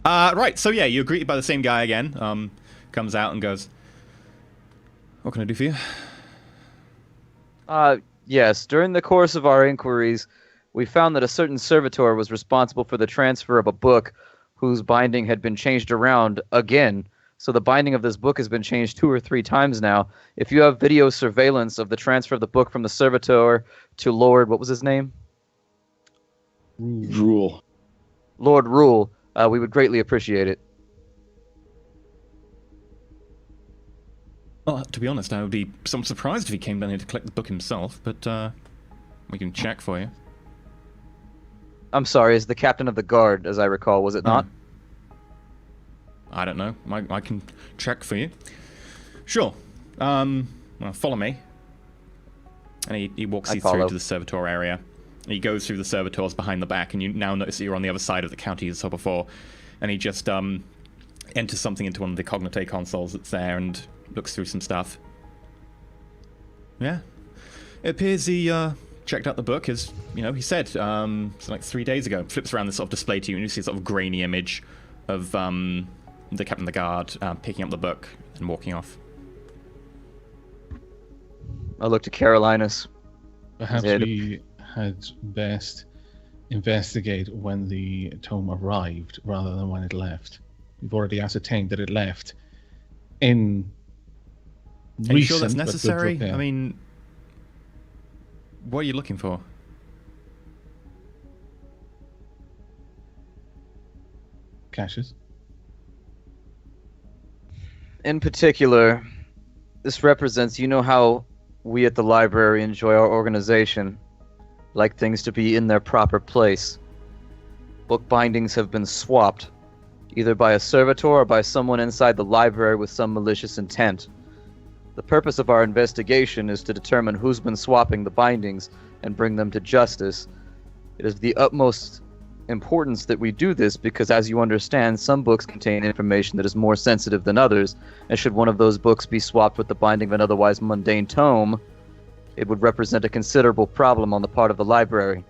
Right, so yeah, you're greeted by the same guy again. Comes out and goes, "What can I do for you?" Yes, during the course of our inquiries, we found that a certain servitor was responsible for the transfer of a book whose binding had been changed around again. So the binding of this book has been changed 2 or 3 times now. If you have video surveillance of the transfer of the book from the servitor to Lord, what was his name? Rule. Lord Rule, we would greatly appreciate it. Well, to be honest, I would be somewhat surprised if he came down here to collect the book himself, but we can check for you. I'm sorry, as the captain of the guard, as I recall, was it not? I don't know. I can check for you. Sure. Well, follow me. And he walks you through to the servitor area. And he goes through the servitors behind the back, and you now notice that you're on the other side of the counter you saw before. And he just enters something into one of the Cognite consoles that's there and looks through some stuff. Yeah. It appears he checked out the book, as, you know, he said, so like 3 days ago. Flips around this sort of display to you, and you see a sort of grainy image of the captain of the guard picking up the book and walking off. I look to Carolinus. Perhaps we had best investigate when the tome arrived rather than when it left. We've already ascertained that it left in Are you sure that's necessary? I mean, what are you looking for? Caches. In particular, this represents, you know how we at the library enjoy our organization, like things to be in their proper place. Book bindings have been swapped, either by a servitor or by someone inside the library with some malicious intent. The purpose of our investigation is to determine who's been swapping the bindings and bring them to justice. It is of the utmost importance that we do this because, as you understand, some books contain information that is more sensitive than others, and should one of those books be swapped with the binding of an otherwise mundane tome, it would represent a considerable problem on the part of the library.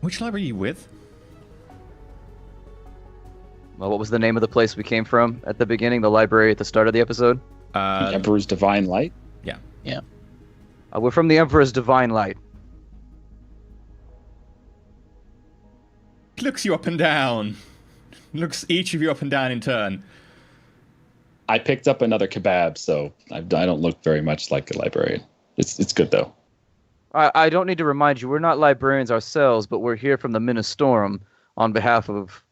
Which library are you with? Well, what was the name of the place we came from at the beginning? The library at the start of the episode? The Emperor's Divine Light? Yeah. Yeah. We're from the Emperor's Divine Light. Looks you up and down. Looks each of you up and down in turn. I picked up another kebab, so I don't look very much like a librarian. It's good, though. I don't need to remind you, we're not librarians ourselves, but we're here from the Ministorum on behalf of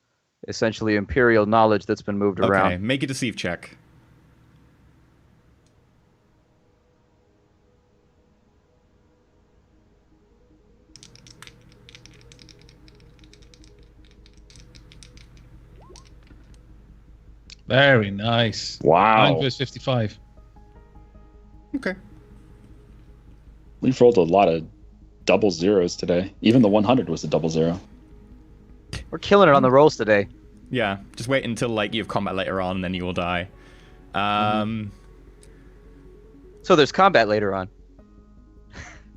essentially imperial knowledge that's been moved around. Okay, make a deceive check. Very nice. Wow. 9 versus 55. Okay. We've rolled a lot of double zeros today. Even the 100 was a double zero. We're killing it on the rolls today. Yeah, just wait until like you have combat later on, and then you will die. So there's combat later on.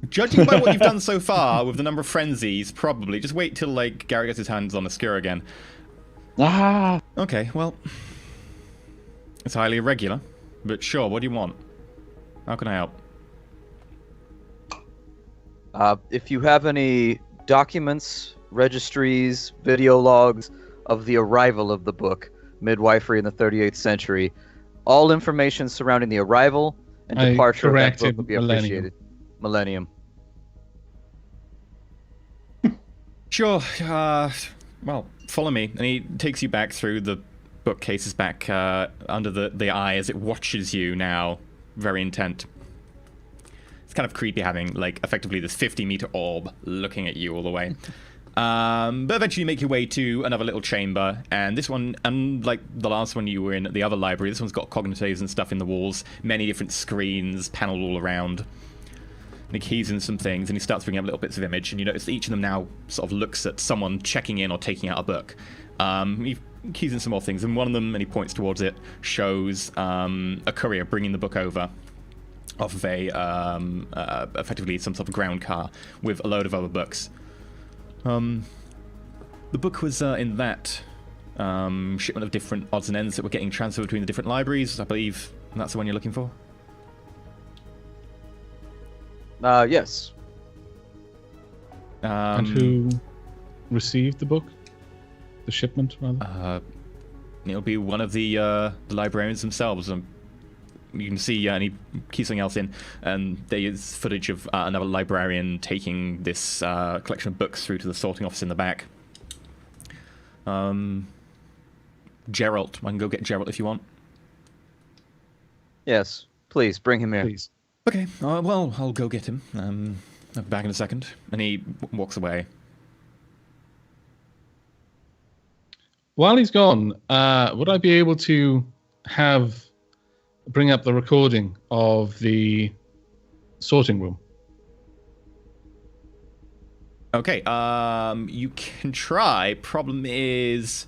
Judging by what you've done so far with the number of frenzies, probably. Just wait till like Garrett gets his hands on the skewer again. Ah. Okay, well, it's highly irregular, but sure. What do you want? How can I help? If you have any documents, registries, video logs of the arrival of the book, Midwifery in the 38th Century, all information surrounding the arrival and departure of that book would be appreciated. Millennium. Sure. Well, follow me. And he takes you back through the bookcases back under the eye as it watches you now, very intent. It's kind of creepy having, like, effectively this 50-meter orb looking at you all the way. But eventually you make your way to another little chamber, and this one, unlike the last one you were in at the other library, this one's got cognitives and stuff in the walls, many different screens paneled all around. And he keys in some things, and he starts bringing up little bits of image, and you notice that each of them now sort of looks at someone checking in or taking out a book. He keys in some more things, and one of them, and he points towards it, shows a courier bringing the book over off of a, effectively some sort of ground car with a load of other books. The book was in that shipment of different odds and ends that were getting transferred between the different libraries. I believe that's the one you're looking for. Yes. And who received the book? The shipment, rather? It'll be one of the librarians themselves. You can see, and he keeps something else in, and there is footage of another librarian taking this collection of books through to the sorting office in the back. Geralt, I can go get Geralt if you want. Yes, please, bring him here. Please. Okay, well, I'll go get him. I'll be back in a second. And he walks away. While he's gone, would I be able to bring up the recording of the sorting room? Okay, you can try. Problem is,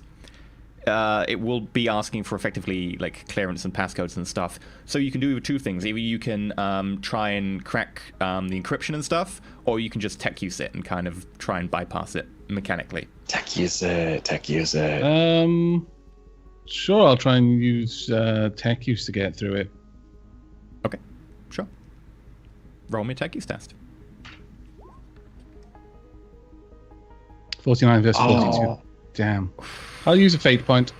it will be asking for effectively like clearance and passcodes and stuff. So you can do two things. Either you can try and crack the encryption and stuff, or you can just tech use it and kind of try and bypass it mechanically. Tech use it. Sure, I'll try and use tech use to get through it. Okay, sure. Roll me a tech use test. 49 versus 42. Damn. I'll use a fate point.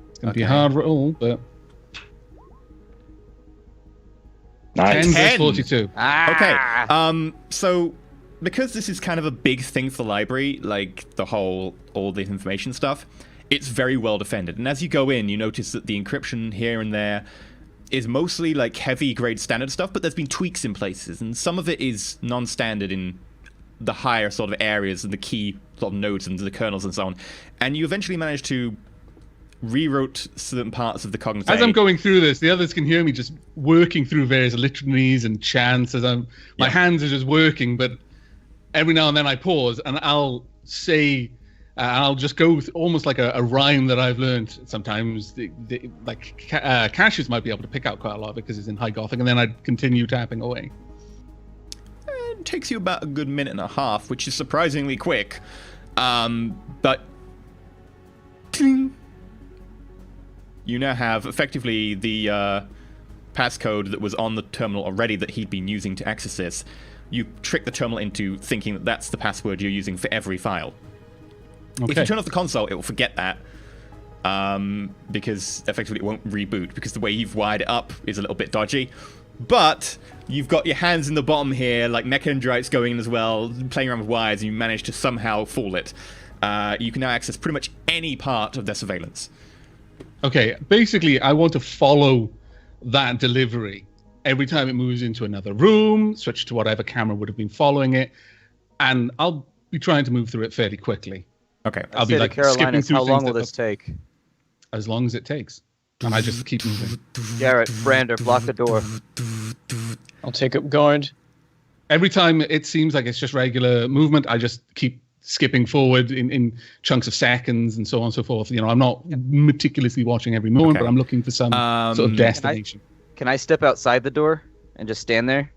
It's going to be a hard roll, but... Nice. 10 versus 42. Okay, so because this is kind of a big thing for the library, like all the information stuff, it's very well defended. And as you go in, you notice that the encryption here and there is mostly like heavy grade standard stuff, but there's been tweaks in places, and some of it is non-standard in the higher sort of areas and the key sort of nodes and the kernels and so on. And you eventually manage to rewrote certain parts of the cognitive. As I'm going through this, the others can hear me just working through various litanies and chants as my hands are just working, but every now and then I pause and I'll say, I'll just go almost like a rhyme that I've learned. Sometimes, Cassius might be able to pick out quite a lot because it's in High Gothic, and then I'd continue tapping away. It takes you about a good minute and a half, which is surprisingly quick. But you now have effectively the passcode that was on the terminal already that he'd been using to access this. You trick the terminal into thinking that that's the password you're using for every file. Okay. If you turn off the console, it will forget that. Because effectively it won't reboot, because the way you've wired it up is a little bit dodgy. But you've got your hands in the bottom here, like mechadendrites going in as well, playing around with wires, and you manage to somehow fool it. You can now access pretty much any part of their surveillance. Okay, basically, I want to follow that delivery. Every time it moves into another room, switch to whatever camera would have been following it, and I'll be trying to move through it fairly quickly. Okay. I'll be like skipping through. How long will this take? As long as it takes. And I just keep moving. Garrett, Brander, block the door. I'll take up guard. Every time it seems like it's just regular movement, I just keep skipping forward in chunks of seconds and so on and so forth. You know, I'm not meticulously watching every moment, but I'm looking for some sort of destination. Can I step outside the door and just stand there?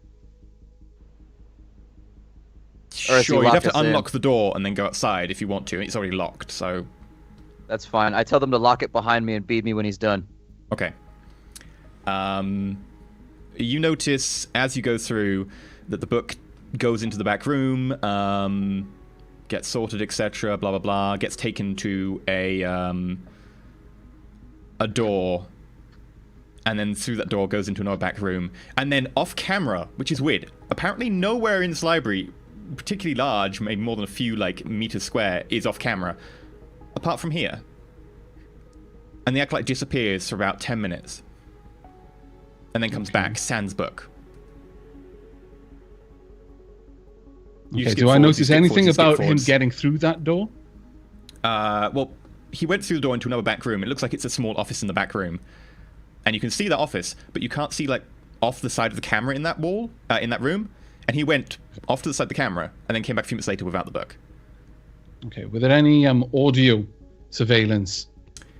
Sure, you'd have to unlock the door and then go outside if you want to. It's already locked, so... That's fine. I tell them to lock it behind me and beat me when he's done. Okay. You notice as you go through that the book goes into the back room, gets sorted, etc., blah, blah, blah, gets taken to a door, and then through that door goes into another back room. And then off camera, which is weird, apparently nowhere in this library, particularly large, maybe more than a few like meters square, is off camera. Apart from here. And the acolyte disappears for about 10 minutes. And then comes back, sans book. Okay, do I notice anything about him getting through that door? Well, he went through the door into another back room. It looks like it's a small office in the back room. And you can see that office, but you can't see like off the side of the camera in that wall, in that room. And he went off to the side of the camera and then came back a few minutes later without the book. Okay, were there any audio surveillance?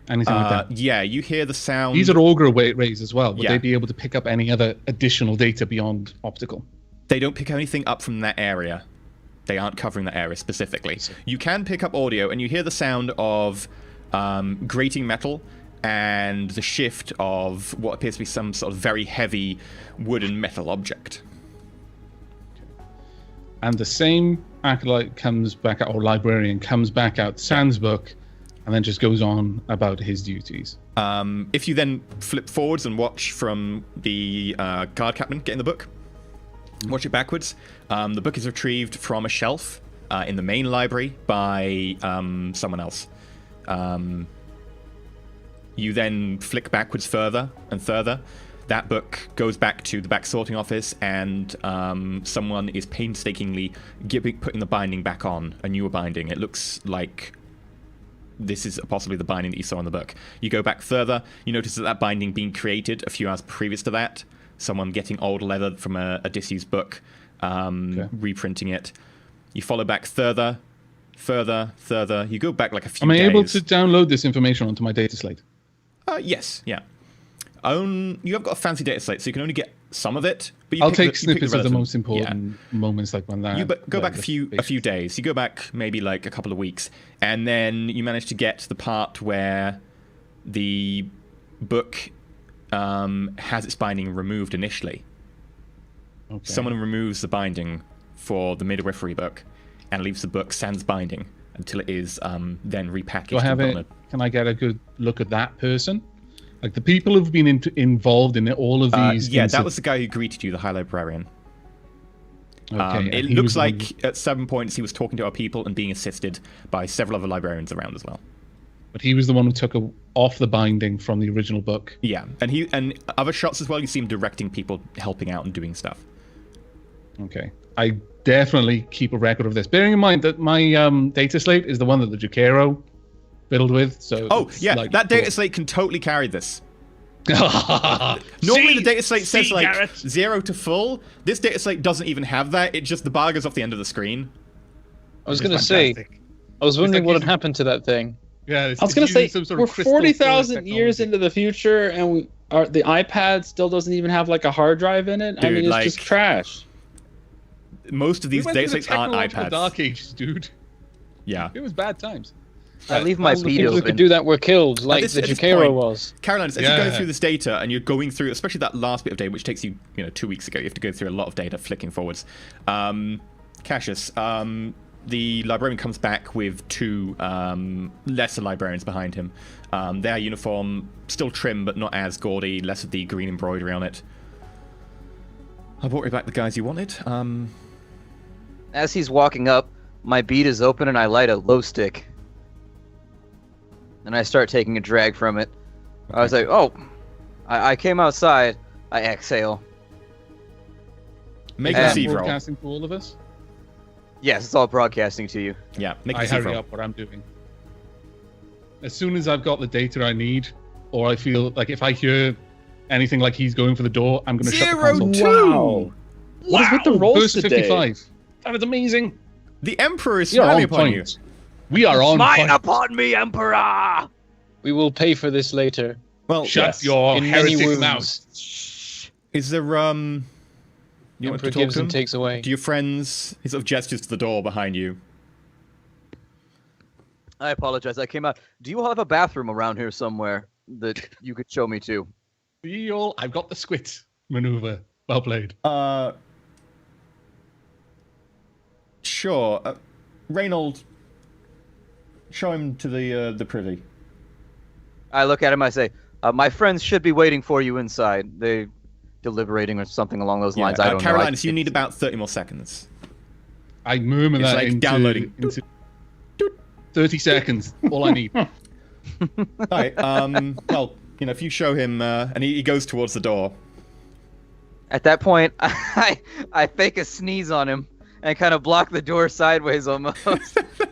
Anything like that? Yeah, you hear the sound. These are auger rays as well. Would they be able to pick up any other additional data beyond optical? They don't pick anything up from that area. They aren't covering that area specifically. You can pick up audio, and you hear the sound of grating metal and the shift of what appears to be some sort of very heavy wooden metal object. And the same acolyte comes back out, or librarian comes back out, sans book, and then just goes on about his duties. If you then flip forwards and watch from the guard captain getting the book, watch it backwards. The book is retrieved from a shelf in the main library by someone else. You then flick backwards further and further. That book goes back to the back sorting office, and someone is painstakingly putting the binding back on, a newer binding. It looks like this is possibly the binding that you saw in the book. You go back further, you notice that binding being created a few hours previous to that. Someone getting old leather from a disused book, reprinting it. You follow back further. You go back like a few days. Am I able to download this information onto my data slate? Yes, yeah. You have got a fancy data slate, so you can only get some of it. But I'll take snippets of the most important moments, like when that. You go back a few days. You go back maybe like a couple of weeks, and then you manage to get to the part where the book has its binding removed initially. Okay. Someone removes the binding for the midwifery book, and leaves the book sans binding until it is then repackaged. Do I have it? Can I get a good look at that person? Like the people who've been involved in all of these. That was the guy who greeted you, the High Librarian. Okay, it looks like at 7 points he was talking to our people and being assisted by several other librarians around as well. But he was the one who took off the binding from the original book. Yeah, and other shots as well. You see him directing people, helping out and doing stuff. Okay, I definitely keep a record of this, bearing in mind that my data slate is the one that the Juquero fiddled with. So that data slate can totally carry this. Normally the data slate says like Garrett. 0 to full. This data slate doesn't even have that. It just the bar goes off the end of the screen. I was going to say, I was wondering what had happened to that thing. Yeah, I was going to say, we're 40,000 years into the future, and the iPad still doesn't even have like a hard drive in it. Dude, I mean, it's just trash. Most of these data slates aren't iPads. Dark Ages, dude. Yeah, it was bad times. I leave my beat people open. who could do that were killed, like the Juquero was. Caroline, as you're going through this data and you're going through, especially that last bit of data, which takes you, 2 weeks ago, you have to go through a lot of data, flicking forwards. Cassius, the librarian comes back with 2 lesser librarians behind him. Their uniform still trim, but not as gaudy, less of the green embroidery on it. I brought you back the guys you wanted. As he's walking up, my bead is open and I light a glow stick. And I start taking a drag from it. Okay. I was like, I came outside. I exhale. Make a receive roll. Broadcasting to all of us? Yes, it's all broadcasting to you. Yeah, make a receive roll. I hurry up what I'm doing. As soon as I've got the data I need, or I feel like if I hear anything like he's going for the door, I'm going to shut the console. 0-2! What is with the rolls Verse today? 55. That is amazing. The Emperor is smiling upon you. We are on Smile upon me, Emperor! We will pay for this later. Well, shut your heretic mouth. Is there you want to talk gives to him? And takes away. Do your friends? He sort of gestures to the door behind you. I apologize. I came out. Do you have a bathroom around here somewhere that you could show me to? I've got the squid maneuver. Well played. Sure. Reynold, show him to the privy. I look at him. I say, "My friends should be waiting for you inside. They deliberating or something along those lines. I don't know." Caroline, you need about 30 more seconds. I murmur it's that like into downloading. 30 seconds. All I need. Right. Well, if you show him, and he goes towards the door. At that point, I fake a sneeze on him and kind of block the door sideways almost.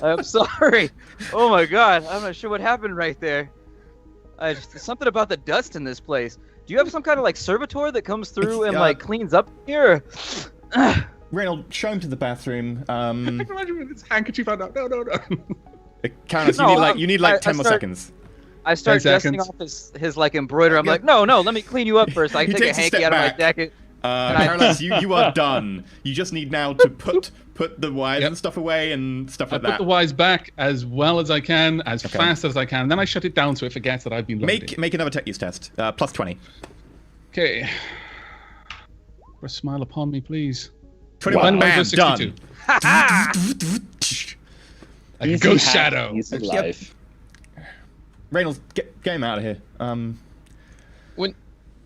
I'm sorry. Oh my god, I'm not sure what happened right there. Something about the dust in this place. Do you have some kind of like servitor that comes through and like cleans up here? Reynold, show him to the bathroom. I can imagine with his handkerchief out. No. Countess, you need like 10 more seconds. I start dusting off his like embroidery. I'm like, no, let me clean you up first. I take a hanky out of my jacket. Carolus, you are done. You just need now to put the wires and stuff away and stuff like that. I put the wires back as well as I can, as fast as I can. Then I shut it down so it forgets that I've been loaded. Make another tech use test. Plus 20. Okay. For a smile upon me, please. 21. Bam, done. Like a ghost shadow. Easy life. Reynolds, get him out of here. When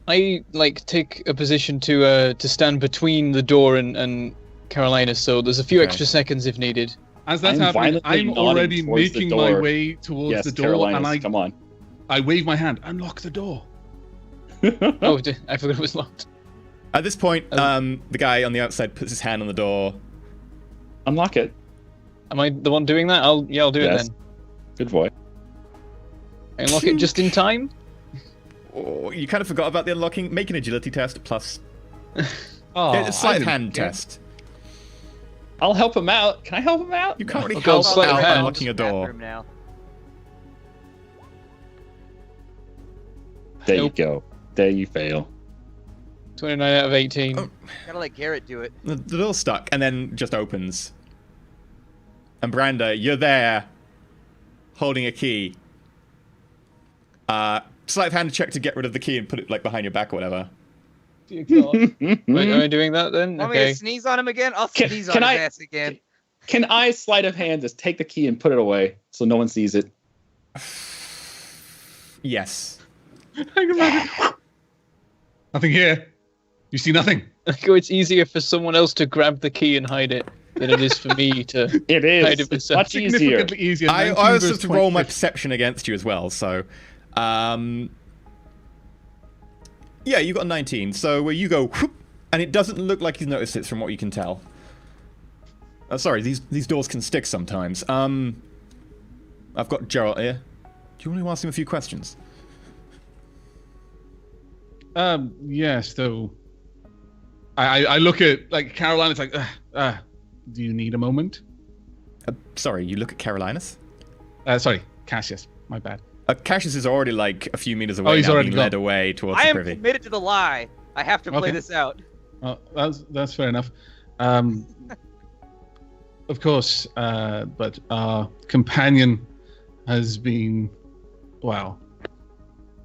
I take a position to stand between the door and Carolina, so there's a few extra seconds if needed. As that's happening, I'm already making my way towards the door, Carolinas, and come on. I wave my hand. Unlock the door. Oh, I forgot it was locked. At this point, the guy on the outside puts his hand on the door. Unlock it. Am I the one doing that? I'll do it then. Good boy. I unlock it just in time. Oh, you kind of forgot about the unlocking. Make an agility test plus. Oh, a sleight of hand test. I'll help him out. Can I help him out? You can't really go help sleight of out hand. unlocking a door. Now. There you go. There you fail. 29 out of 18. Oh. Gotta let Garrett do it. The door's stuck and then just opens. And Branda, you're there, holding a key. Sleight of hand check to get rid of the key and put it behind your back or whatever. Dear God. Am I doing that then? Want me to sneeze on him again? I'll sneeze on his ass again. Can I sleight of hand just take the key and put it away so no one sees it? Yes. Nothing here. You see nothing. It's easier for someone else to grab the key and hide it than it is for me to It is. hide it myself. Much easier. Significantly easier. I 19 also have versus to roll my 26. perception against you as well, so... yeah, you got a 19, so where you go, whoop, and it doesn't look like he's noticed it from what you can tell. Sorry, these doors can stick sometimes. I've got Geralt here. Do you want to ask him a few questions? Yes, though. I look at Caroline. It's do you need a moment? Sorry, you look at Carolinus? Sorry, Cassius. My bad. Cassius is already a few meters away. He's now, already being gone. led away towards I the am privy. committed to the lie. I have to play this out. That's fair enough. Of course, but our companion has been,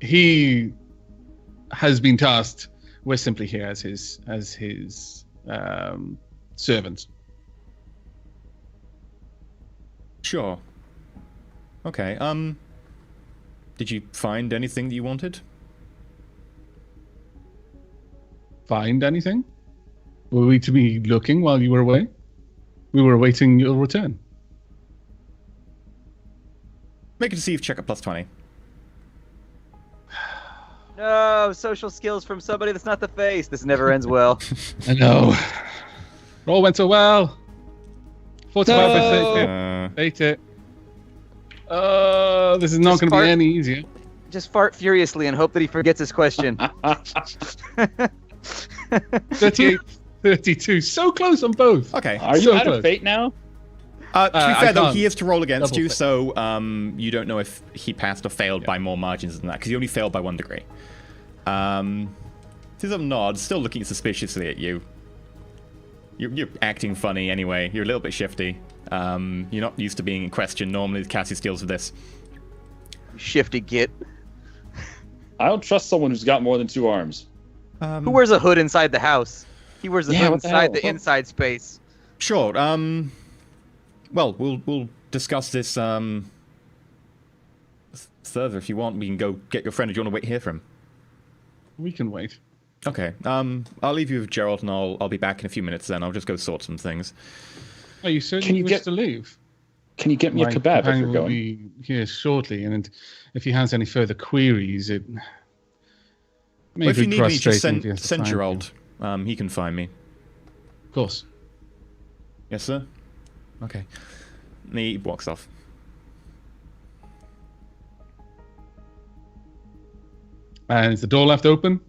he has been tasked. We're simply here as his servants. Sure. Okay. Did you find anything that you wanted? Find anything? Were we to be looking while you were away? We were awaiting your return. Make a deceive check at plus 20. No, social skills from somebody that's not the face. This never ends well. I know. Roll went so well. 45 No. Ate it. This is not Just going to fart. be any easier. Just fart furiously and hope that he forgets his question. 38, 32. So close on both. Okay. Are you So out close. of fate now? To be I fair, though, can't. he is to roll against Double you, fail. so you don't know if he passed or failed by more margins than that, because he only failed by 1 degree. Sees a nod, still looking suspiciously at you. You're acting funny anyway. You're a little bit shifty. You're not used to being in question. Normally, Cassius deals with this. Shifty git. I don't trust someone who's got more than 2 arms. Who wears a hood inside the house? He wears a hood what the inside hell? the inside space. Sure. Well, we'll discuss this further if you want. We can go get your friend. Or do you want to wait here for him? We can wait. Okay. I'll leave you with Gerald, and I'll be back in a few minutes. Then I'll just go sort some things. Are you certain Can you you wish get- to leave? Can you get me My a kebab if companion you're will going? be here shortly, and if he has any further queries, it may Well, if be you need me, just frustrating if he has to send find Gerald. you. He can find me. Of course. Yes, sir. Okay. And he walks off. And is the door left open?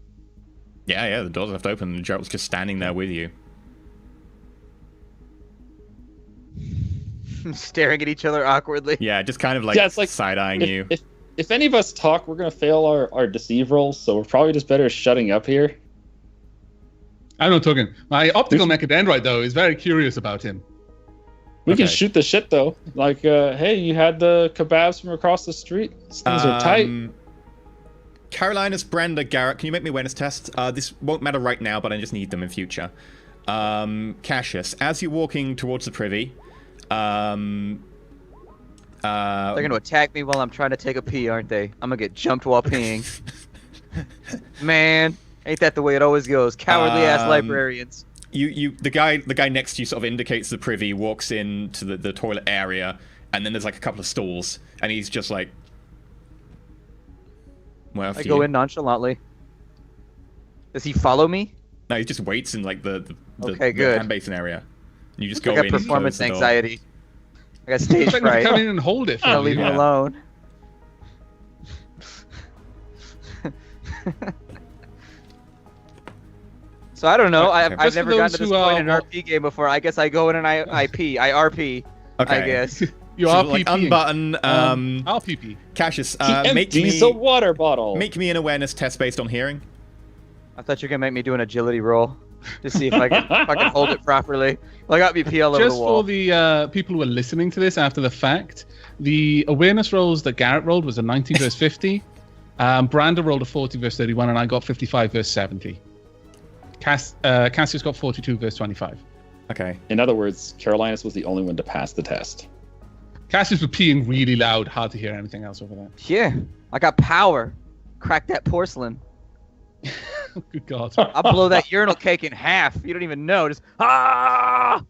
Yeah, the door's left open, and Gerald's just standing there with you. Staring at each other awkwardly. Yeah, just kind of Yeah, it's like- side-eyeing you. If any of us talk, we're gonna fail our deceive rolls, so we're probably just better shutting up here. I'm not talking. My optical mechadendrite, though, is very curious about him. We can shoot the shit, though. Like, hey, you had the kebabs from across the street. These things are tight. Carolinus, Brenda, Garrett, can you make me awareness tests? This won't matter right now, but I just need them in future. Cassius, as you're walking towards the privy, They're gonna attack me while I'm trying to take a pee, aren't they? I'm gonna get jumped while peeing. Man, ain't that the way it always goes? Cowardly ass librarians. The guy next to you sort of indicates the privy, walks into the toilet area, and then there's like a couple of stalls, and he's just like, well, I go in nonchalantly. Does he follow me? No, he just waits in like the okay, good. hand basin area. You just I go got in. Performance anxiety. I got stage fright. Come in and hold it. I'll leave me alone. So I don't know. I've never gotten to this point in an RP game before. I guess I go in and I pee. I RP. Okay. I guess. You so are like unbutton. I'll PP. Cassius, He make empties me a water bottle. make me an awareness test based on hearing. I thought you were gonna make me do an agility roll to see if I can hold it properly. Well, I got me pee all over the wall. Just for the people who are listening to this after the fact, the awareness rolls that Garrett rolled was a 90 versus 50. Branda rolled a 40 versus 31, and I got 55 versus 70. Cassius got 42 versus 25. Okay. In other words, Carolinus was the only one to pass the test. Cassius was peeing really loud, hard to hear anything else over there. Yeah, I got power. Crack that porcelain. Good God. I'll blow that urinal cake in half. You don't even know. Just ah!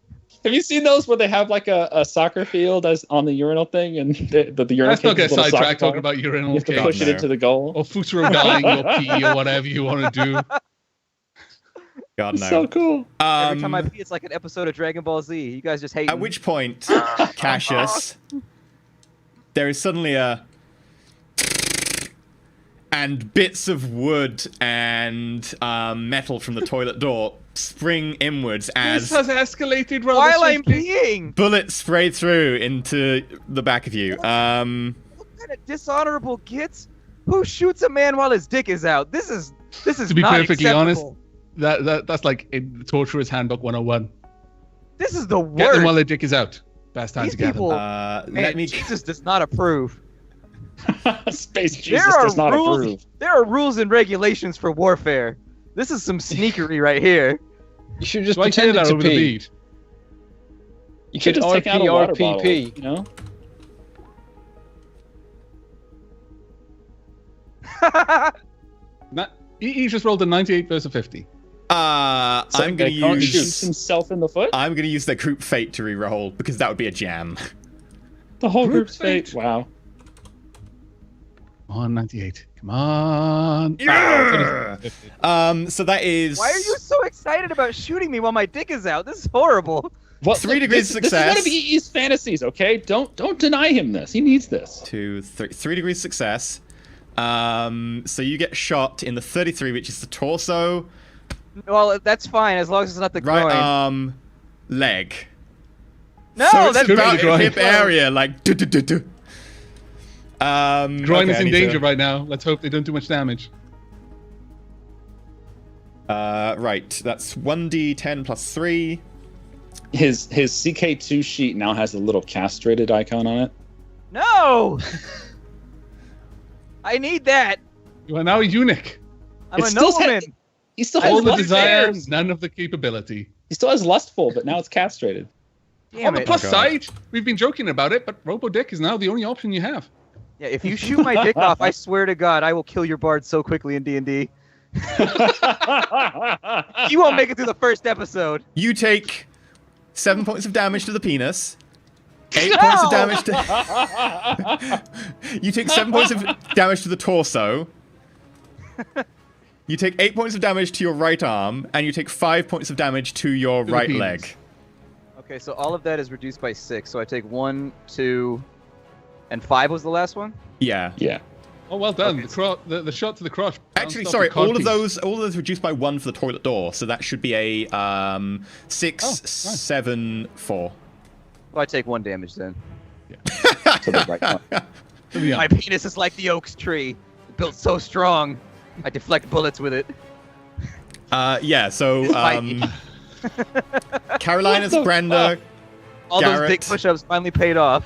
Have you seen those where they have like a soccer field as on the urinal thing, and the urinal Let's not cake get is a little sidetracked soccer talking about urinal ball? You have to cake. push it into the goal. Or Futuro dying your pee or whatever you want to do. God no. So cool. Every time I pee, it's like an episode of Dragon Ball Z. You guys just hate At me. which point, Cassius, there is suddenly a and bits of wood and metal from the toilet door spring inwards as This has escalated rather While I'm swiftly. peeing! bullets spray through into the back of you. What kind of dishonorable gits? Who shoots a man while his dick is out? This is To be not perfectly honest, acceptable. that's like in Torturer's Handbook 101. This is the Get them worst. while their dick is out. Best time These to get people, them. man, Jesus does not approve. Space There Jesus are does not rules. approve. There are rules and regulations for warfare. This is some sneakery right here. You should just So I say pretend that to over the pee. bead. You Should could just take out a water bottle. RPP, you know? He just rolled a 98 versus 50. I'm gonna Shoots use himself in the foot. I'm gonna use the group fate to reroll because that would be a jam. The whole Group group's fate. Wow. Come on, 98. Come on. Yeah! So that is Why are you so excited about shooting me while my dick is out? This is horrible. What, 3 degrees this success. is one of EE's fantasies, okay? Don't deny him this. He needs this. 2, 3 degrees success. So you get shot in the 33, which is the torso, Well, that's fine as long as it's not the right groin. arm, leg. No, so it's that's about the groin. hip area, like do. Groin okay, is I in need danger to- right now. Let's hope they don't do much damage. Right, that's 1d10 plus 3. His CK2 sheet now has a little castrated icon on it. No! I need that. You are now a eunuch. I'm It a still nobleman. He still All has the lust desire, bears. none of the capability. He still has lustful, but now it's castrated. Damn On the it. plus God. side, we've been joking about it, but Robo Dick is now the only option you have. Yeah, if you shoot my dick off, I swear to God, I will kill your bard so quickly in D&D. You won't make it through the first episode. You take 7 points of damage to the penis. 8 points of damage to... You take 7 points of damage to the torso. You take 8 points of damage to your right arm, and you take 5 points of damage to your the right penis. leg. Okay, so all of that is reduced by 6. So I take 1, 2, and 5 was the last one? Yeah. Yeah. Oh, well done. Okay. The shot to the crotch. Actually, bounced off sorry, the cod all of piece. those reduced by 1 for the toilet door, so that should be a 6, Oh, nice. 7, 4. Well, I take 1 damage then. To the right one. Yeah. My penis is like the oak's tree. Built so strong. I deflect bullets with it. Yeah, so Carolinus, Brenda, all Garrett, those big push-ups finally paid off.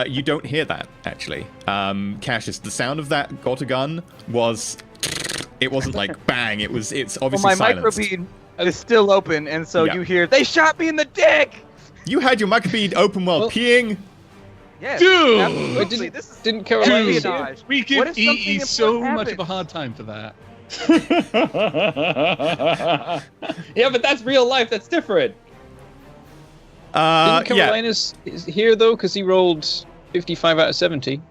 You don't hear that, actually. Cassius, the sound of that gun was... It wasn't like bang, it's obviously my silenced. microbead is still open, and so you hear, they shot me in the dick! You had your microbead open while peeing? Yes, Dude! absolutely. Didn't Carolina espionage. We What give if something EE so important much of a happens? hard time for that. Yeah, but that's real life. That's different. Didn't Carolina's is here though, because he rolled 55 out of 70.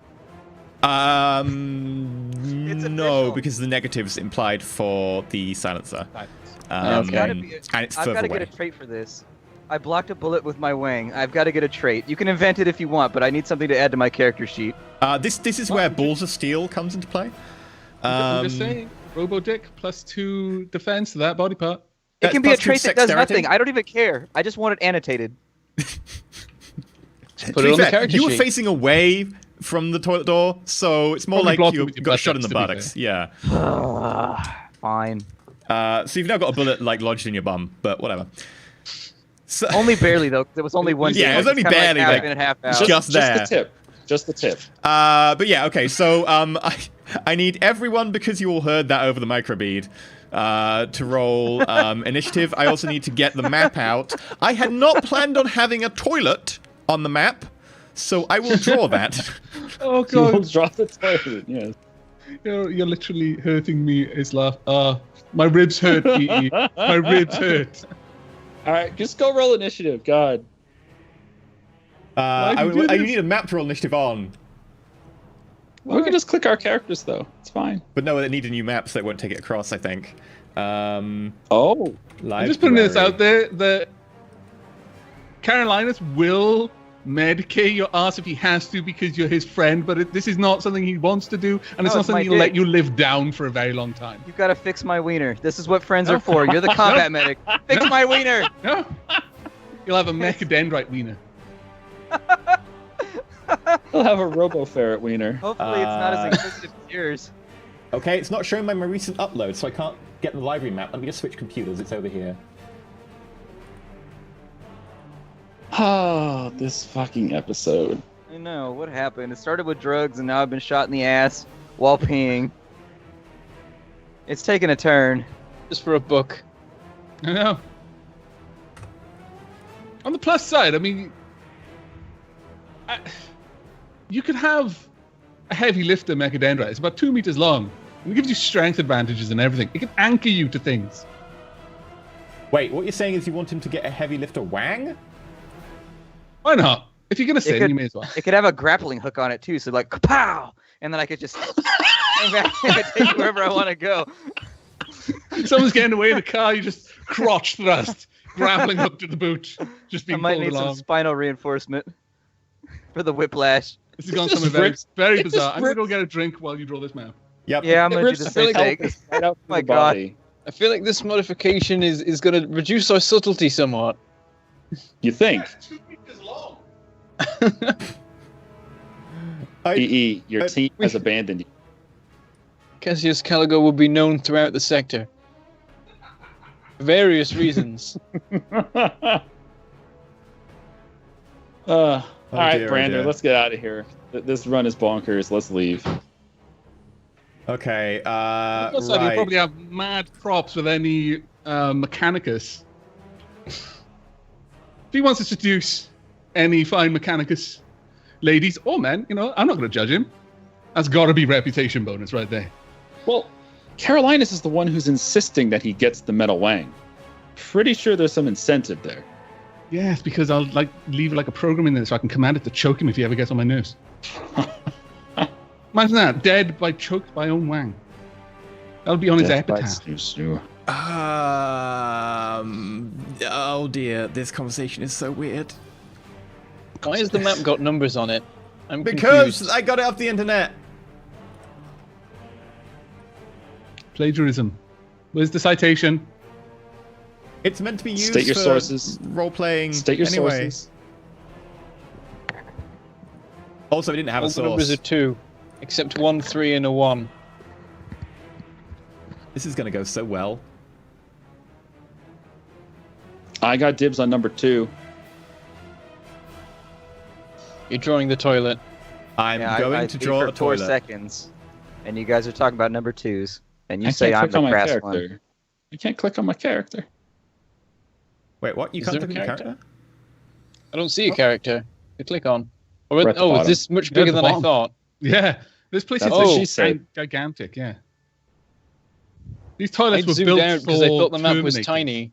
No, because the negatives implied for the silencer. Okay. And it's I've further got to away. get a trait for this. I blocked a bullet with my wang. I've got to get a trait. You can invent it if you want, but I need something to add to my character sheet. This is where Balls of Steel comes into play. I'm just saying, Robo-Dick +2 defense to that body part. It can be a plus two trait that does dexterity. nothing. I don't even care. I just want it annotated. To Put be it on the fair, character you were sheet. facing away from the toilet door, so it's more Probably like blocked you with your got buttocks, shot in the to be buttocks. Yeah. Fine. So you've now got a bullet like lodged in your bum, but whatever. So, Only barely though, 'cause it was only one. Yeah, it was it's only kinda barely, Like half like, in and half out. just there. the tip. Just the tip. But yeah, okay. So I need everyone, because you all heard that over the microbead, to roll initiative. I also need to get the map out. I had not planned on having a toilet on the map, so I will draw that. Oh You will god, draw the toilet. Yes. you're literally hurting me, Islaf. My ribs hurt, EE. My ribs hurt. All right, just go roll initiative. God. Why do you do You this? need a map to roll initiative on. We can just click our characters though. It's fine. But no, it need a new map, so it won't take it across, I think. Oh. I'm just putting this out there that Carolinus will medicate your ass if he has to because you're his friend, but this is not something he wants to do, and it's No, not it's something my he'll let dick. you live down for a very long time. You've got to fix my wiener. This is what friends are for. You're the combat medic. Fix my wiener. No. You'll have a mechadendrite wiener. We'll have a Robo Ferret wiener. Hopefully, it's not as inquisitive as yours. Okay, it's not showing my recent upload, so I can't get the library map. Let me just switch computers. It's over here. Oh, this fucking episode. I know what happened. It started with drugs, and now I've been shot in the ass while peeing. It's taken a turn. Just for a book. I know. On the plus side, I mean, you could have a heavy lifter mechadendrite. It's about 2 meters long. And it gives you strength advantages and everything. It can anchor you to things. Wait, what you're saying is you want him to get a heavy lifter wang? Why not? If you're gonna sin, you may as well. It could have a grappling hook on it too, so like kapow, and then I could just take wherever I want to go. Someone's getting away in the car, you just crotch thrust, grappling hook to the boot, just I being might pulled need some along. spinal reinforcement for the whiplash. This is going It just somewhere very, rips- very it just bizarre. I'm gonna go rips- get a drink while you draw this map. Yep. Yeah, I'm It gonna do rips the the same filling thing. Right out My the God. body. I feel like this modification is going to reduce our subtlety somewhat. You think? 2 meters long. EE, your team has abandoned you. Cassius Caligo will be known throughout the sector. For various reasons. All right, dear, oh Brander, dear. let's get out of here. This run is bonkers. Let's leave. Okay, Plus, you right. probably have mad props with any Mechanicus. If he wants to seduce any fine Mechanicus ladies or men, I'm not going to judge him. That's got to be reputation bonus right there. Well, Carolinus is the one who's insisting that he gets the metal wang. Pretty sure there's some incentive there. Yes, because I'll leave a program in there so I can command it to choke him if he ever gets on my nerves. Imagine that, dead by choked by own wang. That'll be on his Death by epitaph. snoo-snoo. Oh dear, this conversation is so weird. Why has the map got numbers on it? I'm Because confused. I got it off the internet. Plagiarism. Where's the citation? It's meant to be used State your for sources. role-playing State your anyway. sources. Also, we didn't have All a the numbers source. are 2, except 1, 3, and a 1. This is going to go so well. I got dibs on number 2. You're drawing the toilet. I'm going to draw a for toilet. 4 seconds, and you guys are talking about number 2s, and you I say can't I'm click on the my crass character. one. I can't click on my character. Wait, what? You Is can't there click a on your character? character? I don't see a character. You click on. Or, We're at the is bottom. this much You're at bigger the than I bottom. thought? Yeah, this place That's is what she said. gigantic. Yeah, these I toilets were zoomed built out for because I thought the map was Terminator. tiny.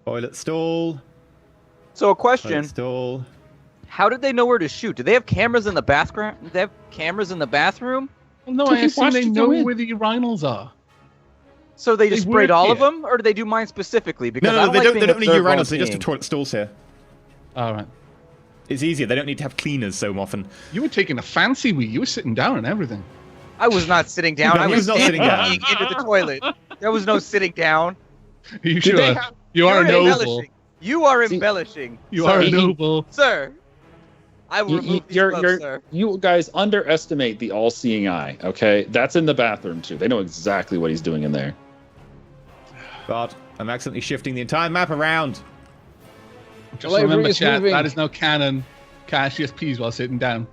Toilet stall. So a question: Toilet stall. how did they know where to shoot? Do they have cameras in the bathroom? Do they have cameras in the bathroom? Well, no, So I he assume watched they you know go in. where the urinals are. So they just They sprayed work all of here. them, or do they do mine specifically? Because No, I no, they like don't. being They don't need observed while urinals. They just have peeing. toilet stalls here. All right. It's easier. They don't need to have cleaners so often. You were taking a fancy wee. You were sitting down and everything. I was not sitting down. No, I he was was not standing sitting up down. peeing into the toilet. There was no sitting down. Are you Did sure? they have- You are a You're noble. embellishing. You are See- embellishing. You sir. are a noble. Sir. I will remove these gloves, sir. You guys underestimate the all-seeing eye. Okay, that's in the bathroom too. They know exactly what he's doing in there. God, I'm accidentally shifting the entire map around. Just Library remember, is chat, moving. that is now canon. Cassius pees while sitting down.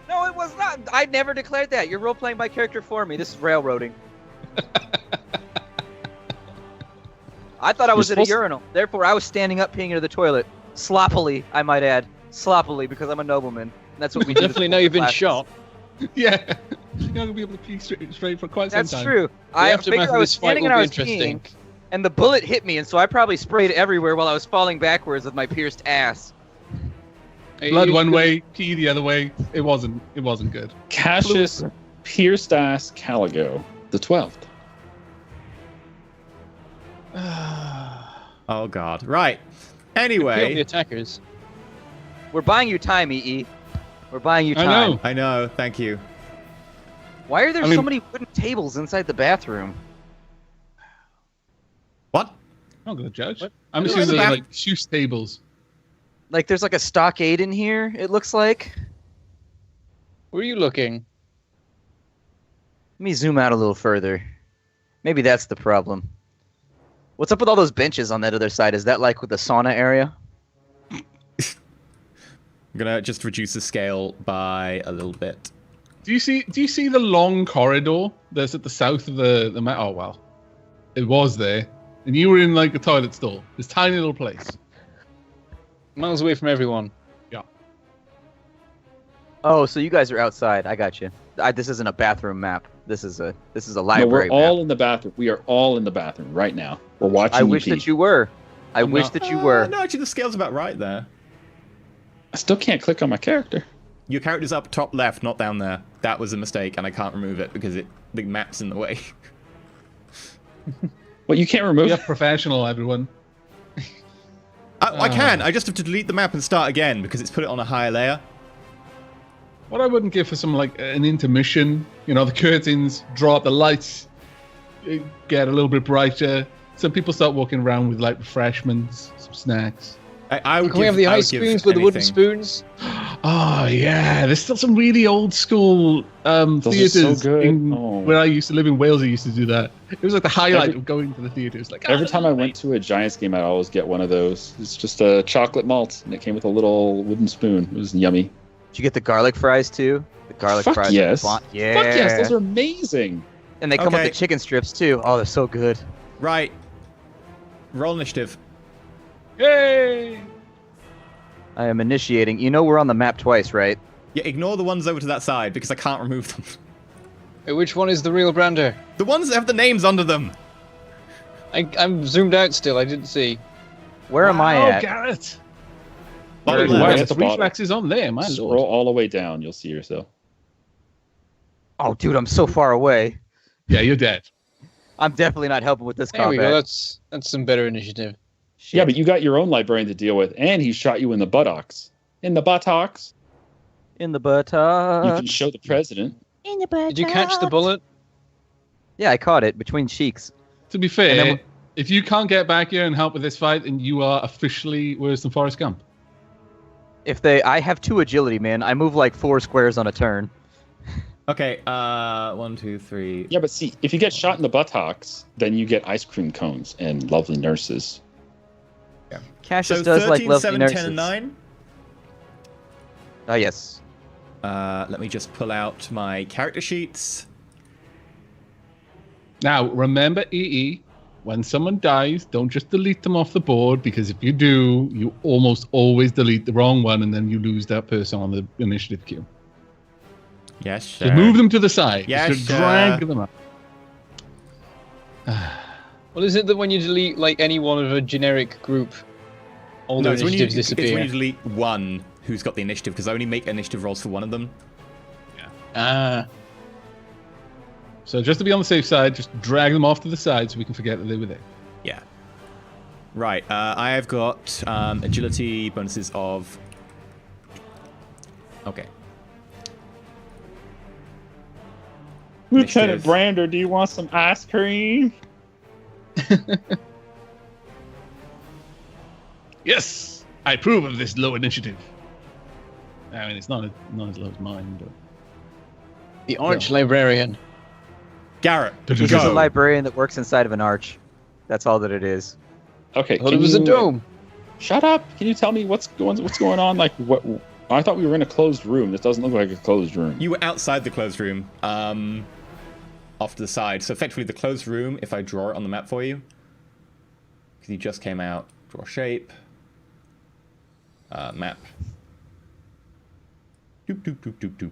No, it was not. I never declared that. You're role-playing my character for me. This is railroading. I thought I was at a supposed to- urinal. Therefore, I was standing up peeing into the toilet. Sloppily, I might add. Sloppily, because I'm a nobleman. And that's what we do. Definitely know you've been shot. Yeah. You're not going to be able to pee straight for quite some That's time. true. The I aftermath figured of I was this fight standing will and I be was interesting. peeing, and the bullet hit me, and so I probably sprayed everywhere while I was falling backwards with my pierced ass. Blood one way, pee the other way. It wasn't good. Cassius pierced ass Caligo, the 12th. Oh God. Right. Kill the Anyway, attackers. We're buying you time, EE. We're buying you I time. know. I know. Thank you. Why are there I mean- so many wooden tables inside the bathroom? What? I'm not going to judge. What? I'm No, assuming the they're bath- like shoes tables. Like, there's like a stockade in here, it looks like. Where are you looking? Let me zoom out a little further. Maybe that's the problem. What's up with all those benches on that other side? Is that like with the sauna area? I'm gonna just reduce the scale by a little bit. Do you see the long corridor that's at the south of the map? Oh well, it was there, and you were in like a toilet stall. This tiny little place. Miles away from everyone. Oh, so you guys are outside. I got you. This isn't a bathroom map. This is a No, library we're all map. in the bathroom. We are all in the bathroom right now. We're watching. I wish pee. that you were. I I'm wish not- that you were. No, actually, the scale's about right there. I still can't click on my character. Your character's up top left, not down there. That was a mistake, and I can't remove it because the map's in the way. Well, you can't remove. We are professional, everyone. I can. I just have to delete the map and start again because it's put it on a higher layer. What I wouldn't give for some like an intermission, the curtains drop, the lights get a little bit brighter. Some people start walking around with like refreshments, some snacks. I would Can we have the ice spoons with the wooden spoons? Oh yeah, there's still some really old school Those are theaters so good. Oh. where I used to live in Wales. I used to do that. It was like the highlight Every- of going to the theater. It's like Every time I went to a Giants game, I'd always get one of those. It's just a chocolate malt, and it came with a little wooden spoon. It was yummy. Did you get the garlic fries too? The garlic Fuck fries. yes. Yeah. Fuck yes, those are amazing. And they come with Okay. the chicken strips too. Oh, they're so good. Right. Roll initiative. Yay! I am initiating. You know we're on the map twice, right? Yeah, ignore the ones over to that side because I can't remove them. Wait, which one is the real Brander? The ones that have the names under them. I'm zoomed out still. I didn't see. Where am I at? Garrett. Bottom Why left. at It's the bottom? reflexes on there, man. Scroll all the way down. You'll see yourself. Oh, dude, I'm so far away. Yeah, you're dead. I'm definitely not helping with this There we combat. go. That's some better initiative. Shit. Yeah, but you got your own librarian to deal with, and he shot you in the buttocks. In the buttocks. In the You buttock. can show the president. In the buttock. Did you catch the bullet? Yeah, I caught it between cheeks. To be fair, And then if you can't get back here and help with this fight, then you are officially worse than Forrest Gump. I have 2 agility, man. I move like 4 squares on a turn. Okay, 1, 2, 3. Yeah, but see, if you get shot in the buttocks, then you get ice cream cones and lovely nurses. Yeah. Cassius So does 13, like lovely 7, nurses. 10, and 9. Ah, yes. Let me just pull out my character sheets. Now, remember, EE, when someone dies, don't just delete them off the board, because if you do, you almost always delete the wrong one, and then you lose that person on the initiative queue. Yes, sir. Just move them to the side. Yes, just drag them up. Well, is it that when you delete like any one of a generic group, all No, the it's when, initiatives you, it's disappear? when you delete one who's got the initiative, because I only make initiative rolls for one of them. Ah. So just to be on the safe side, just drag them off to the side so we can forget that they were there. Yeah. Right, I have got agility bonuses of... Okay. Lieutenant Initiative. Brander, do you want some ice cream? Yes, I approve of this low initiative. I mean, it's not as low as mine, but The Arch Librarian. Garrett, He's just a librarian that works inside of an arch. That's all that it is. Okay, I thought it was a dome. Shut up! Can you tell me what's going on? Like, what? I thought we were in a closed room. This doesn't look like a closed room. you were outside the closed room, off to the side. So effectively the closed room, if I draw it on the map for you, because you just came out, draw shape, map. Doop, doop, doop, doop, doop.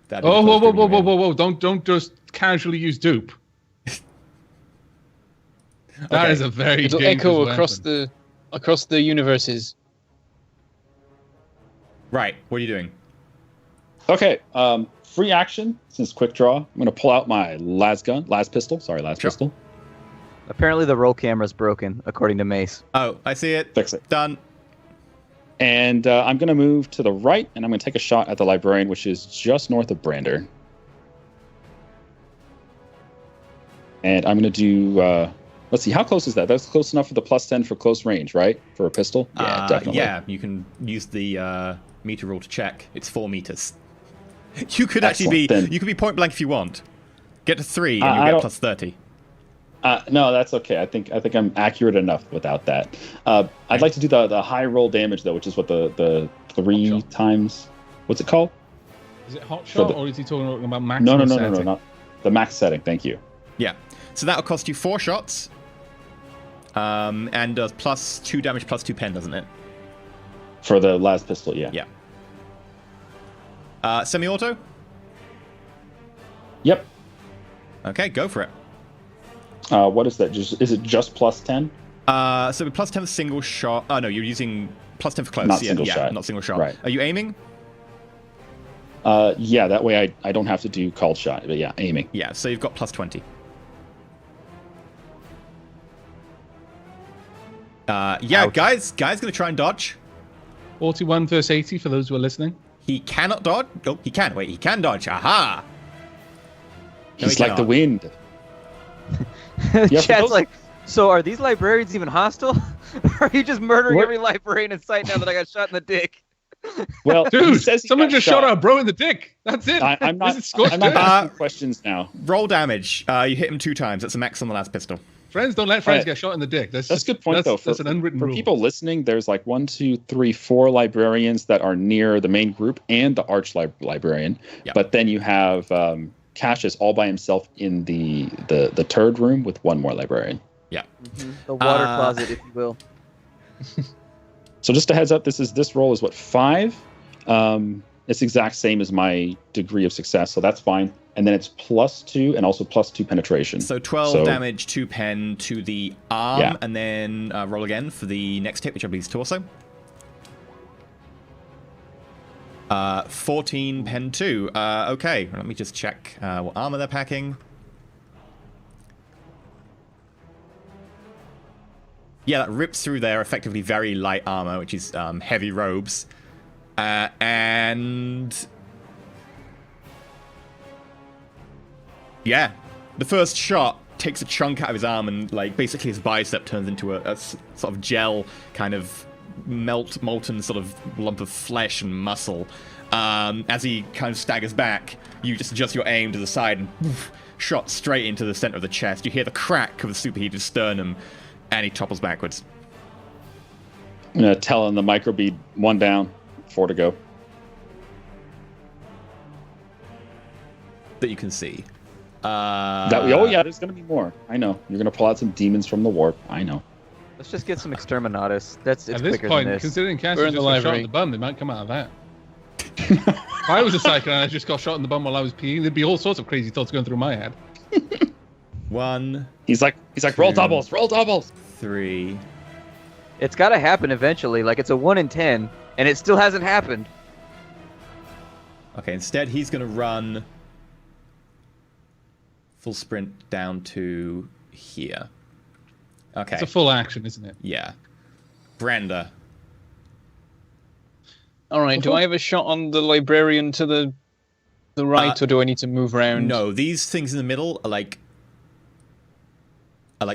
That'd be the oh, whoa, closed whoa, room whoa, you're whoa, in. whoa, whoa! Don't just casually use dupe. That Okay. is a very It'll dangerous echo weapon. across the universes. Right, what are you doing? Okay, free action since quick draw. I'm gonna pull out my las pistol. Sure. Pistol. Apparently the roll camera's broken, according to Mace. Oh, I see it. Fix it. Done. And I'm gonna move to the right, and I'm gonna take a shot at the librarian, which is just north of Brander. And I'm gonna do. Let's see, how close is that? That's close enough for the +10 for close range, right? For a pistol? Yeah, definitely. Yeah, you can use the meter rule to check. It's 4 meters. You could actually Excellent, then. you could be point blank if you want. Get to 3 and I you get don't- +30. No, that's okay. I think I'm accurate enough without that. I'd like to do the high roll damage though, which is what the 3 Hot shot. times. What's it called? Is it hot shot, or is he talking about max? No, not the max setting. Thank you. Yeah. So that'll cost you 4 shots. And does +2 damage, +2 pen, doesn't it? For the last pistol, yeah. Yeah. Semi-auto? Yep. Okay, go for it. What is that? Is it just +10? So with +10 for single shot. Oh no, you're using +10 for close. Not yeah, single yeah, shot. not single shot. Right. Are you aiming? Yeah, that way I don't have to do called shot, but yeah, aiming. Yeah, so you've got +20. Yeah, Ouch. guys gonna try and dodge. 41 versus 80 for those who are listening. He cannot dodge. Oh, he can. Wait, he can dodge. Aha! No, He's he like the cannot. wind. Yeah, for Chad's those- like, so are these librarians even hostile? Or are you just murdering What? every librarian in sight now that I got shot in the dick? Well, he Dude, says he someone got just shot our bro in the dick. That's it. I'm not. This is scorched I'm not earth. asking questions now. Roll damage. You hit him 2 times. That's a max on the last pistol. Friends don't let friends Alright. get shot in the dick. That's a good point, though. That's an unwritten For rule. people listening, there's like 1, 2, 3, 4 librarians that are near the main group and the arch librarian. Yeah. But then you have Cassius all by himself in the turd room with 1 more librarian. Yeah. The water closet, if you will. So just a heads up, this roll is what, 5? It's exact same as my degree of success, so that's fine. And then it's +2 and also +2 penetration. So 12 damage, 2 pen to the arm, Yeah. and then roll again for the next hit, which I believe is torso. 14 pen 2. Okay, let me just check what armor they're packing. Yeah, that rips through their effectively very light armor, which is heavy robes. And yeah, the first shot takes a chunk out of his arm, and like basically his bicep turns into a sort of gel kind of molten sort of lump of flesh and muscle. As he kind of staggers back, you just adjust your aim to the side and shot straight into the center of the chest. You hear the crack of the superheated sternum, and he topples backwards. I'm gonna tell him the microbead, 1 down, 4 to go. That you can see. Oh yeah, there's gonna be more. I know. You're gonna pull out some demons from the warp. I know. Let's just get some exterminatus. It's At this quicker point, than this. considering Cass We're just in the got shot library. in the bum, they might come out of that. If I was a psycho and I just got shot in the bum while I was peeing, there'd be all sorts of crazy thoughts going through my head. 1, He's like, roll doubles, roll doubles. 3. It's got to happen eventually. Like, it's a 1 in 10, and it still hasn't happened. Okay, instead he's going to run full sprint down to here. Okay. It's a full action, isn't it? Yeah. Brenda. All right. Do I have a shot on the librarian to the right, or do I need to move around? No, these things in the middle are like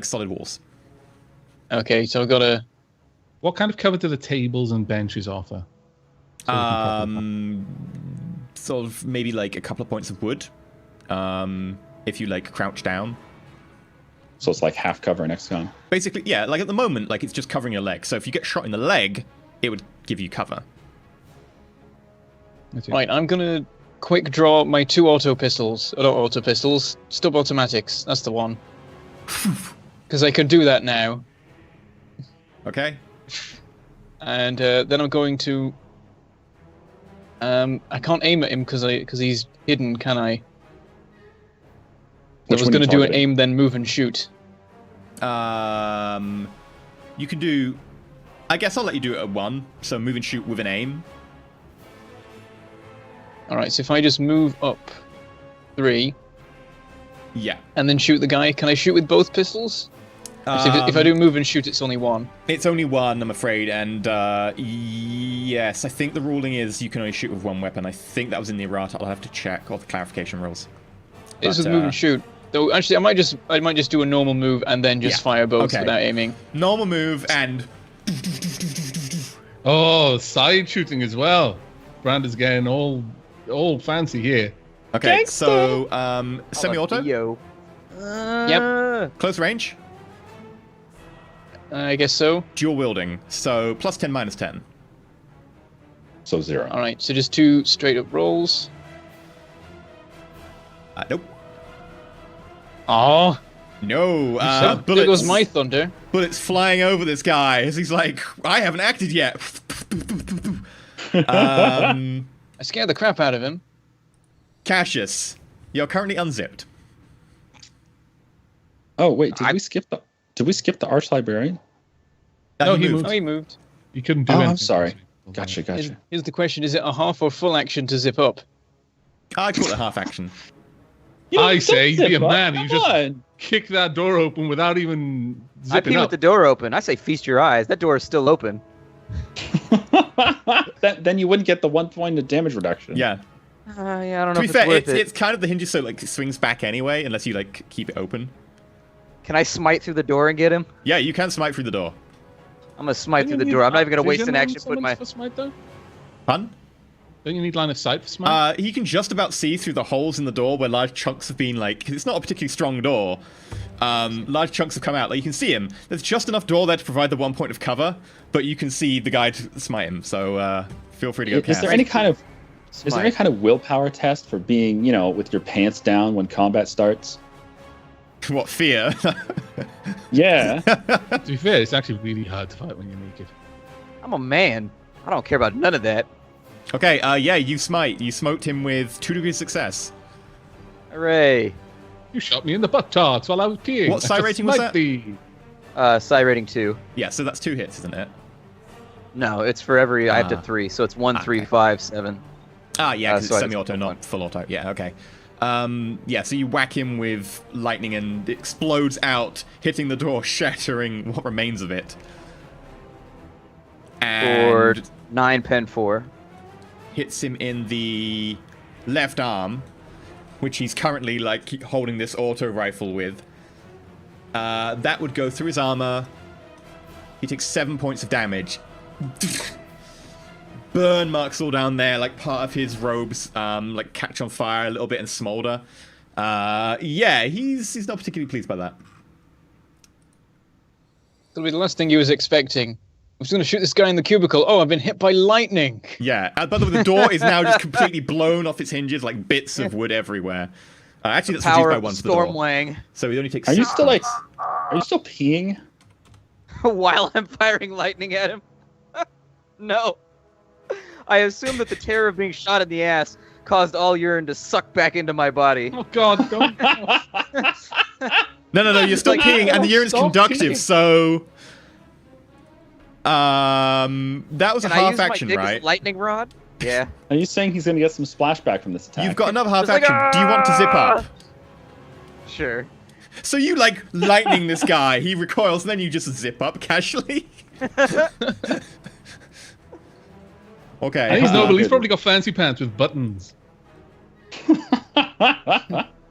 solid walls. Okay, so I've got to. What kind of cover do the tables and benches offer? Sort of maybe like a couple of points of wood. If you like crouch down. So it's like half cover in XCOM. Basically, yeah, like at the moment, like it's just covering your leg. So if you get shot in the leg, it would give you cover. Right, I'm gonna quick draw my 2 auto pistols. Not auto pistols, stub automatics. That's the one. Because I can do that now. Okay. And then I'm going to. I can't aim at him because he's hidden, can I? I was going to do an aim, then move and shoot. You can do. I guess I'll let you do it at 1. So move and shoot with an aim. All right. So if I just move up 3. Yeah. And then shoot the guy. Can I shoot with both pistols? If I do move and shoot, it's only 1. It's only 1, I'm afraid, and yes, I think the ruling is you can only shoot with 1 weapon. I think that was in the errata. I'll have to check all the clarification rules. It's with move and shoot. Though actually, I might just do a normal move and then just fire both without aiming. Normal move and. Oh, side shooting as well. Brandon's getting all fancy here. Okay, so semi-auto. Yep. Close range. I guess so. Dual wielding. So +10, -10. So 0. All right. So just 2 straight up rolls. Nope. Oh. No. There Bullets. goes my thunder. Bullets flying over this guy as he's like, I haven't acted yet. I scared the crap out of him. Cassius, you're currently unzipped. Oh wait, did we skip the Arch Librarian? No, he moved. Oh, he moved. You couldn't do Oh, anything. I'm sorry. Gotcha. Here's the question: is it a half or full action to zip up? I call it half action. I say, be a zip up. man. You Come just on. kick that door open without even I zipping pee up. with the door open. I say feast your eyes. That door is still open. Then you wouldn't get the 1 point of damage reduction. Yeah. Yeah, I don't To know be if fair, it's worth it. it's kind of the hinges, so like it swings back anyway, unless you like keep it open. Can I smite through the door and get him? Yeah, you can smite through the door. I'm gonna smite Don't through the you door. need- I'm not even gonna Is waste there an no action. Put summons my. for smite, though? Pun? Don't you need line of sight for smite? He can just about see through the holes in the door where large chunks have been like. 'Cause it's not a particularly strong door. Large chunks have come out. Like you can see him. There's just enough door there to provide the 1 point of cover, but you can see the guy to smite him. So feel free to go Is cast. there any kind of Smite. willpower test for being, with your pants down when combat starts? What fear? Yeah. To be fair, it's actually really hard to fight when you're naked. I'm a man. I don't care about none of that. Okay. Yeah. You smite. You smoked him with 2 degrees success. Hooray. You shot me in the buttocks while I was peeing. What psi I rating was smite that? thee. Psi rating 2. Yeah. So that's 2 hits, isn't it? No, it's for every. I have to Ah. 3, so it's 1, 3, Okay. 5, 7. Ah, yeah, because so it's I just semi-auto, took not one. full auto. Yeah, okay. Yeah, so you whack him with lightning and it explodes out, hitting the door, shattering what remains of it. Or And 9 pen 4. hits him in the left arm, which he's currently like holding this auto rifle with. That would go through his armor. He takes 7 points of damage. burn marks all down there, like part of his robes, like catch on fire a little bit and smolder. Yeah, he's not particularly pleased by that. That'll be the last thing he was expecting. I was going to shoot this guy in the cubicle. Oh, I've been hit by lightning. Yeah, by the way, the door is now just completely blown off its hinges, like bits of wood everywhere. Actually, that's reduced by one for the door. Stormwang. So he only takes. Are you still like? Are you still peeing? While I'm firing lightning at him? No. I assume that the terror of being shot in the ass caused all urine to suck back into my body. Oh God! Don't. No, you're still peeing, and the urine's conductive, so. That was Can a I half use my action, dick as a right? lightning rod? Yeah. Are you saying he's gonna get some splashback from this attack? You've got another half Just like, action. Do you want to zip up? Sure. So you like lightning this guy, he recoils, and then you just zip up casually? Okay. And he's noble. He's probably got fancy pants with buttons.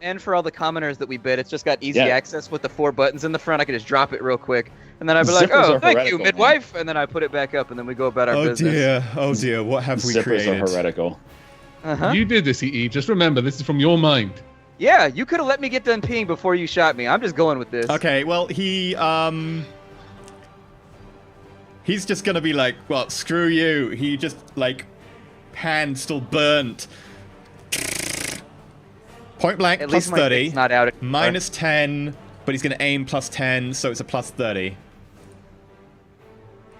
And for all the commoners that we bid, it's just got easy Yeah. access with the 4 buttons in the front. I can just drop it real quick. And then I'd be like, Zippers oh, are thank you, heretical, midwife. And then I put it back up, and then we go about our business. Oh dear, what have we Zippers created? are heretical. Uh-huh. You did this, EE. Just remember, this is from your mind. Yeah, you could have let me get done peeing before you shot me. I'm just going with this. Okay, well, he's just gonna be like, well, screw you. He just, like, hand still burnt. Point blank, At plus least my 30. dick's not out anymore. Minus 10, but he's gonna aim plus 10, so it's a plus 30.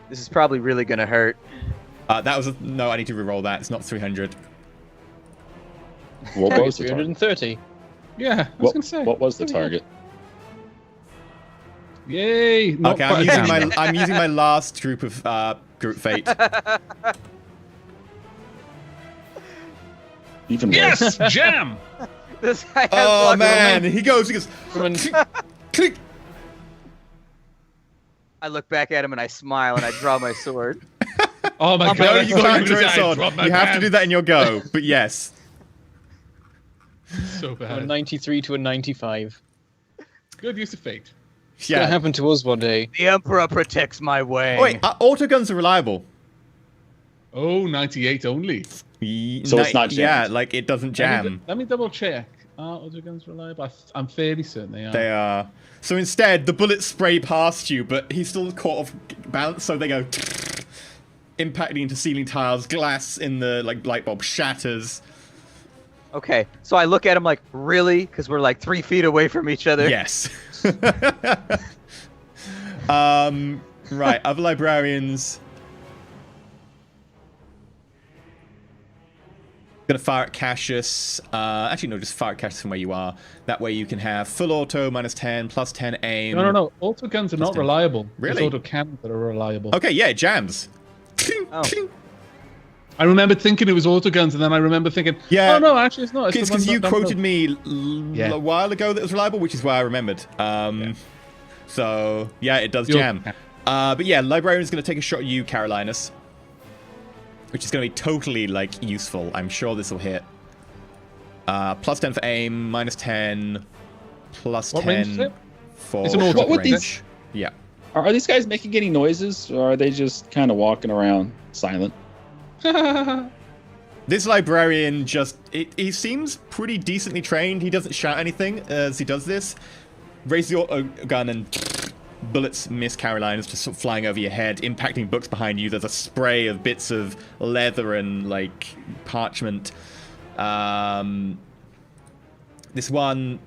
This is probably really gonna hurt. That was no, I need to reroll that. It's not 300. What was the target? 330. Yeah, I was gonna say. What was the target? Yay! Not Okay, quite a camera. I'm using my last group of group fate. Even Yes, worse. jam. This guy has Oh luck. man, he goes, click. I look back at him and I smile and I draw my sword. Oh my No, God! No, I you thought can't were draw gonna a say, sword. "Drop my You have to do pants." that in your go, but yes. So From a bad. 93 to a 95. Good use of fate. It's gonna Yeah. happen to us one day. The Emperor protects my way. Oh, wait, autoguns are reliable. Oh, 98 only. So it's not Yeah, jammed. like it doesn't jam. Let me double check. Are autoguns reliable? I'm fairly certain they are. They are. So instead, the bullets spray past you, but he's still caught off balance, so they go impacting into ceiling tiles. Glass in the light bulb shatters. Okay, so I look at him like, really? Because we're like 3 feet away from each other. Yes. Right. Other librarians. Gonna fire at Cassius. Actually, no, just fire at Cassius from where you are. That way you can have full auto, minus 10, plus 10 aim. No. Autoguns are not reliable. Really? It's autocannons that are reliable. Okay, yeah, it jams. Oh. I remember thinking it was autoguns, and then I remember thinking, Yeah. oh no, actually it's not. It's the Because one you that- quoted me Yeah. a while ago that it was reliable, which is why I remembered. So, yeah, it does You're- jam. But yeah, Librarian's going to take a shot at you, Carolinus. Which is going to be totally, like, useful. I'm sure this will hit. Plus 10 for aim, minus 10, plus What range is 10 it? for It's an auto short What would range. these- Yeah. Are these guys making any noises, or are they just kind of walking around silent? This librarian just... he seems pretty decently trained. He doesn't shout anything as he does this. Raises the auto gun and bullets miss Caroline. It's just sort of flying over your head, impacting books behind you. There's a spray of bits of leather and, like, parchment. This one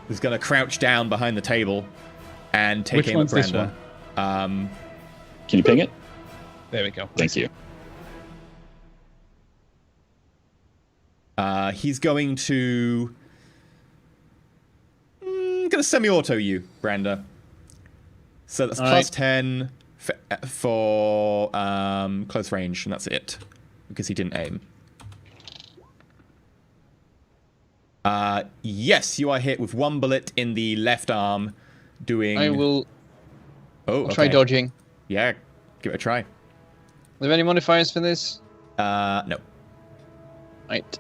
is going to crouch down behind the table and take Which aim at one's this Brenda. Can you ping it? There we go. Thank you. He's going to... gonna semi-auto you, Branda. So that's All plus right. 10 for close range, and that's it. Because he didn't aim. Yes, you are hit with 1 bullet in the left arm, doing... I will Oh, try okay. dodging. Yeah, give it a try. Are there any modifiers for this? No. Right.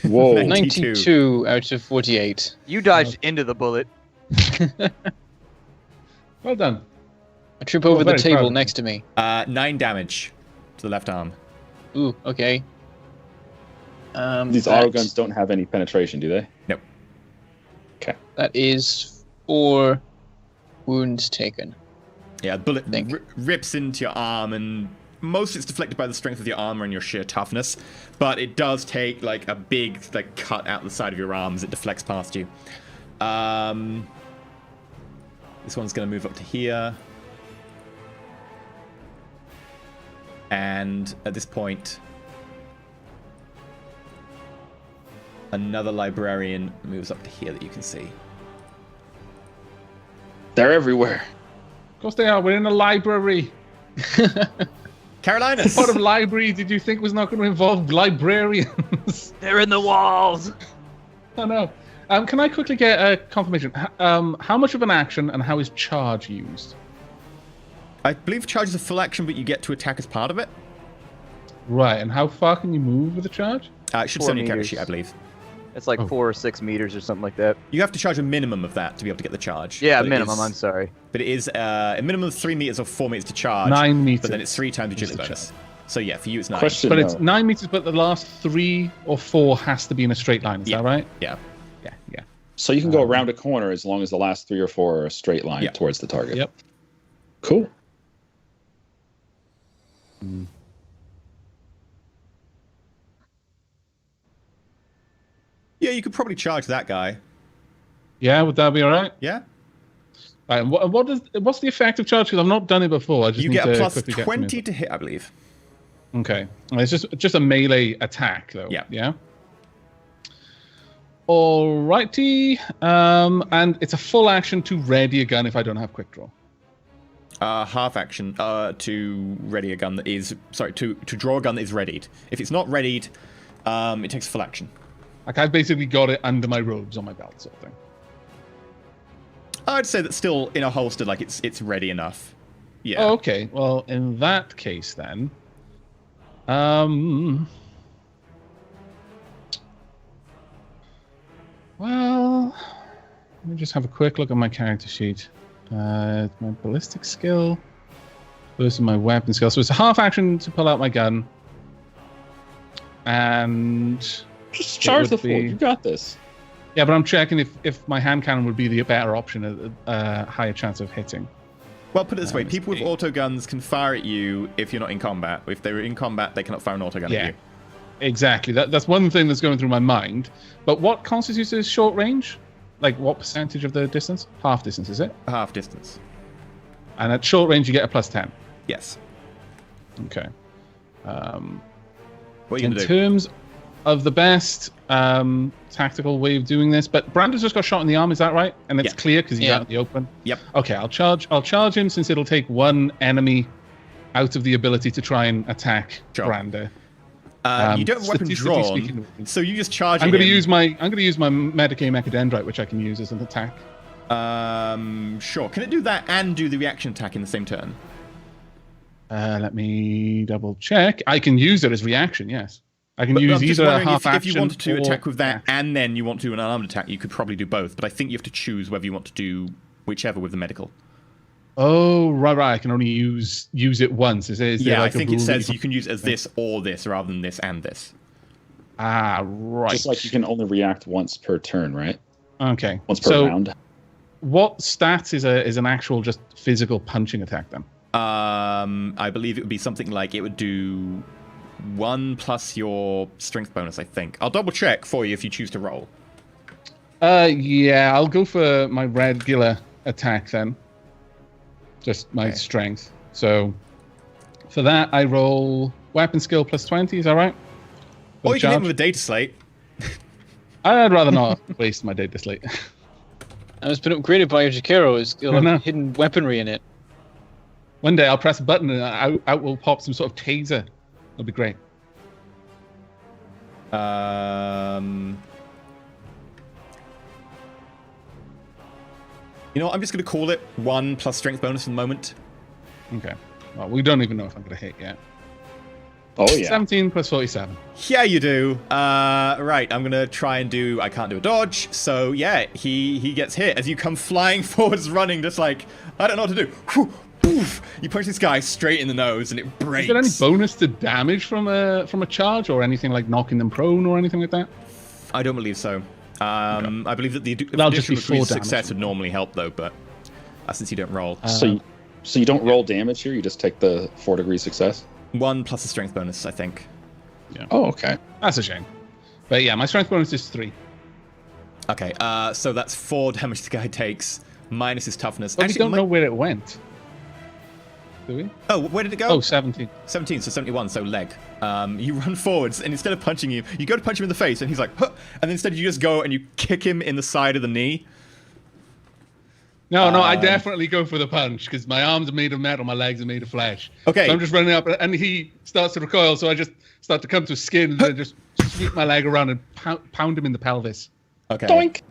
Whoa. 92 out of 48. You dodged into the bullet. Well done. I trip over the table next to me. 9 damage to the left arm. Ooh, okay. These auto guns don't have any penetration, do they? Nope. Okay. That is 4 wounds taken. Yeah, the bullet rips into your arm, and most it's deflected by the strength of your armor and your sheer toughness, but it does take like a big cut out the side of your arm as it deflects past you. This one's going to move up to here. And at this point, another librarian moves up to here that you can see. They're everywhere. Of course they are. We're in a library. Carolinus! What part of library did you think was not going to involve librarians? They're in the walls. Oh no. Can I quickly get a confirmation? How much of an action and how is charge used? I believe charge is a full action, but you get to attack as part of it. Right, and how far can you move with a charge? It should 4 say on your character meters. sheet, I believe. It's like 4 or 6 meters or something like that. You have to charge a minimum of that to be able to get the charge. Yeah, But it minimum. is- I'm sorry. But it is a minimum of 3 meters or 4 meters to charge. 9 meters. But then it's 3 times your agility bonus. So yeah, for you it's 9. Question. But it's though. 9 meters, but the last 3 or 4 has to be in a straight line. Is Yeah. that right? Yeah. Yeah. So you can go around a corner as long as the last 3 or 4 are a straight line Yep. towards the target. Yep. Cool. Yeah, you could probably charge that guy. Yeah, would that be all right? Yeah. Right, and what's the effect of charge? Because I've not done it before. I just You need get a to plus quickly get some 20 info. to hit, I believe. Okay, well, it's just a melee attack though. Yeah. Yeah. Alrighty, and it's a full action to ready a gun if I don't have quick draw. Half action to ready a gun that is... Sorry, to draw a gun that is readied. If it's not readied, it takes full action. Like I've basically got it under my robes on my belt, sort of thing. I'd say that's still in a holster, like it's ready enough. Yeah. Oh, okay. Well, in that case, then, well, let me just have a quick look at my character sheet. My ballistic skill versus my weapon skill. So it's a half action to pull out my gun, and Just charge the would fool. be- You got this. yeah, but I'm checking if my hand cannon would be the better option, a higher chance of hitting. Well, put it this way: let's people with see. auto guns can fire at you if you're not in combat. If they're in combat, they cannot fire an auto gun Yeah. at you. Exactly. That's one thing that's going through my mind. But what constitutes as short range? Like what percentage of the distance? Half distance, is it? Half distance. And at short range, you get a +10. Yes. Okay. What are you In gonna do? terms of the best tactical way of doing this, but Brando's just got shot in the arm. Is that right? And it's Yeah. clear because he's Yeah. out in the open. Yep. Okay, I'll charge him since it'll take one enemy out of the ability to try and attack Sure. Brando. You don't have a weapon statistically drawn, speaking- so you just charge I'm at going to him. use my Medicaid Mechadendrite, which I can use as an attack. Sure. Can it do that and do the reaction attack in the same turn? Let me double check. I can use it as reaction. Yes, I can But use I'm just either a wondering half if action. you wanted to or attack with that action. and then you want to do an unarmed attack, you could probably do both. But I think you have to choose whether you want to do whichever with the medical. Oh, right. I can only use it once. Is there Yeah, like I think a it rule says that you can use it as this or this rather than this and this. Ah, right. Just like you can only react once per turn, right? Okay. Once per so round. what stats is an actual just physical punching attack then? I believe it would be something like it would do 1 plus your strength bonus, I think. I'll double check for you if you choose to roll. Yeah, I'll go for my regular attack then. Just my Okay. strength. So for that, I roll weapon skill +20. Is that right? For Or the you can hit charge? him with a data slate. I'd rather not waste my data slate. And it's been upgraded by Jakiro. It'll I know. have hidden weaponry in it. One day I'll press a button and out will pop some sort of taser. That'll be great. You know what? I'm just going to call it 1 plus strength bonus for the moment. Okay. Well, we don't even know if I'm going to hit yet. Oh, yeah. 17 plus 47. Yeah, you do. Right, I'm gonna try and do... I can't do a dodge, so yeah, he gets hit as you come flying forwards running, just like, I don't know what to do. Whew. poof, you punch this guy straight in the nose, and it breaks. Is there any bonus to damage from a charge, or anything like knocking them prone, or anything like that? I don't believe so. Okay. I believe that the That'll just be additional full success damage. would normally help, though, but since you don't roll. So you don't roll damage here. You just take the 4 degree success. 1 plus a strength bonus, I think. Yeah. Oh, okay. That's a shame. But yeah, my strength bonus is 3. Okay, so that's 4 damage the guy takes, minus his toughness. But we don't know where it went. Do we? Oh, where did it go? Oh, 17. 17, so 71, so leg. You run forwards, and instead of punching you go to punch him in the face, and he's like, huh, and instead you just go and you kick him in the side of the knee. No, I definitely go for the punch, because my arms are made of metal, my legs are made of flesh. Okay. So I'm just running up, and he starts to recoil, so I just start to come to skin, and then just sweep my leg around and pound him in the pelvis. Okay. Doink.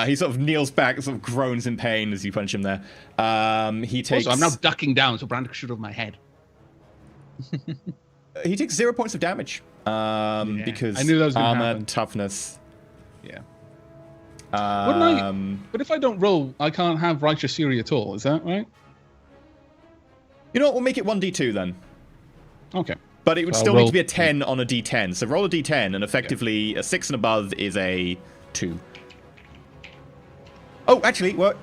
He sort of kneels back, sort of groans in pain as you punch him there. He takes... Also, I'm now ducking down, so Brand should have my head. He takes 0 points of damage. Because I knew that was gonna armor, happen. toughness. Yeah. But if I don't roll, I can't have Righteous Fury at all, is that right? You know what, we'll make it 1d2 then. Okay. But it would I'll still need roll- to be a 10 on a d10. So roll a d10, and effectively a 6 and above is a 2. Oh, actually, what?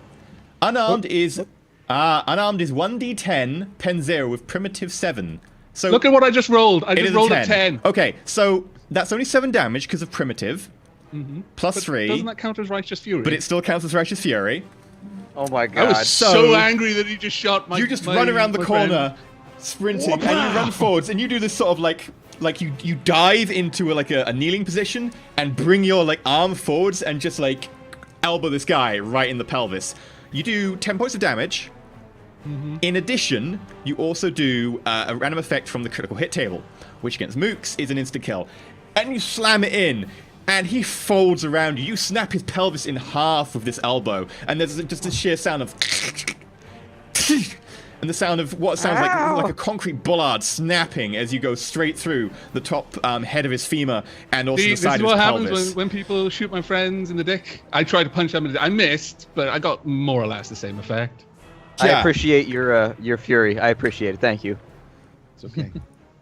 Unarmed is 1d10, pen 0 with primitive 7. So Look at what I just rolled. I it just is rolled a 10. Okay, so that's only 7 damage because of primitive. Plus But 3. Doesn't that count as Righteous Fury? But it still counts as Righteous Fury. Oh my I god. was so angry that he just shot my. You just my- run around the my corner, friend. sprinting, and you run forwards, and you do this sort of like you dive into a kneeling position and bring your arm forwards and just elbow this guy right in the pelvis. You do 10 points of damage. In addition, you also do a random effect from the critical hit table, which against mooks is an instant kill. And you slam it in, and he folds around you. You snap his pelvis in half with this elbow, and there's just a sheer sound of... and the sound of what sounds like a concrete bollard snapping as you go straight through the top head of his femur and also the This side is of his what happens pelvis. when people shoot my friends in the dick. I tried to punch them in the dick. I missed, but I got more or less the same effect. I Yeah. appreciate your fury. I appreciate it. Thank you. It's okay.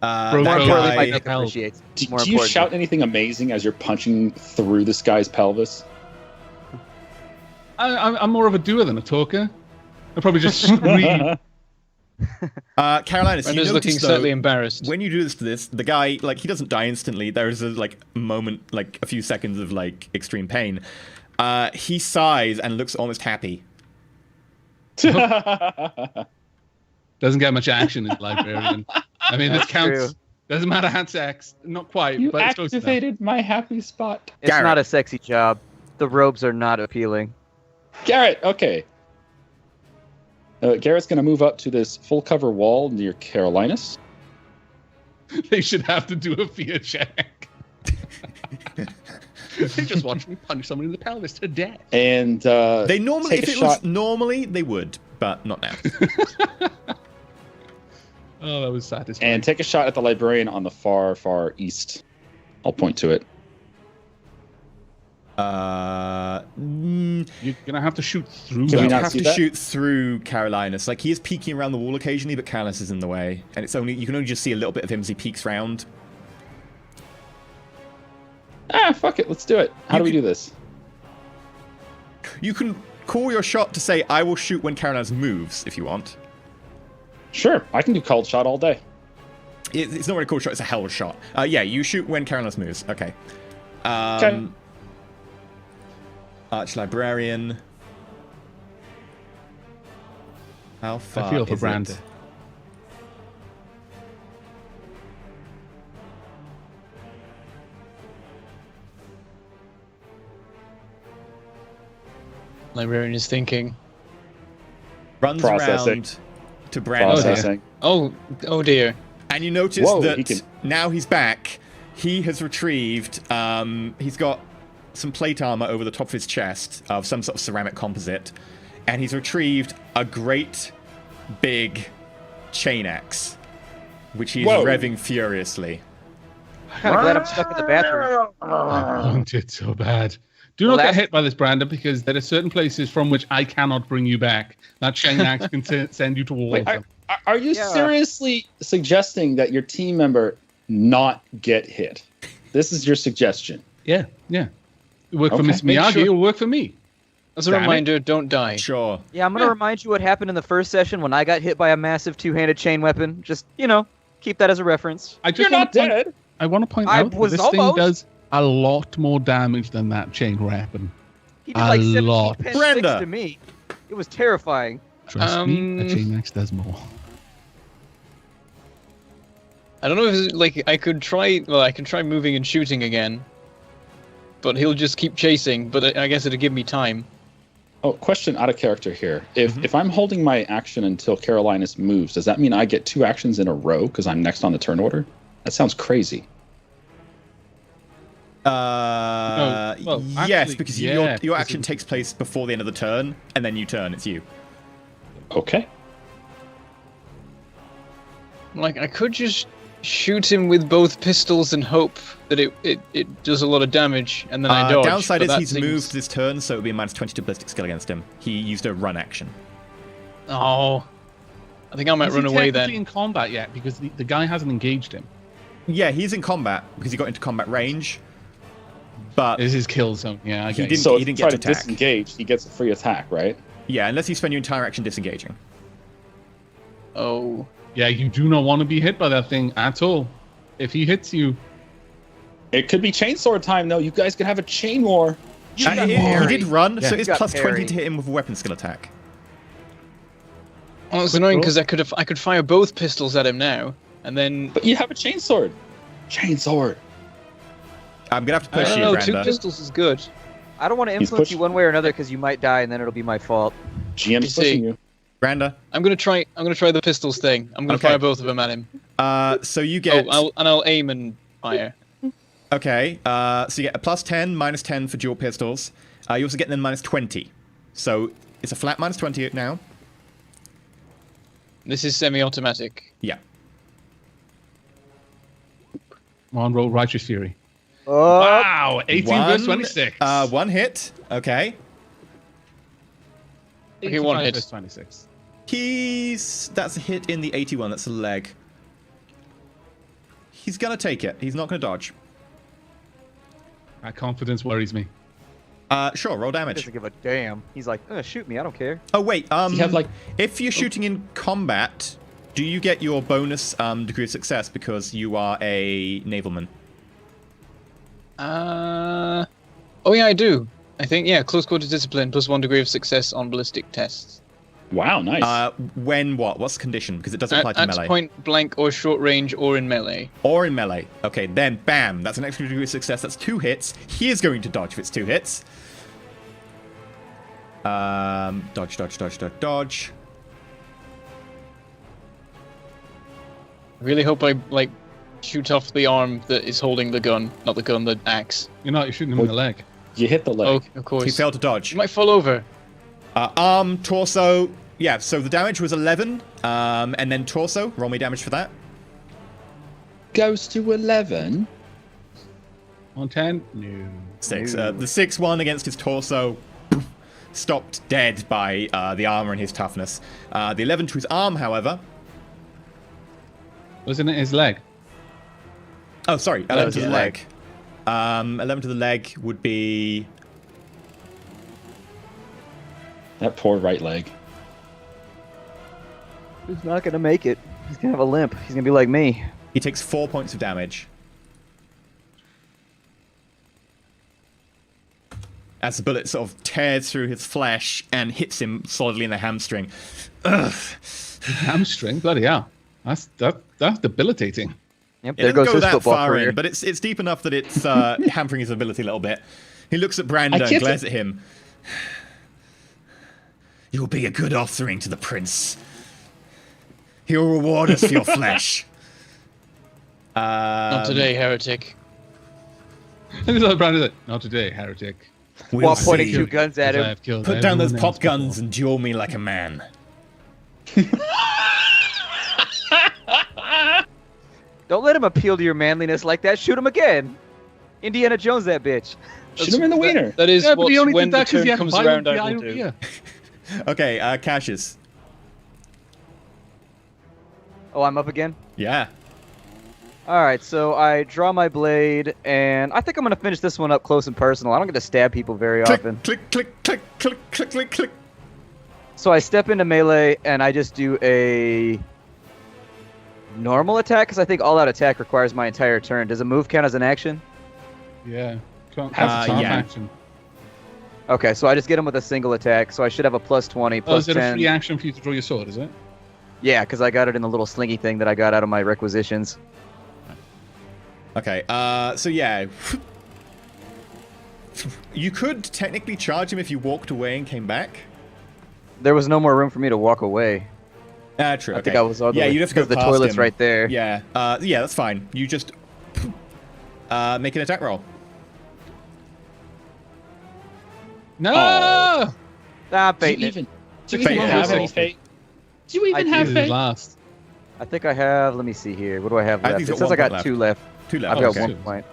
That More importantly, guy- my neck appreciates. Do More you importantly. shout anything amazing as you're punching through this guy's pelvis? I'm more of a doer than a talker. I probably just scream. Carolina, so you Brenda's looking notice, though, slightly embarrassed. when you do this, the guy, he doesn't die instantly. There is a moment, a few seconds of extreme pain. He sighs and looks almost happy. Doesn't get much action in Librarian. I mean, this That's counts. true. Doesn't matter hand sex. Not quite, You but it's close enough. activated my happy spot. It's Garrett. not a sexy job. The robes are not appealing. Garrett, okay. Garrett's going to move up to this full cover wall near Carolinus. They should have to do a fear check. They just watched me punch someone in the pelvis to death. And They normally, take if a it shot. was normally, they would, but not now. Oh, that was satisfying. And take a shot at the librarian on the far, far east. I'll point to it. You're gonna have to shoot through. Can we You not have see to that? shoot through Carolinus. He is peeking around the wall occasionally, but Carolinus is in the way, and you can only just see a little bit of him as he peeks round. Fuck it, let's do it. How do we do this? You can call your shot to say, "I will shoot when Carolinus moves," if you want. Sure, I can do called shot all day. It's not really a cool shot; it's a hell of a shot. Yeah, you shoot when Carolinus moves. Okay. Okay. Arch Librarian. How far I feel for is Brand. it? Librarian is thinking. Runs Processing. around to Brand. Processing. Oh dear. And you notice Whoa, that he can- now he's back. He has retrieved. He's got some plate armor over the top of his chest of some sort of ceramic composite, and he's retrieved a great big chain axe, which he's Whoa. revving furiously. I'm kind of glad I'm stuck in the bathroom. I want it so bad. Do not get hit by this, Brandon, because there are certain places from which I cannot bring you back. That chain axe can send you to war. Wait, are you seriously suggesting that your team member not get hit? This is your suggestion? Yeah. It worked for Miss Miyagi, it'll work for me. As a reminder, don't die. Sure. Yeah, I'm going to remind you what happened in the first session when I got hit by a massive two-handed chain weapon. Just, keep that as a reference. You're not dead. I want to point out that this thing does a lot more damage than that chain weapon. He did like 17 pen Brenda. 6 to me. It was terrifying. Trust me, a chain axe does more. I don't know if it's, I could try moving and shooting again. But he'll just keep chasing, but I guess it'll give me time. Oh, question out of character here. If I'm holding my action until Carolinus moves, does that mean I get 2 actions in a row because I'm next on the turn order? That sounds crazy. Yes, because your action takes place before the end of the turn, and then you turn. It's you. Okay. I could just shoot him with both pistols and hope that it does a lot of damage, and then I dodge. Downside is he's moved this turn, so it would be a -22 ballistic skill against him. He used a run action. Oh. I think I might run away then. He's in combat yet, because the guy hasn't engaged him. Yeah, he's in combat, because he got into combat range. But this is his kill zone. Yeah, he didn't get to attack. Disengage, he gets a free attack, right? Yeah, unless you spend your entire action disengaging. Oh. Yeah, you do not want to be hit by that thing at all. If he hits you... It could be chainsword time, though. You guys could have a chain war. He did run, so it's plus parry. 20 to hit him with a weapon skill attack. Well, it's annoying because I could fire both pistols at him now, and then... But you have a chainsword. Chainsword. I'm going to have to push I you, don't know, Branda. 2 pistols is good. I don't want to influence you one way or another because you might die and then it'll be my fault. GM's pushing you. Branda. I'm gonna try the pistols thing. I'm gonna fire both of them at him. So you get... I'll aim and fire. Okay, so you get a +10, -10 for dual pistols. You also get then -20. So it's a flat -20 now. This is semi-automatic. Yeah. Come on, roll Righteous Fury. Oh. Wow, 18 versus 26. One hit. Okay. Okay, 1 hit. Versus 26. That's a hit in the 81. That's a leg. He's gonna take it. He's not gonna dodge. That confidence worries me. Sure. Roll He damage. doesn't give a damn. He's like, shoot me, I don't care. Oh wait. You have if you're shooting in combat, do you get your bonus degree of success because you are a navalman? Oh yeah, I do. I think close quarters discipline +1 degree of success on ballistic tests. Wow, nice. When what? What's the condition? Because it doesn't apply to at melee. point blank or short range or in melee. Or in melee. Okay, then bam. That's an extra degree of success. That's 2 hits. He is going to dodge if it's 2 hits. Dodge. I really hope I shoot off the arm that is holding the gun, not the gun, the axe. You're shooting him in the leg. You hit the leg. Oh, of course. He failed to dodge. You might fall over. Arm, torso. Yeah, so the damage was 11. And then torso. Roll me damage for that. Goes to 11. On 10? No. 6. The 6-1 against his torso. Stopped dead by the armor and his toughness. The 11 to his arm, however. Wasn't it his leg? Oh, sorry. 11 to the leg. 11 to the leg would be... That poor right leg. He's not gonna make it. He's gonna have a limp. He's gonna be like me. He takes 4 points of damage. As the bullet sort of tears through his flesh and hits him solidly in the hamstring. Ugh. Hamstring? Bloody hell. That's debilitating. Yep, It there doesn't goes go his that football far career. in, but it's deep enough that it's hampering his ability a little bit. He looks at Branda and glares at him. You will be a good offering to the prince. He will reward us for your flesh. Not today, heretic. And it's like Brandon said, not today, heretic. While pointing 2 guns at him. Put down those pop guns and duel me like a man. Don't let him appeal to your manliness like that. Shoot him again. Indiana Jones that bitch. Shoot him in the wiener. That is Yeah, but he only when did that the because he turn had comes violent around, I will do. diarrhea. Okay, Cassius. Oh, I'm up again? Yeah. Alright, so I draw my blade, and I think I'm going to finish this one up close and personal. I don't get to stab people very often. Click, click, click, click, click, click, click. So I step into melee, and I just do a normal attack, because I think all-out attack requires my entire turn. Does a move count as an action? Yeah. Can't yeah. action. Okay, so I just get him with a single attack, so I should have a plus 20, Oh, plus is it 10. a free action for you to draw your sword, is it? Yeah, because I got it in the little slingy thing that I got out of my requisitions. Okay, so yeah. You could technically charge him if you walked away and came back. There was no more room for me to walk away. True. I Okay. think I was all the Yeah, way, you just go because the past toilet's him. right there. Yeah. Yeah, that's fine. You just make an attack roll. No! Stop Do you baiting it. even, do Fate you even has have it. any fate? Do you even have This is faith? last. I think I have, let me see here. What do I have I left? think It he's says got I got one point 2 left. 2 left. I've got Okay. 1 point.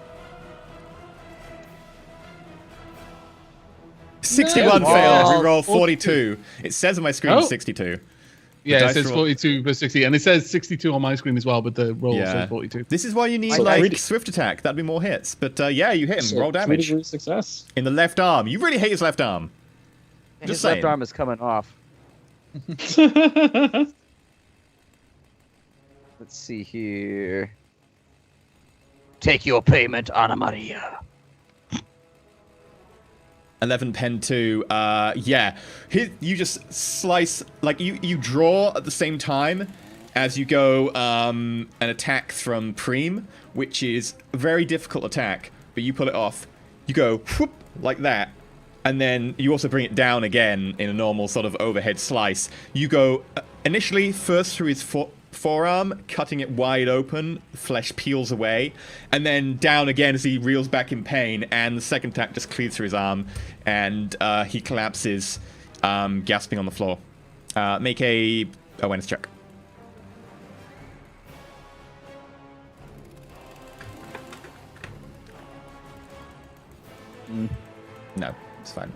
61 No. failed. Oh. Reroll 42. It says on my screen Oh. 62. Yeah, dice it says roll- 42 versus 60, and it says 62 on my screen as well, but the roll Yeah. says 42. This is why you need So like three- swift attack. That'd be more hits. But yeah, you hit him. So, Roll 3 damage degrees success. in the left arm. You really hate his left arm. His Just left saying. arm is coming off. Let's see here. Take your payment, Ana Maria. 11 pen 2. Yeah. You just slice, like you draw at the same time as you go an attack from Preem, which is a very difficult attack, but you pull it off. You go whoop like that, and then you also bring it down again in a normal sort of overhead slice. You go initially first through his forearm, cutting it wide open, flesh peels away, and then down again as he reels back in pain, and the second attack just cleaves through his arm, and he collapses, gasping on the floor. Make a awareness check. No, it's fine.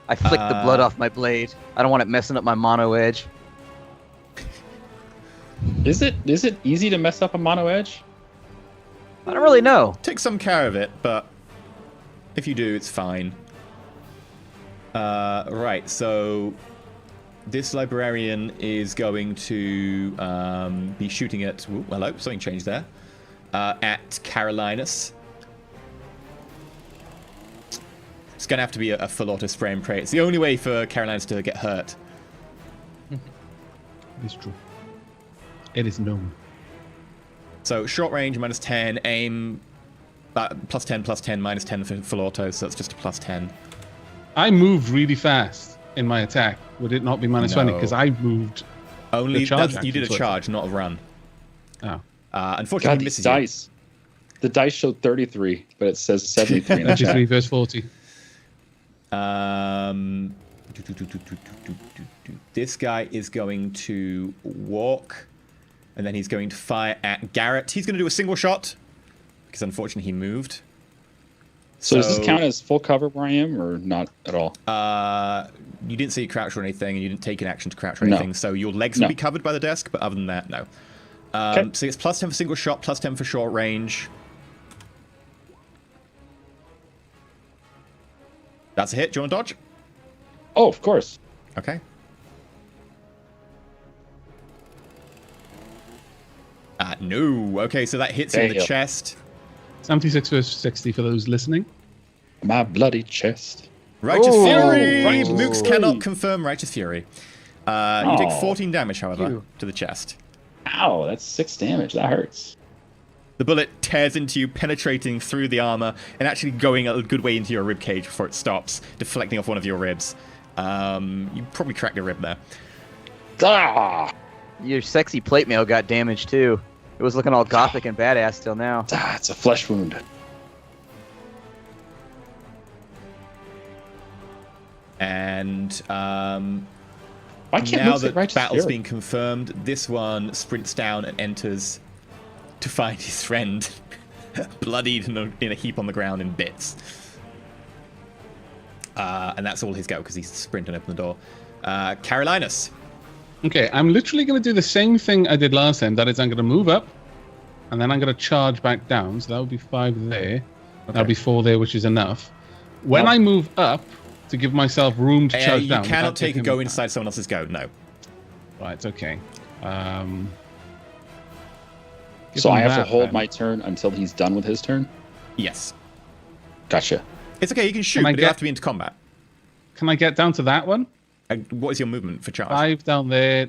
I flicked the blood off my blade. I don't want it messing up my mono edge. Is it easy to mess up a mono edge? I don't really know. Take some care of it, but if you do, it's fine. Right, so this librarian is going to be shooting at... Ooh, hello, something changed there. At Carolinus. It's going to have to be a full auto spray and pray. It's the only way for Carolinus to get hurt. It's true. It is known. So short range, -10, aim, +10, +10, -10 for full auto, so that's just a +10. I moved really fast in my attack. Would it not be -20? No. Because I moved. Only The charge you did a action, so- charge, not a run. Oh. Unfortunately, God, he these misses dice. The dice showed 33, but it says 73 in the 23 chat. verse 40. you. This guy is going to walk, and then he's going to fire at Garrett. He's going to do a single shot, because unfortunately he moved. So does this count as full cover where I am, or not at all? You didn't see a crouch or anything, and you didn't take an action to crouch or No. anything, so your legs will be covered by the desk, but other than that, no. Okay. So it's +10 for single shot, +10 for short range. That's a hit. Do you want to dodge? Oh, of course. Okay. No. Okay, so that hits him in the Damn. chest. 76 verse 60 for those listening. My bloody chest. Righteous Ooh, Fury! Righteous Mooks Fury. cannot confirm Righteous Fury. You take Oh. 14 damage, however, Phew. to the chest. Ow, that's 6 damage. That hurts. The bullet tears into you, penetrating through the armor, and actually going a good way into your rib cage before it stops, deflecting off one of your ribs. You probably cracked a rib there. Ah! Your sexy plate mail got damaged too. It was looking all gothic and badass till now. Ah, it's a flesh wound. And Why can't now Moose get that Righteous battle's Fury? been confirmed, this one sprints down and enters to find his friend. bloodied and in a heap on the ground in bits. And that's all his go because he's sprinting open the door. Carolinus. Okay, I'm literally going to do the same thing I did last time. That is, I'm going to move up, and then I'm going to charge back down. So that would be 5 there. Okay. That'll be 4 there, which is enough. When I move up to give myself room to charge down... You cannot take a go inside someone else's go, no. Right, okay. So I have to hold my turn until he's done with his turn? Yes. Gotcha. It's okay, you can shoot, but you have to be into combat. Can I get down to that one? What is your movement for charge? 5 down there,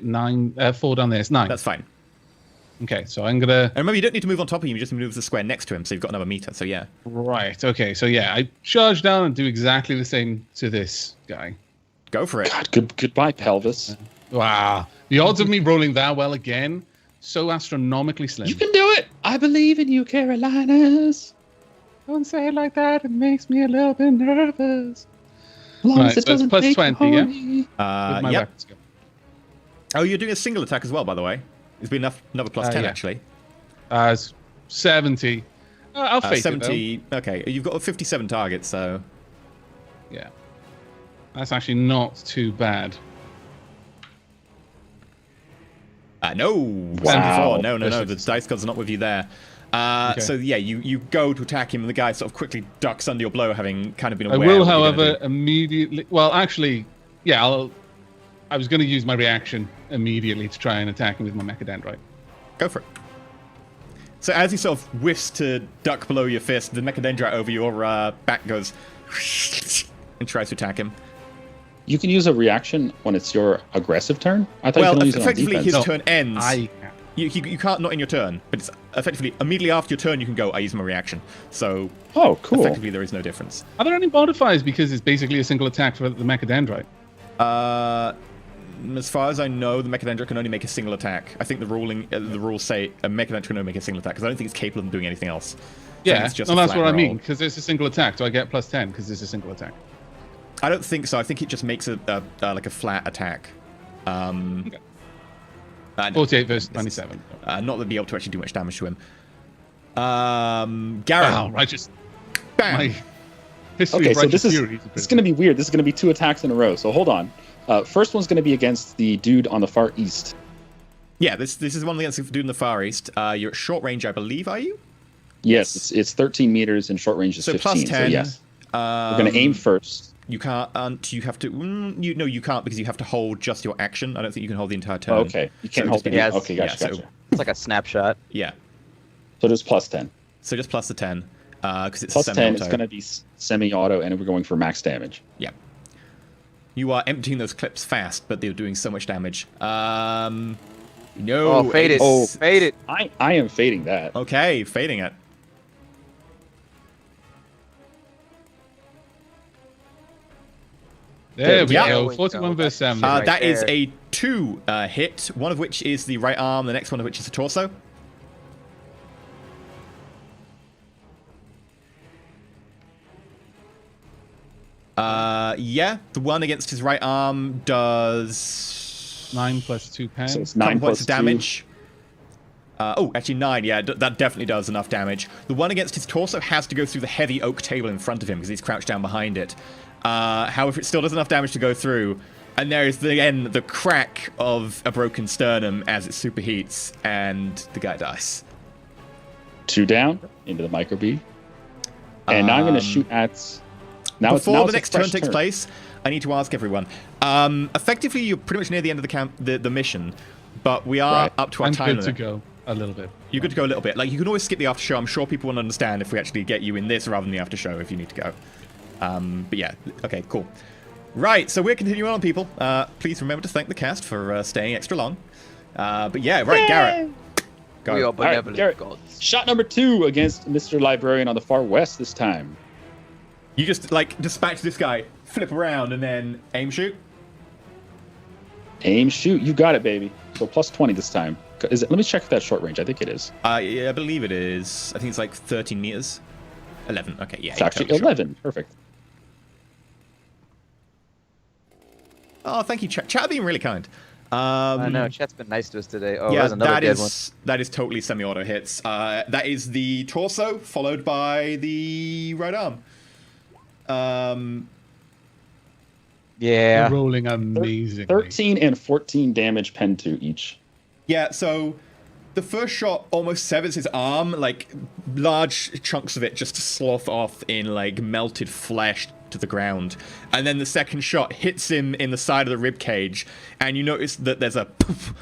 4 down there. It's 9. That's fine. Okay, so I'm gonna... And remember, you don't need to move on top of him, you just move the square next to him, so you've got another meter, so yeah. Right, okay, so yeah, I charge down and do exactly the same to this guy. Go for it. God, goodbye, pelvis. Wow. The odds of me rolling that well again, so astronomically slim. You can do it! I believe in you, Carolinas. Don't say it like that, it makes me a little bit nervous. Right, so it's plus 20, yeah? Yep. Oh, you're doing a single attack as well, by the way. It's been another plus 10, actually. It's 70. I'll face 70, it, though. Okay. You've got 57 targets, so... Yeah. That's actually not too bad. No. Wow. 74. No. The dice gods are not with you there. So, yeah, you go to attack him, and the guy sort of quickly ducks under your blow, having kind of been aware. I will, however, immediately... Well, actually, yeah, I was going to use my reaction immediately to try and attack him with my Mechadendrite. Go for it. So as he sort of whiffs to duck below your fist, the Mechadendrite over your back goes and tries to attack him. You can use a reaction when it's your aggressive turn? I thought you could use effectively it on his turn ends. I You can't, not in your turn, but it's effectively immediately after your turn you can go, I use my reaction. So oh, cool. Effectively there is no difference. Are there any modifiers because it's basically a single attack for the Mechadendrite? As far as I know, the Mechadendrite can only make a single attack. I think the rules say a Mechadendrite can only make a single attack, because I don't think it's capable of doing anything else. Yeah, that's what I mean, because it's a single attack, so I get plus 10 because it's a single attack. I don't think so. I think it just makes like a flat attack. Okay. 48 versus 97. Not that be able to actually do much damage to him. Garrett. Wow, I just... Bam! My history okay, of so this is going to be weird. This is going to be 2 attacks in a row, so hold on. First one's going to be against the dude on the far east. Yeah, this is one against the dude in the far east. You're at short range, I believe, are you? Yes, it's 13 meters and short range is 15. Plus 10. So yes, we're going to aim first. You can't. You have to. No, you can't because you have to hold just your action. I don't think you can hold the entire turn. Oh, okay, you can't hold the. Okay, gotcha. So it's like a snapshot. Yeah. So just plus 10. So just plus the 10, because it's plus semi-auto. 10. It's going to be semi-auto, and we're going for max damage. Yeah. You are emptying those clips fast, but they're doing so much damage. No. Oh, fade it. Oh, fade it. I am fading that. Okay, fading it. There we Yeah. go. 41 versus 7. That is a 2 hit, one of which is the right arm, the next one of which is the torso. Yeah, the one against his right arm does 9 plus 2 pen. So it's 9 points plus of damage. Actually 9, yeah, that definitely does enough damage. The one against his torso has to go through the heavy oak table in front of him because he's crouched down behind it. However, it still does enough damage to go through. And there is, again, the crack of a broken sternum as it superheats, and the guy dies. 2 down into the microbead. And now I'm going to shoot at... Now Before the next turn takes place, I need to ask everyone. Effectively, you're pretty much near the end of the mission, but we are up to our time limit. I'm good to go a little bit. You're good to go a little bit. Like, you can always skip the after show. I'm sure people will understand if we actually get you in this rather than the after show if you need to go. But yeah, okay, cool. Right, so we're continuing on, people. Please remember to thank the cast for staying extra long. But yeah, right, Garrett. Go. We are benevolent Garrett, gods. Shot number 2 against Mr. Librarian on the far west this time. You just, like, dispatch this guy, flip around, and then aim shoot? Aim shoot. You got it, baby. So plus 20 this time. Let me check if that's short range. I think it is. Yeah, I believe it is. I think it's like 13 meters. 11. Okay, yeah. It's actually 11. Short. Perfect. Oh, thank you, chat. Chat being really kind. I know, chat's been nice to us today. Oh, yeah, there's another dead one. that is totally semi-auto hits. That is the torso followed by the right arm. Yeah. You're rolling amazing. 13 and 14 damage pen to each. Yeah, so the first shot almost severs his arm, like large chunks of it just slough off in like melted flesh to the ground. And then the second shot hits him in the side of the rib cage, and you notice that there's a poof,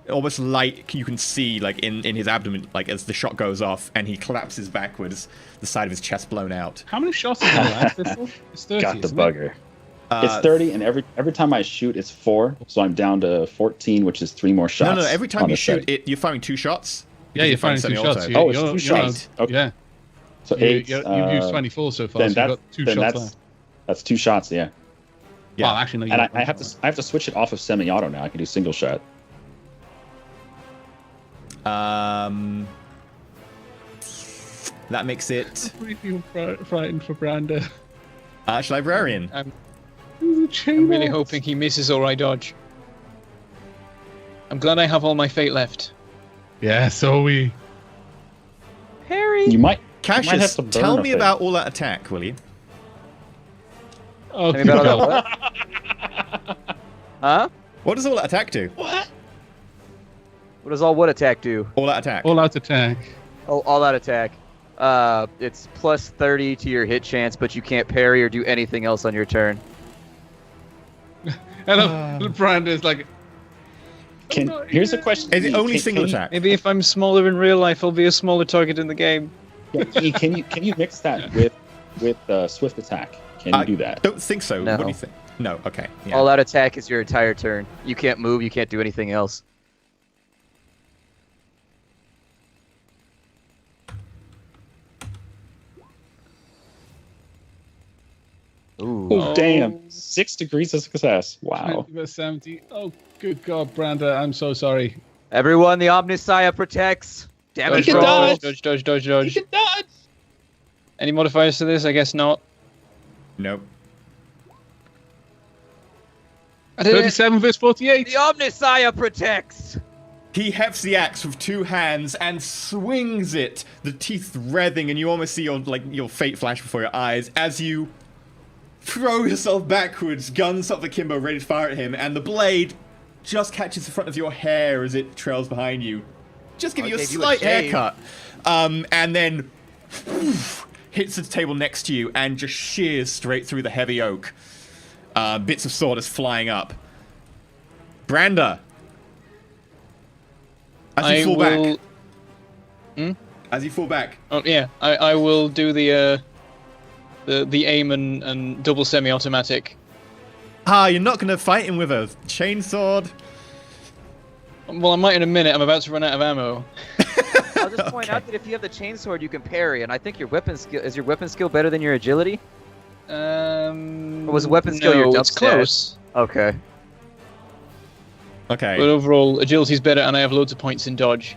almost light you can see like in his abdomen, like as the shot goes off, and he collapses backwards, the side of his chest blown out. How many shots is that last pistol? It's 30. Got the bugger. It's 30, and every time I shoot, it's 4, so I'm down to 14 , which is 3 more shots. No, every time you shoot, you're firing 2 shots. Yeah, you're firing 2 shots. Oh, it's 2 shots. Okay. Yeah. So 8. You've used 24 so far, then so you've got 2 shots left. That's 2 shots, yeah. Well, actually, no. And I have to switch it off of semi-auto now. I can do single shot. That makes it. I feel frightened for Branda. Librarian. I'm really hoping he misses or I dodge. I'm glad I have all my fate left. Yeah, so we. Harry. You might. Cassius, tell me about all that attack, will you? Oh, Tell me about all that what? Huh? What does all that attack do? What does all what attack do? All that attack. All out attack. Oh, all that attack. It's plus 30 to your hit chance, but you can't parry or do anything else on your turn. And Branda's like. Here's a question. Is it only single attack? Maybe if I'm smaller in real life, I'll be a smaller target in the game. Yeah, can you mix that with swift attack? Can you do that? Don't think so. No. What do you think? No. Okay. Yeah. All out attack is your entire turn. You can't move. You can't do anything else. Ooh. Oh, damn. 6 degrees of success. Wow. 70. Oh, good God, Branda, I'm so sorry. Everyone, the Omnissiah protects. Damage He can roll. dodge. Dodge. You can dodge. Any modifiers to this? I guess not. Nope. I did it. 37 versus 48. The Omnissiah protects. He hefts the axe with 2 hands and swings it, the teeth writhing, and you almost see your fate flash before your eyes as you throw yourself backwards, guns up the akimbo, ready to fire at him, and the blade just catches the front of your hair as it trails behind you. Just give you a slight haircut. And then hits the table next to you and just shears straight through the heavy oak. Bits of sawdust flying up. Branda. As you fall back. As you fall back. Oh yeah, I will do the aim and double semi-automatic. You're not going to fight him with a chainsword? Well, I might in a minute. I'm about to run out of ammo. I'll just point out that if you have the chainsword, you can parry, and I think your weapon skill is your weapon skill better than your agility. Or was weapon skill your jump it's close. Okay. Okay. But overall, agility's better, and I have loads of points in dodge.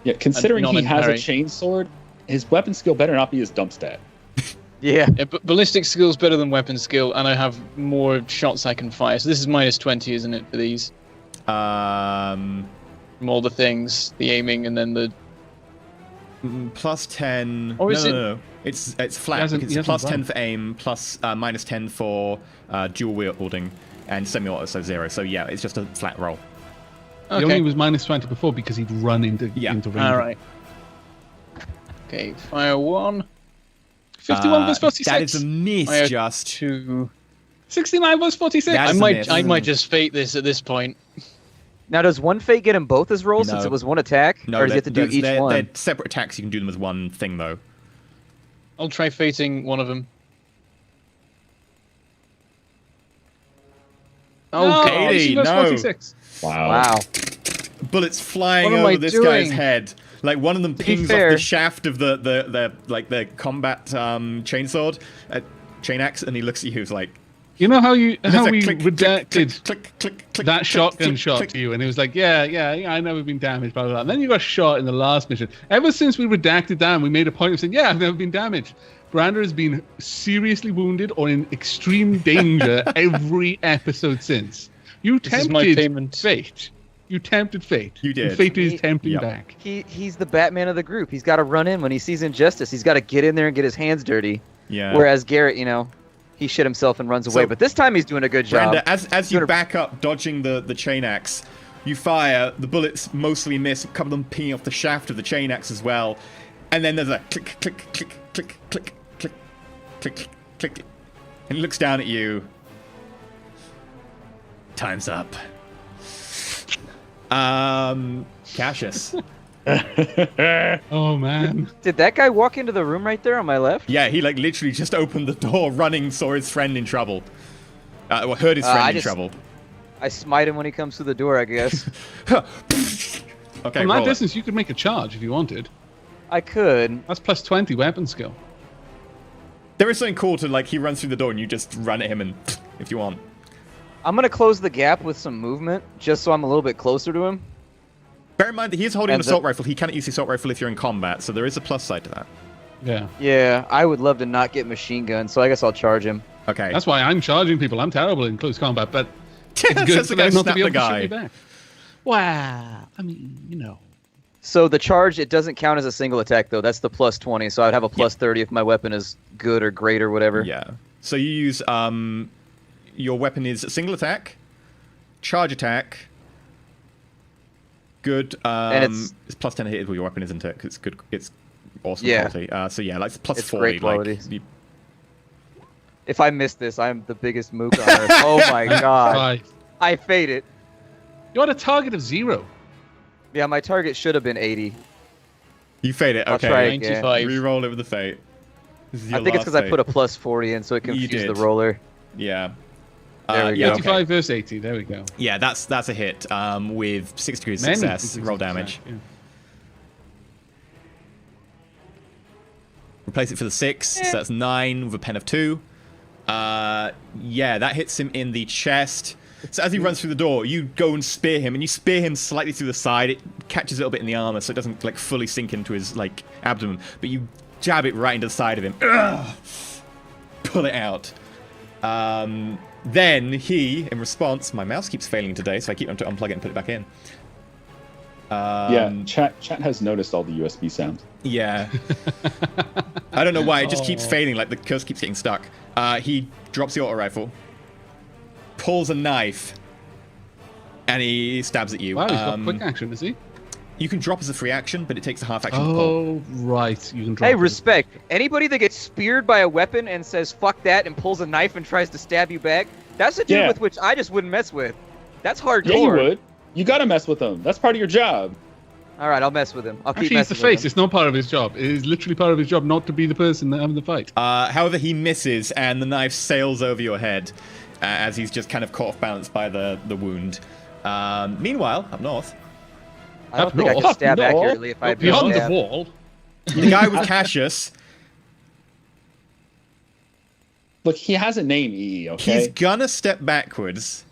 Yeah, considering not he in has a parry. chainsword, his weapon skill better not be his dump stat. Yeah. Yeah, but ballistic skill's better than weapon skill, and I have more shots I can fire. So this is minus 20, isn't it, for these? From all the things, the aiming, and then the plus 10. Or is no. It's flat. He It's hasn't plus run. 10 for aim, plus minus 10 for dual wielding, and semi-auto, so 0. So yeah, it's just a flat roll. He okay. only was minus 20 before because he'd run into range. All right. Okay, fire 1. 51 versus 46. That is a miss, Fire just. 2. 69 versus 46. That's I a miss. might just fate this at this point. Now, does one fate get him both his rolls since No. it was one attack? No, or does he have to do each one? They're separate attacks. You can do them as one thing, though. I'll try fating one of them. No, Okay. 80, versus no. 46. Wow. Bullets flying What am over I this guy's doing? head. Like one of them be pings off fair- the shaft of the combat chainsword, chain axe, and he looks at you. He's like, You know how we click, redacted click, click, that click, shotgun click, shot click. to you, and it was like, yeah, I've never been damaged, blah, blah, blah. And then you got shot in the last mission. Ever since we redacted that, we made a point of saying, yeah, I've never been damaged. Brander has been seriously wounded or in extreme danger every episode since. You This is my tempted payment. fate. You tempted fate. You did. And fate is tempting Yep. back. He's the Batman of the group. He's got to run in when he sees injustice. He's got to get in there and get his hands dirty. Yeah. Whereas Garrett, he shit himself and runs away. So, But this time he's doing a good job. Brenda, as you back up, dodging the chain axe, you fire. The bullets mostly miss. A couple of them pinging off the shaft of the chain axe as well. And then there's a click, click, click, click, click, click, click, click. And he looks down at you. Time's up. Cassius. Oh man. Did that guy walk into the room right there on my left? Yeah, he literally just opened the door, running, saw his friend in trouble. Or heard his friend in trouble. I smite him when he comes through the door, I guess. Okay, From that roll it. distance, you could make a charge if you wanted. I could. That's plus 20 weapon skill. There is something cool to he runs through the door and you just run at him and if you want. I'm going to close the gap with some movement, just so I'm a little bit closer to him. Bear in mind that he's holding an And assault rifle. He cannot use the assault rifle if you're in combat, so there is a plus side to that. Yeah. Yeah, I would love to not get machine gun, so I guess I'll charge him. Okay. That's why I'm charging people. I'm terrible in close combat, but it's Says good the for guy them not to snapped be the able to shoot guy. me back. Wow. I mean, So the charge, it doesn't count as a single attack, though. That's the plus 20, so I'd have a plus 30 if my weapon is good or great or whatever. Yeah. So you use your weapon is a single attack, charge attack, good. And it's plus 10 to hit with your weapon, isn't it? 'Cause it's good. It's awesome Yeah. quality. So yeah, like plus It's 40. great quality. you- If I miss this, I'm the biggest mook on earth. Oh my god. Right. I fade it. You're at a target of 0. Yeah, my target should have been 80. You fade it. I'll Okay. try again. 95. Reroll it with the fate. This is I your think it's last because I fate. put a plus 40 in, so it confused the did. roller. Yeah. There we yeah, go. okay. 85 versus 80. There we go. Yeah, that's a hit with 6 degrees Many success. degrees Roll of damage. success, yeah. Replace it for the 6, so that's 9 with a pen of 2. Yeah, that hits him in the chest. So as he runs through the door, you go and spear him, and you spear him slightly through the side. It catches a little bit in the armor, so it doesn't fully sink into his abdomen. But you jab it right into the side of him. Ugh! Pull it out. Then he, in response, my mouse keeps failing today, so I keep having to unplug it and put it back in. Yeah, chat has noticed all the USB sounds. Yeah. I don't know why, it just keeps failing, the curse keeps getting stuck. He drops the auto rifle, pulls a knife, and he stabs at you. Wow, he's got quick action, is he? You can drop as a free action, but it takes a half action to pull. Oh, right. You can drop Hey, it. respect. Anybody that gets speared by a weapon and says fuck that and pulls a knife and tries to stab you back, that's a dude Yeah. with which I just wouldn't mess with. That's hardcore. Yeah, you would. You gotta mess with them. That's part of your job. All right, I'll mess with him. I'll keep Actually, he's the messing with face. him. It's not part of his job. It is literally part of his job not to be the person having the fight. However, he misses, and the knife sails over your head as he's just kind of caught off balance by the wound. Meanwhile, up north, I don't think I north. could stab Up north. accurately if I had been Beyond the stabbed. wall. the guy with Cassius, Look, he has a name, EE, okay? he's gonna step backwards.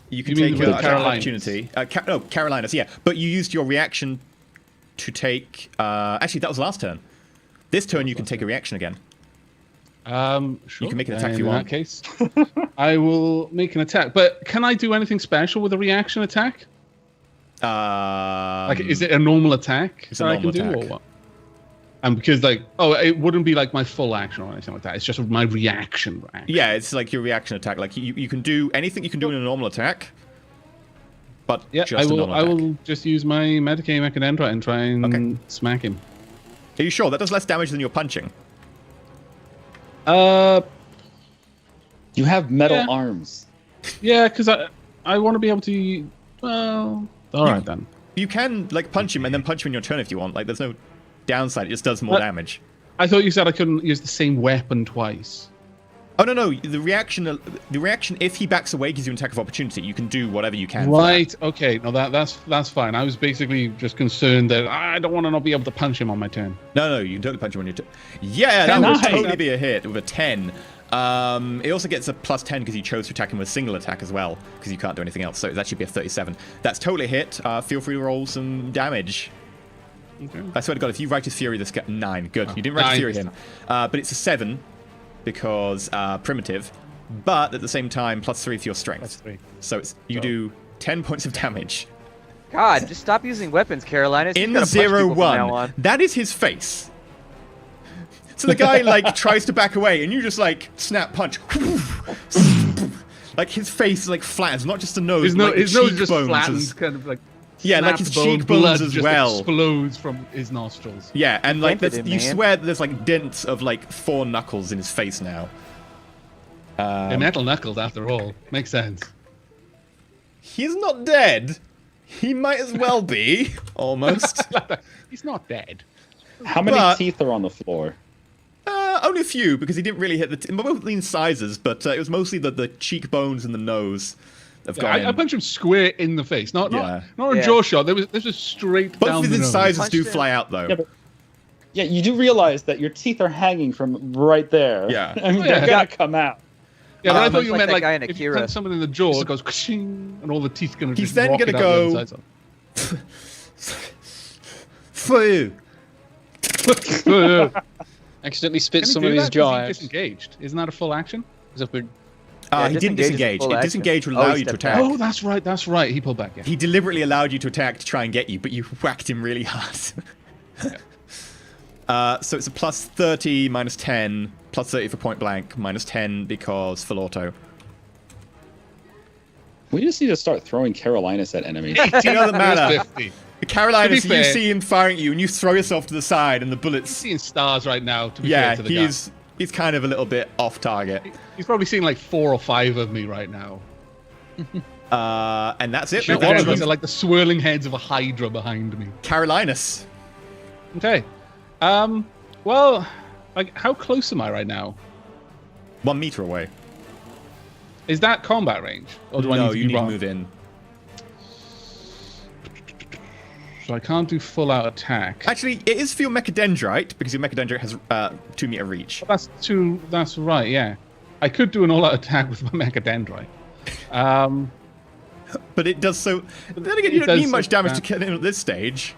You can You mean take with an Carolinas? opportunity. No, Carolinas, yeah. But you used your reaction to take... actually, that was last turn. This turn, you can take a reaction again. Sure. You can make an attack if In you want. that case, I will make an attack. But can I do anything special with a reaction attack? Is it a normal attack It's a that I normal can do, attack. or what? And because it wouldn't be my full action or anything like that. It's just my reaction. Yeah, it's your reaction attack. You can do anything you can do in a normal attack, but Yeah, just I a will. normal I attack. will just use my Medicaid Mechadendra and try and Okay. smack him. Are you sure? That does less damage than your punching. You have metal Yeah. arms. Yeah, because I want to be able to. Well, all right then. You can punch him and then punch him in your turn if you want. There's no downside. It just does more But- damage. I thought you said I couldn't use the same weapon twice. Oh no! The reaction if he backs away gives you an attack of opportunity. You can do whatever you can. for that. Right. Okay. No, that's fine. I was basically just concerned that I don't want to not be able to punch him on my turn. No, you can totally punch him on your turn. Yeah, that Nice. would totally be a hit with a 10. It also gets a plus 10 because you chose to attack him with a single attack as well, because you can't do anything else. So it'd actually be a 37. That's totally a hit. Feel free to roll some damage. Okay. I swear to God, if you Righteous Fury this guy... 9. Good. You didn't Righteous 9. Fury him. But it's a 7 because primitive. but at the same time, +3 for your strength. +3. So you do 10 points of damage. God, just stop using weapons, Carolina. In the 0-1, that is his face. So the guy like tries to back away, and you just like snap punch. Like his face like flattens, not just the nose. His nose just flattens, kind of like. Yeah, like his cheekbones as well. Explodes from his nostrils. Yeah, and like you swear that there's like dents of like 4 knuckles in his face now. They're metal knuckles, after all. Makes sense. He's not dead. He might as well be, almost. He's not dead. How many teeth are on the floor? Only a few, because he didn't really hit the both incisors, but it was mostly the cheekbones and the nose. I punched him square in the face, not a jaw shot. This was straight both down of the his nose. incisors do fly out, though. Yeah, you do realize that your teeth are hanging from right there. Yeah. I mean, they're gonna come out. Yeah, but I thought you meant like if you punch someone in the jaw, it goes ka-ching, and all the teeth gonna. He's then gonna go. Fu. Accidentally spit some of his jaw. Disengaged. Isn't that a full action? He didn't disengage. Disengage would allow you to attack. Oh, that's right. He pulled back. Yeah. He deliberately allowed you to attack to try and get you, but you whacked him really hard. So it's a +30, -10, +30 for point blank, -10 because full auto. We just need to start throwing Carolinas at enemies. It doesn't matter. 50. Carolinas, you see him firing at you, and you throw yourself to the side, and the bullets. He's seeing stars right now. To be fair to the guy. He's kind of a little bit off target. He's probably seeing like 4 or 5 of me right now. And that's it. All of us are like the swirling heads of a hydra behind me. Carolinas. Okay. Well, like, how close am I right now? 1 meter away. Is that combat range? Or do I need to move in. So I can't do full-out attack. Actually, it is for your Mechadendrite, because your Mechadendrite has 2 meter reach. That's right, yeah. I could do an all-out attack with my Mechadendrite. But it does so... Then again, you don't need much damage to kill him at this stage.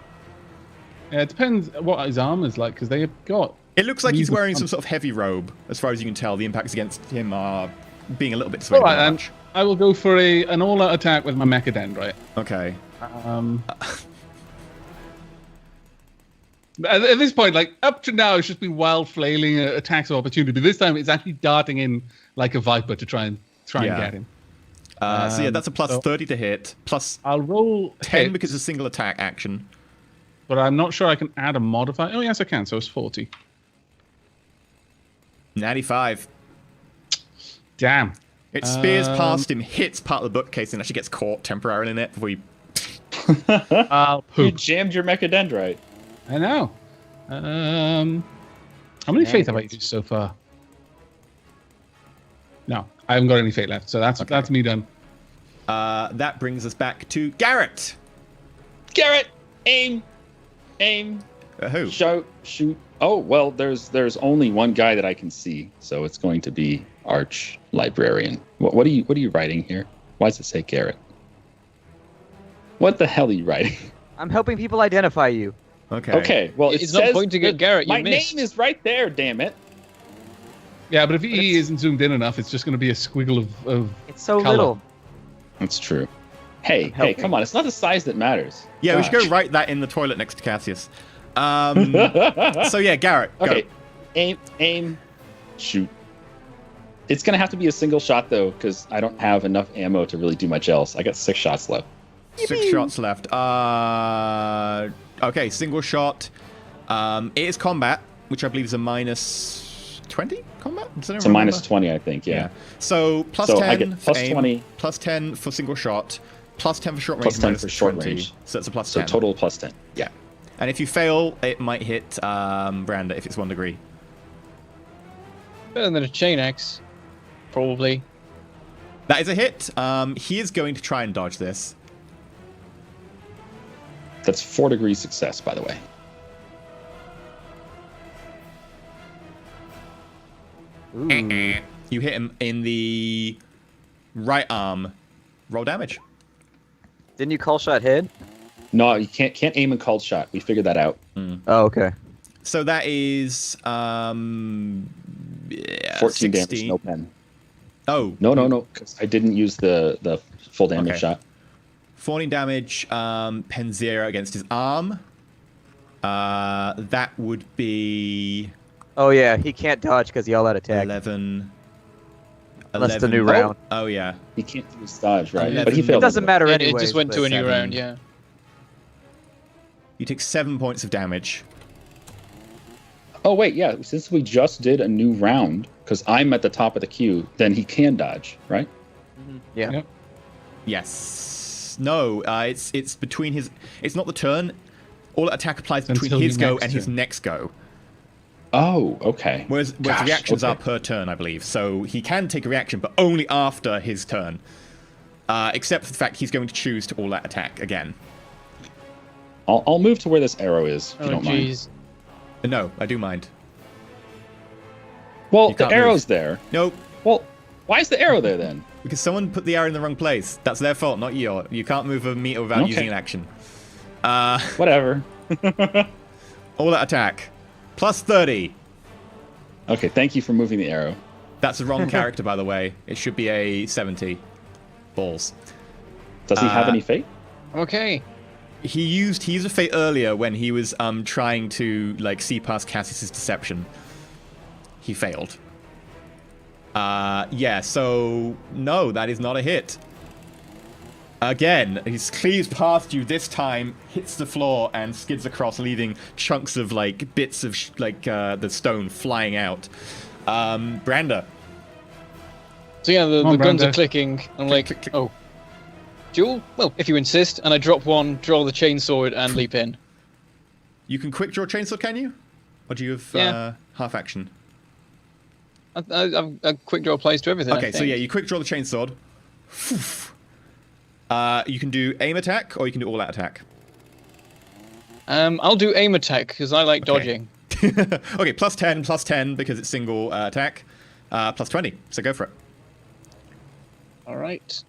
Yeah, it depends what his armor's like, because they have got... It looks like he's wearing some sort of heavy robe, as far as you can tell. The impacts against him are being a little bit swayed. Alright, and I will go for an all-out attack with my Mechadendrite. Okay. At this point, like, up to now, it's just been wild flailing attacks of opportunity, but this time it's actually darting in like a viper to try and get him. So yeah, that's a +30 to hit, plus I'll roll 10 because it's a single attack action. But I'm not sure I can add a modifier. Oh, yes, I can, so it's 40. 95. Damn. It spears past him, hits part of the bookcase, and actually gets caught temporarily in it before you... You jammed your Mechadendrite. I know. How many fate have I used so far? No, I haven't got any fate left, so that's me done. That brings us back to Garrett. Garrett, aim. Who? Shoot. Oh well, there's only one guy that I can see, so it's going to be Arch Librarian. What are you writing here? Why does it say Garrett? What the hell are you writing? I'm helping people identify you. Okay. Well, it's not pointing at Garrett. My name is right there. Damn it. Yeah, but if E isn't zoomed in enough, it's just going to be a squiggle of It's so color. little. That's true. Hey, come on. It's not the size that matters. Yeah, we should go write that in the toilet next to Cassius. So yeah, Garrett. Okay. Go. Aim. Shoot. It's going to have to be a single shot, though, because I don't have enough ammo to really do much else. I got 6 shots left. 6 shots left. Okay, single shot. It is combat, which I believe is a -20 combat? It's a -20, I think, yeah. So plus 10 I get plus for aim, 20. plus 10 for single shot, plus 10 for short range, Plus 10 minus for short 20. range. So that's a plus So 10. total plus 10. Yeah. And if you fail, it might hit Branda if it's 1 degree. Better than a chain axe, probably. That is a hit. He is going to try and dodge this. That's 4 degrees success, by the way. Ooh. You hit him in the right arm. Roll damage. Didn't you call shot head? No, you can't aim and called shot. We figured that out. Oh, okay. So that is 14 16. damage, no pen. Oh. No, because I didn't use the full damage shot. 14 damage, pen 0 against his arm. That would be... Oh, yeah, he can't dodge because he all-out attack. 11. Unless the new round. Oh, yeah. He can't do his dodge, right? 11. But he failed. It doesn't matter anyway. It just went to a new 7. round, yeah. You take 7 points of damage. Oh, wait, yeah. Since we just did a new round, because I'm at the top of the queue, then he can dodge, right? Yeah. Yep. Yes. No, it's between his... It's not the turn. All attack applies between Until his your go next and his turn. next go. Oh, okay. Whereas Gosh, reactions okay. are per turn, I believe. So he can take a reaction, but only after his turn. Except for the fact he's going to choose to all-out attack again. I'll move to where this arrow is, if Oh, you don't mind. jeez. No, I do mind. Well, You the can't arrow's there. Nope. Well, why is the arrow there then? Because someone put the arrow in the wrong place. That's their fault, not yours. You can't move a meter without Okay. using an action. Whatever. All-out attack. Plus 30. Okay, thank you for moving the arrow. That's the wrong character, by the way. It should be a 70. Balls. Does he have any fate? Okay. He used a fate earlier when he was trying to like see past Cassius's deception. He failed. Yeah, so no, that is not a hit. Again, he cleaves past you this time, hits the floor, and skids across, leaving chunks of like bits of the stone flying out. Brander. So yeah, the on, guns are Brando. clicking. I'm like, click, click. oh. Duel? Well, if you insist. And I drop one, draw the chainsword, and leap in. You can quick draw chainsaw, can you? Or do you have Yeah. half action? I quick draw applies to everything. I Okay, so think. yeah, you quick draw the chainsword. You can do aim attack, or you can do all-out attack. I'll do aim attack because I like Okay. dodging. Okay, plus 10 because it's single attack. Plus 20, so go for it. All right.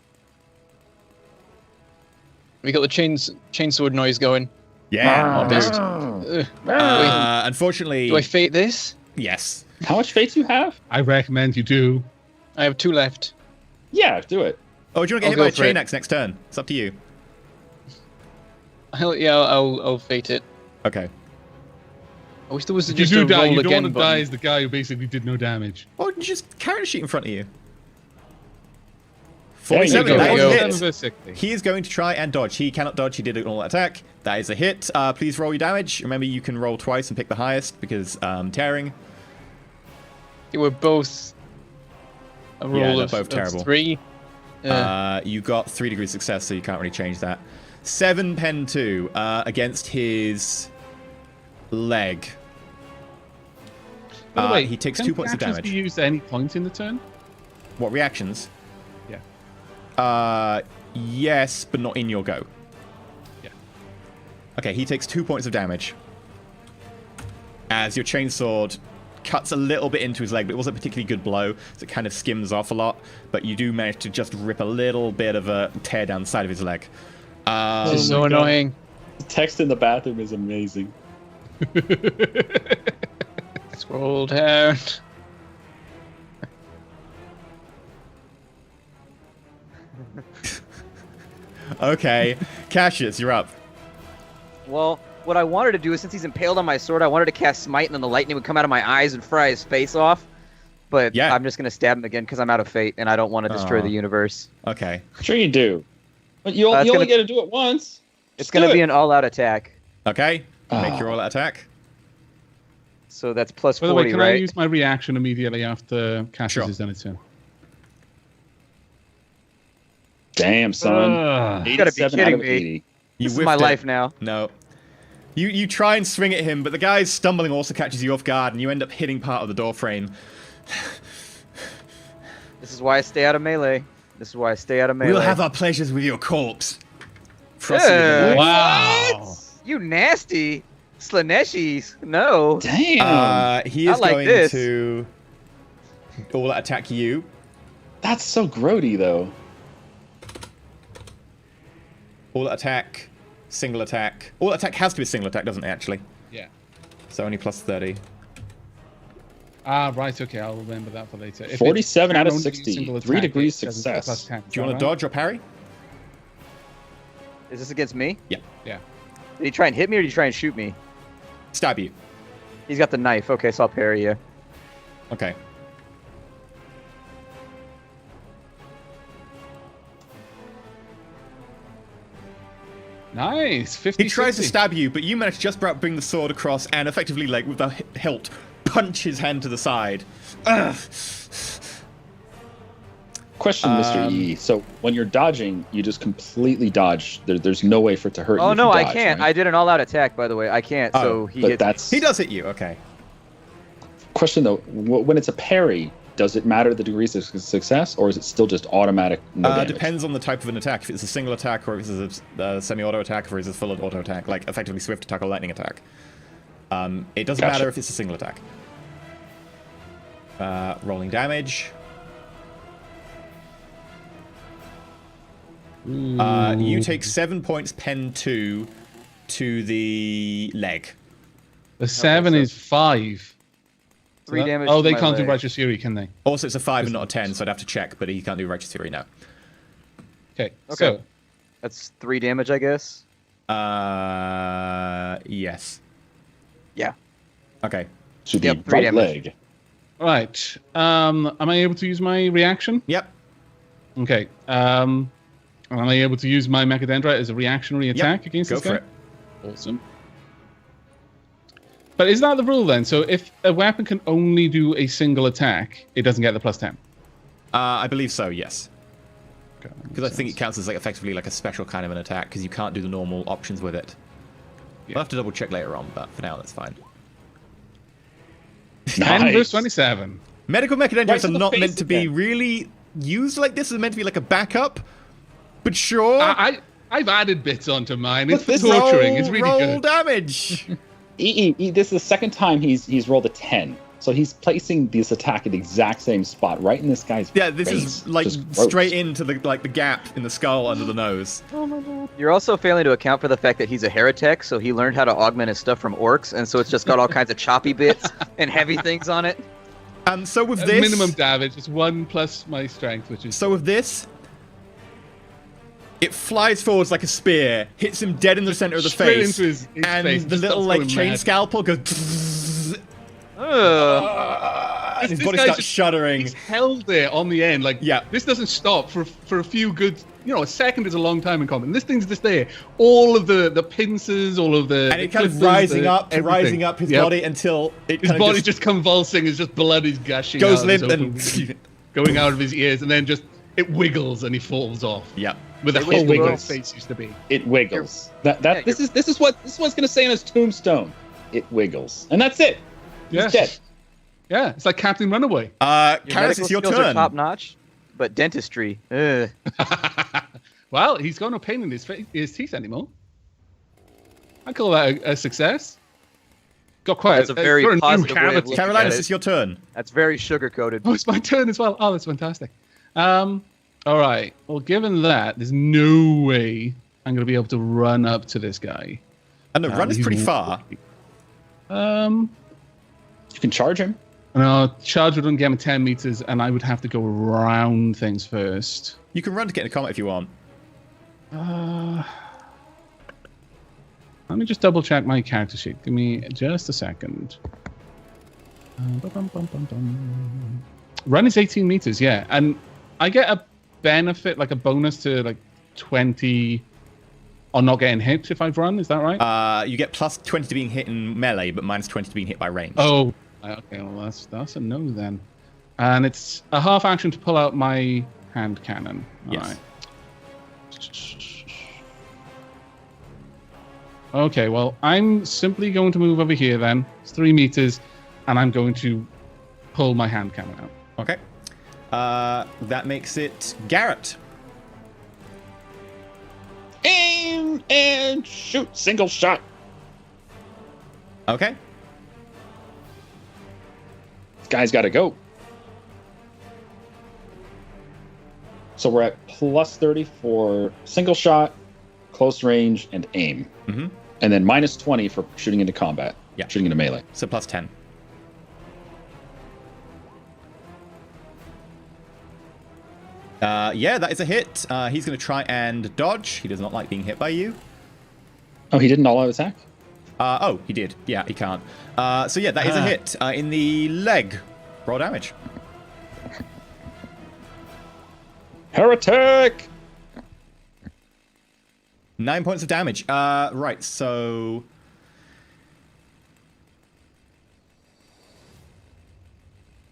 We got the chainsword noise going. Yeah. Oh, best. Unfortunately, Do I fate this? yes. How much fate do you have? I recommend you do. I have 2 left. Yeah, do it. Oh, do you want to get I'll hit go by a for chain it. axe next turn? It's up to you. I'll fate it. Okay. I wish there was If you just do a die, roll you don't again want to button. die as the guy who basically did no damage. Oh, just character sheet in front of you. There you 47, go. that is There a you hit. Over 60. He is going to try and dodge. He cannot dodge. He did an all attack. That is a hit. Please roll your damage. Remember, you can roll twice and pick the highest because tearing. They were both a roll they're of, both terrible. 3. You got 3 degrees success, so you can't really change that. 7 pen 2 against his leg. By the way, he takes can 2 points of actions damage. be used at any point in the turn? What reactions? Yeah. Yes, but not in your go. Yeah. Okay, he takes 2 points of damage. As your chainsword cuts a little bit into his leg, but it wasn't a particularly good blow, so it kind of skims off a lot. But you do manage to just rip a little bit of a tear down the side of his leg. This is so my God. annoying. The text in the bathroom is amazing. Scroll down. Okay, Cassius, you're up. Well, what I wanted to do is, since he's impaled on my sword, I wanted to cast Smite, and then the lightning would come out of my eyes and fry his face off. But Yeah. I'm just going to stab him again because I'm out of fate, and I don't want to destroy Aw. the universe. Okay. Sure you do. But you it's only gonna- get to do it once. It's Just going do to be it. an all-out attack. Okay. Make Oh. your all-out attack. So that's plus By the way, 40, can I right? use my reaction immediately after Cassius Sure. has done its turn? Damn, son. You gotta be 87 out kidding of me. 80. You This is whiffed my it. life now. No. You try and swing at him, but the guy's stumbling also catches you off guard, and you end up hitting part of the door frame. This is why I stay out of melee. This is why I stay out of melee. We'll have our pleasures with your corpse. Frosty with Yeah. a knife. Wow. You nasty Slaneshis. No. Damn. He Not is like going this. to all attack you. That's so grody, though. All attack, single attack. All attack has to be a single attack, doesn't it, actually? Yeah. So only plus 30. Right. Okay, I'll remember that for later. If 47 out of only 60. attack, 3 degrees it doesn't get success. +10. Do you want to dodge or parry? Is this against me? Yeah. Yeah. Did he try and hit me or did he try and shoot me? Stab you. He's got the knife. Okay, so I'll parry you. Okay. Nice. 50. He tries to stab you, but you manage to just about bring the sword across and effectively, like, with the hilt, punch his hand to the side. Ugh. Question, Mr. E. So when you're dodging, you just completely dodge. There's no way for it to hurt you. Oh if no, you I dodge, can't. right? I did an all-out attack, by the way. I can't. Oh, so he But hits that's He does hit you, okay. Question though. When it's a parry, does it matter the degrees of success, or is it still just automatic? No damage? Depends on the type of an attack. If it's a single attack, or if it's a semi-auto attack, or if it's a full auto attack, like effectively swift attack or lightning attack. It doesn't Gotcha. matter if it's a single attack. Rolling damage. You take 7 points pen 2 to the leg. The 7 so- is 5. 3 damage. Oh, to they my can't do leg. Righteous Fury, can they? Also, it's a 5 and not a 10, so I'd have to check, but he can't do Righteous Fury now. Okay. Okay. So That's 3 damage, I guess. Yes. Yeah. Okay. To the Yep, 3 right damage. leg. right. Am I able to use my reaction? Yep. Okay. Am I able to use my Mechadendrite as a reactionary attack against Go this for guy? it. Awesome. But is that the rule then? So if a weapon can only do a single attack, it doesn't get the +10. I believe so, yes. Okay, that Because I makes think it sense. counts as like effectively like a special kind of an attack, because you can't do the normal options with it. Yeah. We'll have to double check later on, but for now that's fine. 10 verse 27. Medical Right mechadendrites to are the not face meant to be again. really used like this. They're meant to be like a backup. But sure. I've added bits onto mine. Look, It's for this torturing. It's really roll good. damage. This is the second time he's rolled a 10. So he's placing this attack at the exact same spot, right in this guy's Yeah, this face. is like Just gross. straight into the the gap in the skull under the nose. You're also failing to account for the fact that he's a heretic, so he learned how to augment his stuff from orcs, and so it's just got all kinds of choppy bits and heavy things on it. So with At this minimum damage, it's 1 plus my strength, which is So with this, it flies forwards like a spear, hits him dead in the center of the straight face, into his and face. the Just little starts like going chain mad. scalpel goes. Ugh. His This body guy's starts just- shuddering. He's held there on the end. Like, Yeah. this doesn't stop for a few good, a second is a long time in combat. And this thing's just there. All of the pincers, all of the. And the it kind of clippers, rising up his Yep. body until it His kind body of just convulsing, is just blood is gushing goes out of his limp open and. wound, going out of his ears, and then just it wiggles and he falls off. Yep. With a It hole where wiggles. his face used to be. It wiggles. This is what it's gonna say in his tombstone. It wiggles, and that's it. Yeah. He's dead. Yeah, it's like Captain Runaway. Your Karis, medical it's your skills are turn. top notch, but dentistry. Ugh. Well, he's got no pain in his teeth anymore. I call that a success. Got quite That's a very got new positive way of cavity. looking at Carolinus, it. it's your turn. That's very sugar coated. Oh, it's my turn as well. Oh, that's fantastic. All right. Well, given that, there's no way I'm going to be able to run up to this guy. And the run is He's pretty far. You can charge him. And our charge would only get me 10 meters, and I would have to go around things first. You can run to get into combat if you want. Let me just double check my character sheet. Give me just a second. Run is 18 meters, yeah. And I get a benefit, like a bonus to like 20 on not getting hit if I've run. Is that right? You get plus 20 to being hit in melee, but minus 20 to being hit by range. Oh, okay. Well, that's a no then. And it's a half action to pull out my hand cannon. Yes. Alright. Okay, well, I'm simply going to move over here then. It's 3 meters, and I'm going to pull my hand cannon out. Okay. That makes it Garrett. Aim and shoot. Single shot. Okay. This guy's got to go. So we're at plus 30 for single shot, close range, and aim. Mm-hmm. And then minus 20 for shooting into combat. Yeah. Shooting into melee. So plus 10. Yeah, that is a hit. He's going to try and dodge. He does not like being hit by you. Oh, he didn't all-out attack? Oh, he did. Yeah, he can't. So yeah, that is a hit in the leg. Roll damage. Heretic! 9 points of damage. Right, so...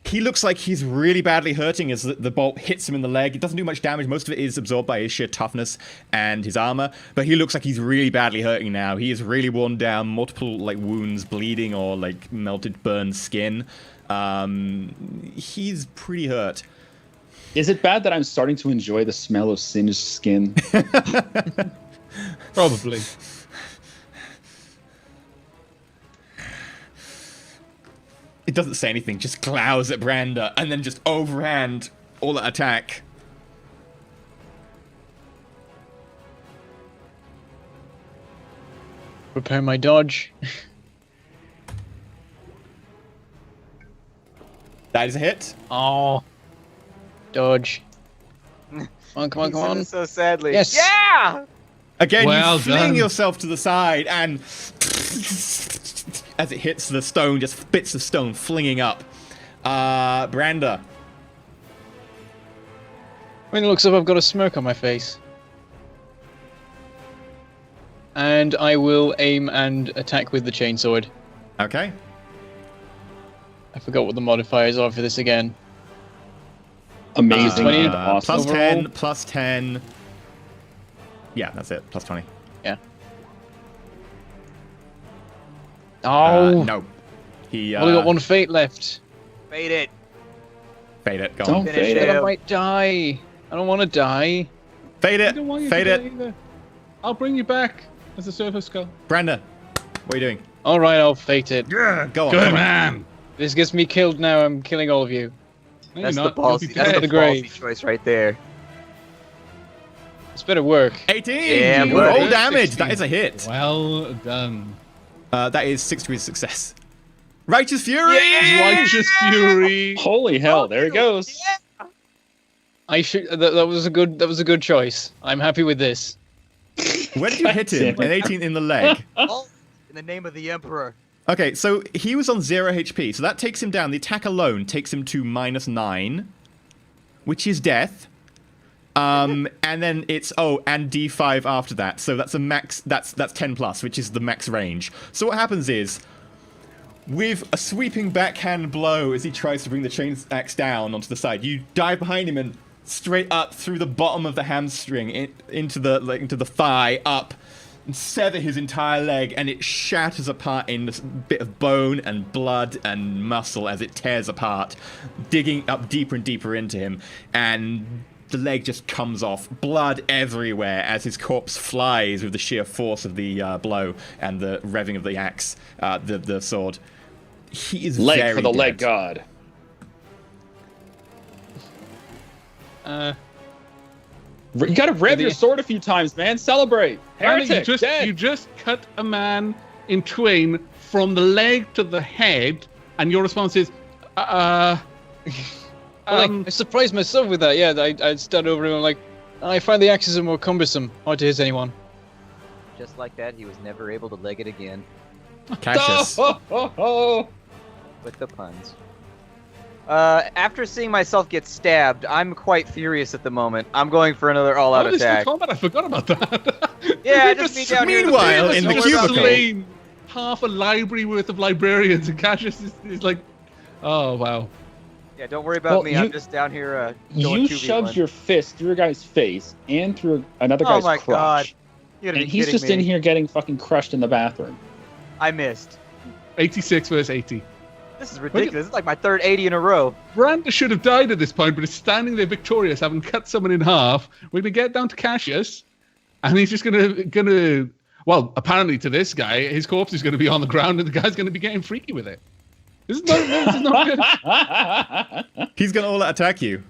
He looks like he's really badly hurting as the bolt hits him in the leg. It doesn't do much damage. Most of it is absorbed by his sheer toughness and his armor. But he looks like he's really badly hurting now. He is really worn down, multiple like wounds, bleeding or like melted, burned skin. He's pretty hurt. Is it bad that I'm starting to enjoy the smell of singed skin? Probably. It doesn't say anything, just glowers at Branda, and then just overhand all that attack. Prepare my dodge. That is a hit. Oh. Dodge. Come on, come on, come on. So sadly. Yes. Yeah! Again, Well you fling done. yourself to the side, and as it hits the stone, just bits of stone flinging up. Branda. When it looks up, I've got a smirk on my face. And I will aim and attack with the chainsword. Okay. I forgot what the modifiers are for this again. Amazing 20 and awesome. Plus Overall? 10, plus 10. Yeah, that's it. Plus 20. Yeah. Oh, No. He, I've only got one fate left. Fade it. Fade it. Go Don't on. Finish fade it. it. I might die. I don't want to die. Fade I it. don't want you Fade to it. die either. I'll bring you back as a surfer skull. Branda, what are you doing? All right, I'll fate it. Yeah, go on. Good come on. man. This gets me killed now. I'm killing all of you. No, That's you're the not. You'll be ballsy, dead. that's the The grave. ballsy choice right there. It's better work. 18! Yeah, You buddy. roll damage! 16. That is a hit. Well done. That is 6 degrees of success. Righteous Fury! Righteous Fury. Holy hell, there he goes. I should. That was a good. That was a good choice. I'm happy with this. Where did you hit him? An 18 in the leg. Oh, in the name of the Emperor. Okay, so he was on 0 HP, so that takes him down. The attack alone takes him to -9, which is death. And then it's and D5 after that. So that's a max. That's 10 plus, which is the max range. So what happens is, with a sweeping backhand blow as he tries to bring the chain axe down onto the side, you dive behind him and straight up through the bottom of the hamstring into the thigh up. And sever his entire leg, and it shatters apart in this bit of bone and blood and muscle as it tears apart, digging up deeper and deeper into him, and the leg just comes off, blood everywhere as his corpse flies with the sheer force of the blow and the revving of the axe, the sword. He is Leg very for the dead. leg god. You gotta rev your sword a few times, man. Celebrate. Randy, Heretic, dead. you just cut a man in twain from the leg to the head, and your response is, I surprised myself with that. Yeah, I stood over him. I'm like, I find the axes are more cumbersome. Hard to hit anyone. Just like that, he was never able to leg it again. Cassius. With the puns. After seeing myself get stabbed, I'm quite furious at the moment. I'm going for another all-out this attack. combat, I forgot about that. Yeah, We just me down here. Meanwhile, in the Don't worry cubicle. about me. slain half a library worth of librarians, and Cassius is like, oh wow. Yeah, don't worry about Well, me. I'm just down here going You 2v1. shoved your fist through a guy's face and through another guy's Oh my crotch. god. You gotta And be he's kidding just me. in here getting fucking crushed in the bathroom. I missed. 86 versus 80. This is ridiculous. It's like my third 80 in a row. Branda should have died at this point, but is standing there victorious, having cut someone in half. We're gonna get down to Cassius, and he's just gonna. Well, apparently to this guy, his corpse is gonna be on the ground, and the guy's gonna be getting freaky with it. This is not good. He's gonna all out attack you.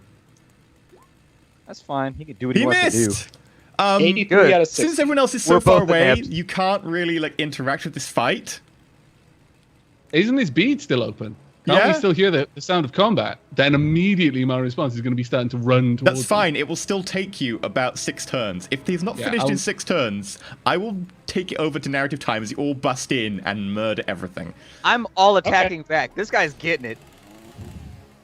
That's fine. He can do what he, He wants to do. missed. 83 good. out of 60. Since everyone else is so We're far both away, inept. you can't really like interact with this fight. Isn't his bead still open? Can't we still hear the sound of combat? Then immediately my response is going to be starting to run towards That's fine. It will still take you about 6 turns. If he's not finished in 6 turns, I will take it over to narrative time as you all bust in and murder everything. I'm all attacking back. This guy's getting it.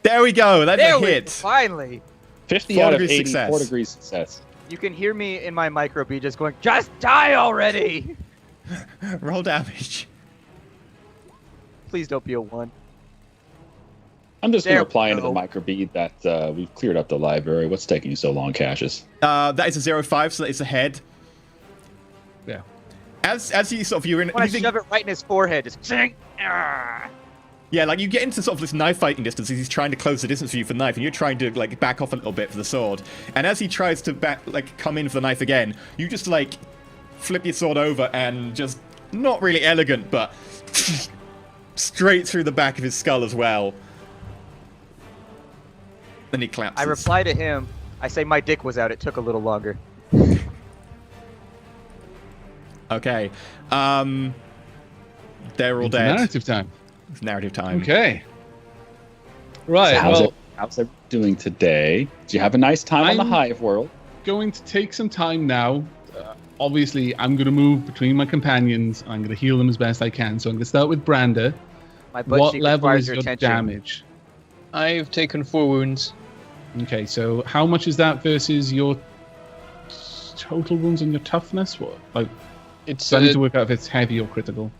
There we go. That's a hit. Finally. 50 out of 80, 4 degrees success. You can hear me in my micro B just going, just die already! Roll damage. Please don't be a 1. I'm just going to reply into the microbead that we've cleared up the library. What's taking you so long, Cassius? That is a 0-5, so that is a head. Yeah. As you sort of you're in, I shove it right in his forehead, just ching. Yeah, like you get into sort of this knife fighting distance as he's trying to close the distance for you for the knife, and you're trying to like back off a little bit for the sword. And as he tries to come in for the knife again, you just like flip your sword over and just not really elegant, but straight through the back of his skull as well. Then he collapses. I reply to him. I say my dick was out. It took a little longer. Okay. They're all dead. Narrative time. It's narrative time. Okay. Right. So how's it doing today? Do you have a nice time on the Hive world? Going to take some time now. Obviously, I'm going to move between my companions. I'm going to heal them as best I can. So I'm going to start with Branda. What level is your damage? I've taken 4 wounds. Okay, so how much is that versus your total wounds and your toughness? What? Like, it's I need to work out if it's heavy or critical.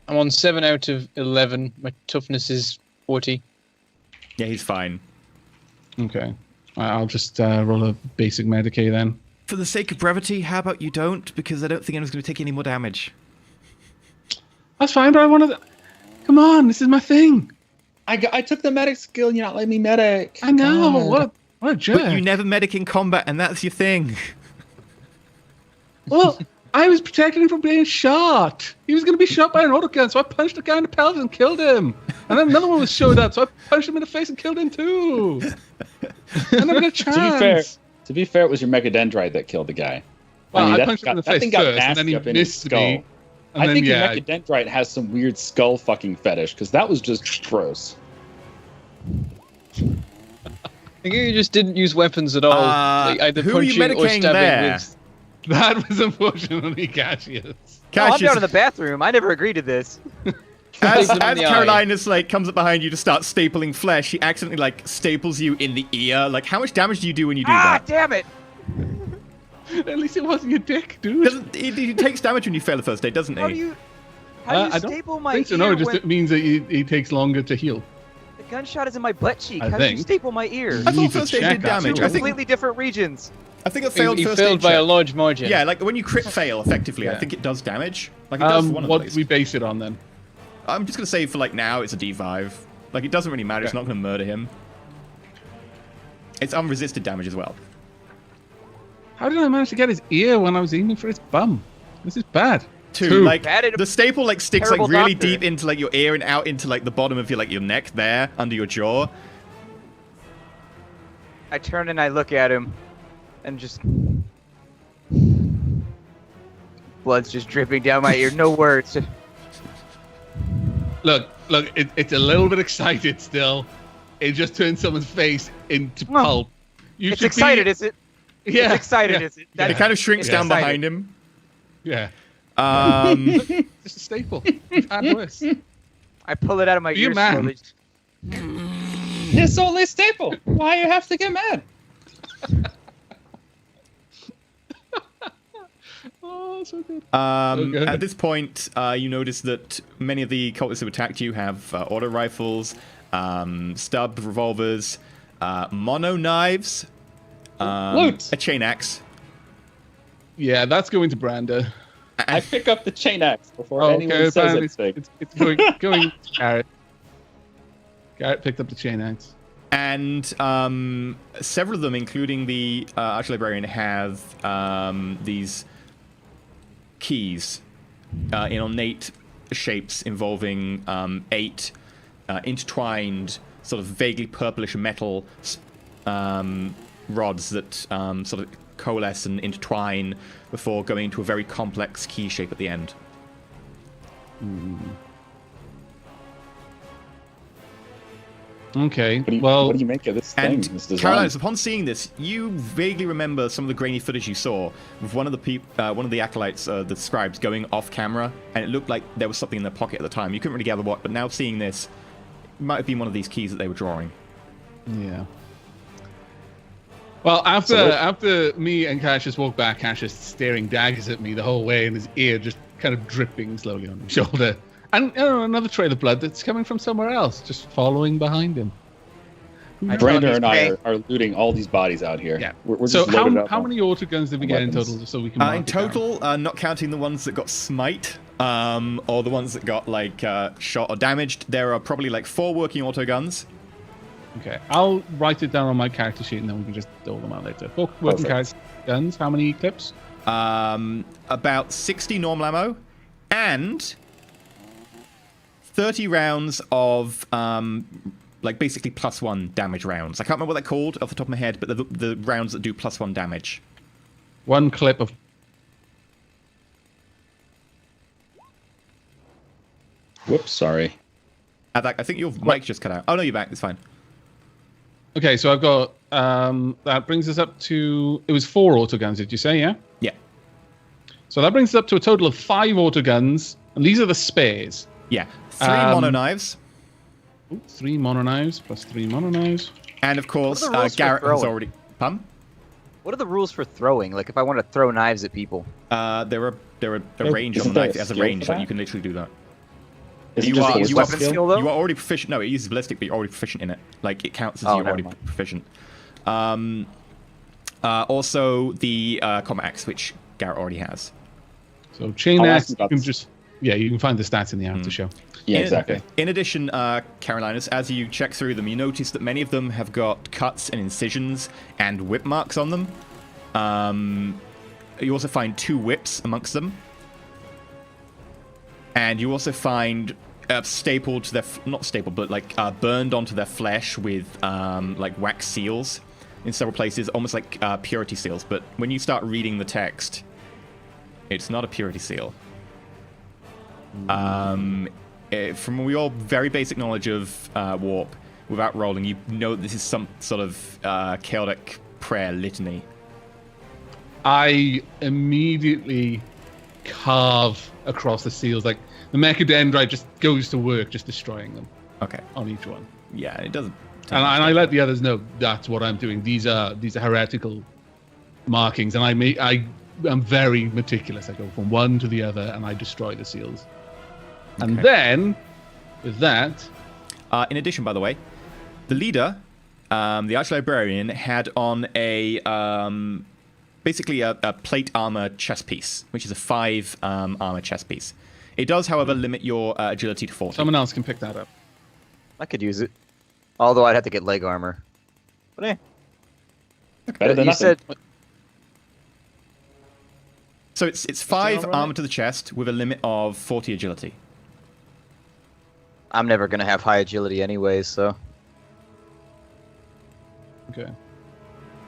I'm on 7 out of 11. My toughness is 40. Yeah, he's fine. Okay. I'll just roll a basic Medicaid then. For the sake of brevity, how about you don't? Because I don't think anyone's going to take any more damage. That's fine, but I want to... Come on, this is my thing. I took the medic skill and you're not letting me medic. I know. What a jerk. But you never medic in combat, and that's your thing. Well, I was protecting him from being shot. He was going to be shot by an autogun, so I punched the guy in the pelvis and killed him. And then another one was showed up, so I punched him in the face and killed him too. I never got a chance. To be fair, it was your Mechadendrite that killed the guy. Well, I punched him in the face first, and then he missed me. I think your Mechadendrite has some weird skull fucking fetish, because that was just gross. I think you just didn't use weapons at all. Like either who punching are you or stabbing there? with. That was unfortunately Cassius. I'm down in the bathroom. I never agreed to this. As Carolina's like comes up behind you to start stapling flesh, he accidentally like staples you in the ear. Like, how much damage do you do when you do that? Ah, damn it! At least it wasn't your dick, dude. He takes damage when you fail the first day, doesn't he? How do you staple my ear? I think so. No, it means that it takes longer to heal. The gunshot is in my butt cheek. How do you staple my ear? I thought first aid did damage. I think completely different regions. I think it failed first failed aid by check. a large margin. Yeah, like when you crit fail, effectively, I think it does damage. Like it does one of what do we base it on then? I'm just gonna say for like now, it's a D5. Like it doesn't really matter. It's not gonna murder him. It's unresisted damage as well. How did I manage to get his ear when I was aiming for his bum? This is bad. Two. Like the staple like sticks like really deep into like your ear and out into like the bottom of your neck there under your jaw. I turn and I look at him, and just blood's just dripping down my ear. No words. Look, it's a little bit excited still. It just turned someone's face into pulp. It's excited, is it? Yeah. It's excited, is it? It kind of shrinks down behind him. Yeah. Just a staple. We've had worse. I pull it out of my ear slowly. It's only a staple. Why you have to get mad? Oh, so good. At this point, you notice that many of the cultists who attacked you have auto rifles, stub revolvers, mono knives, a chain axe. Yeah, that's going to Branda. I pick up the chain axe before anyone says anything. It's going to Garrett. Garrett picked up the chain axe. And several of them, including the Arch-Librarian, have these keys in ornate shapes involving 8 intertwined, sort of vaguely purplish metal rods that sort of coalesce and intertwine before going into a very complex key shape at the end. Okay. What do you make of this thing? And This design? Carolina, upon seeing this, you vaguely remember some of the grainy footage you saw with one of the acolytes, the scribes, going off camera, and it looked like there was something in their pocket at the time. You couldn't really gather what, but now seeing this, it might have been one of these keys that they were drawing. Yeah. Well, after me and Cassius walk back, Cassius staring daggers at me the whole way, and his ear just kind of dripping slowly on his shoulder. And another trail of blood that's coming from somewhere else, just following behind him. Brandon and I are looting all these bodies out here. Yeah. We're so just loaded up how on many autoguns did we get in total, just so we can mark In it down? total, not counting the ones that got smite, or the ones that got like shot or damaged, there are probably like 4 working autoguns. Okay, I'll write it down on my character sheet, and then we can just dole them out later. 4 working character guns. How many clips? About 60 normal ammo, and 30 rounds of like basically +1 damage rounds. I can't remember what they're called off the top of my head, but the rounds that do +1 damage. 1 clip of. Whoops, sorry. Aavak, I think your mic just cut out. Oh no, you're back. It's fine. Okay, so I've got that brings us up to, it was 4 autoguns, did you say? Yeah. Yeah. So that brings us up to a total of 5 autoguns, and these are the spares. Yeah. 3 mono knives. 3 mono knives plus 3 mono knives. And of course, What are the rules for Garrett has throwing? already. Pardon? What are the rules for throwing? Like, if I want to throw knives at people? There are a range on Isn't the there knife. a It has a skill range for that that? you can literally do that. Is it You just are- a you weapon weapon skill, though? You are already proficient. No, it uses ballistic, but you're already proficient in it. Like, it counts as Oh, you're never already mind. proficient. Also, the combat axe, which Garrett already has. So chain I'll axe, ask you about can this. just, you can find the stats in the after show. Yeah, exactly. In addition, Carolinas, as you check through them, you notice that many of them have got cuts and incisions and whip marks on them. You also find 2 whips amongst them. And you also find stapled to their, not stapled, but like burned onto their flesh with like wax seals in several places, almost like purity seals. But when you start reading the text, it's not a purity seal. From your very basic knowledge of warp, without rolling, you know this is some sort of chaotic prayer litany. I immediately carve across the seals. Like, the mechadendrite just goes to work, just destroying them Okay. on each one. Yeah, it doesn't. And I let the others know that's what I'm doing. These are heretical markings, and I'm very meticulous. I go from one to the other, and I destroy the seals. And Okay. then, with that, In addition, by the way, the leader, the arch-librarian, had on a basically a plate armor chest piece, which is a 5 armor chest piece. It does, however, limit your agility to 40. someone else can pick that up. I could use it. Although I'd have to get leg armor. But Better than you nothing. said So it's 5 armor on armor to the chest with a limit of 40 agility. I'm never going to have high agility anyways, so... Okay.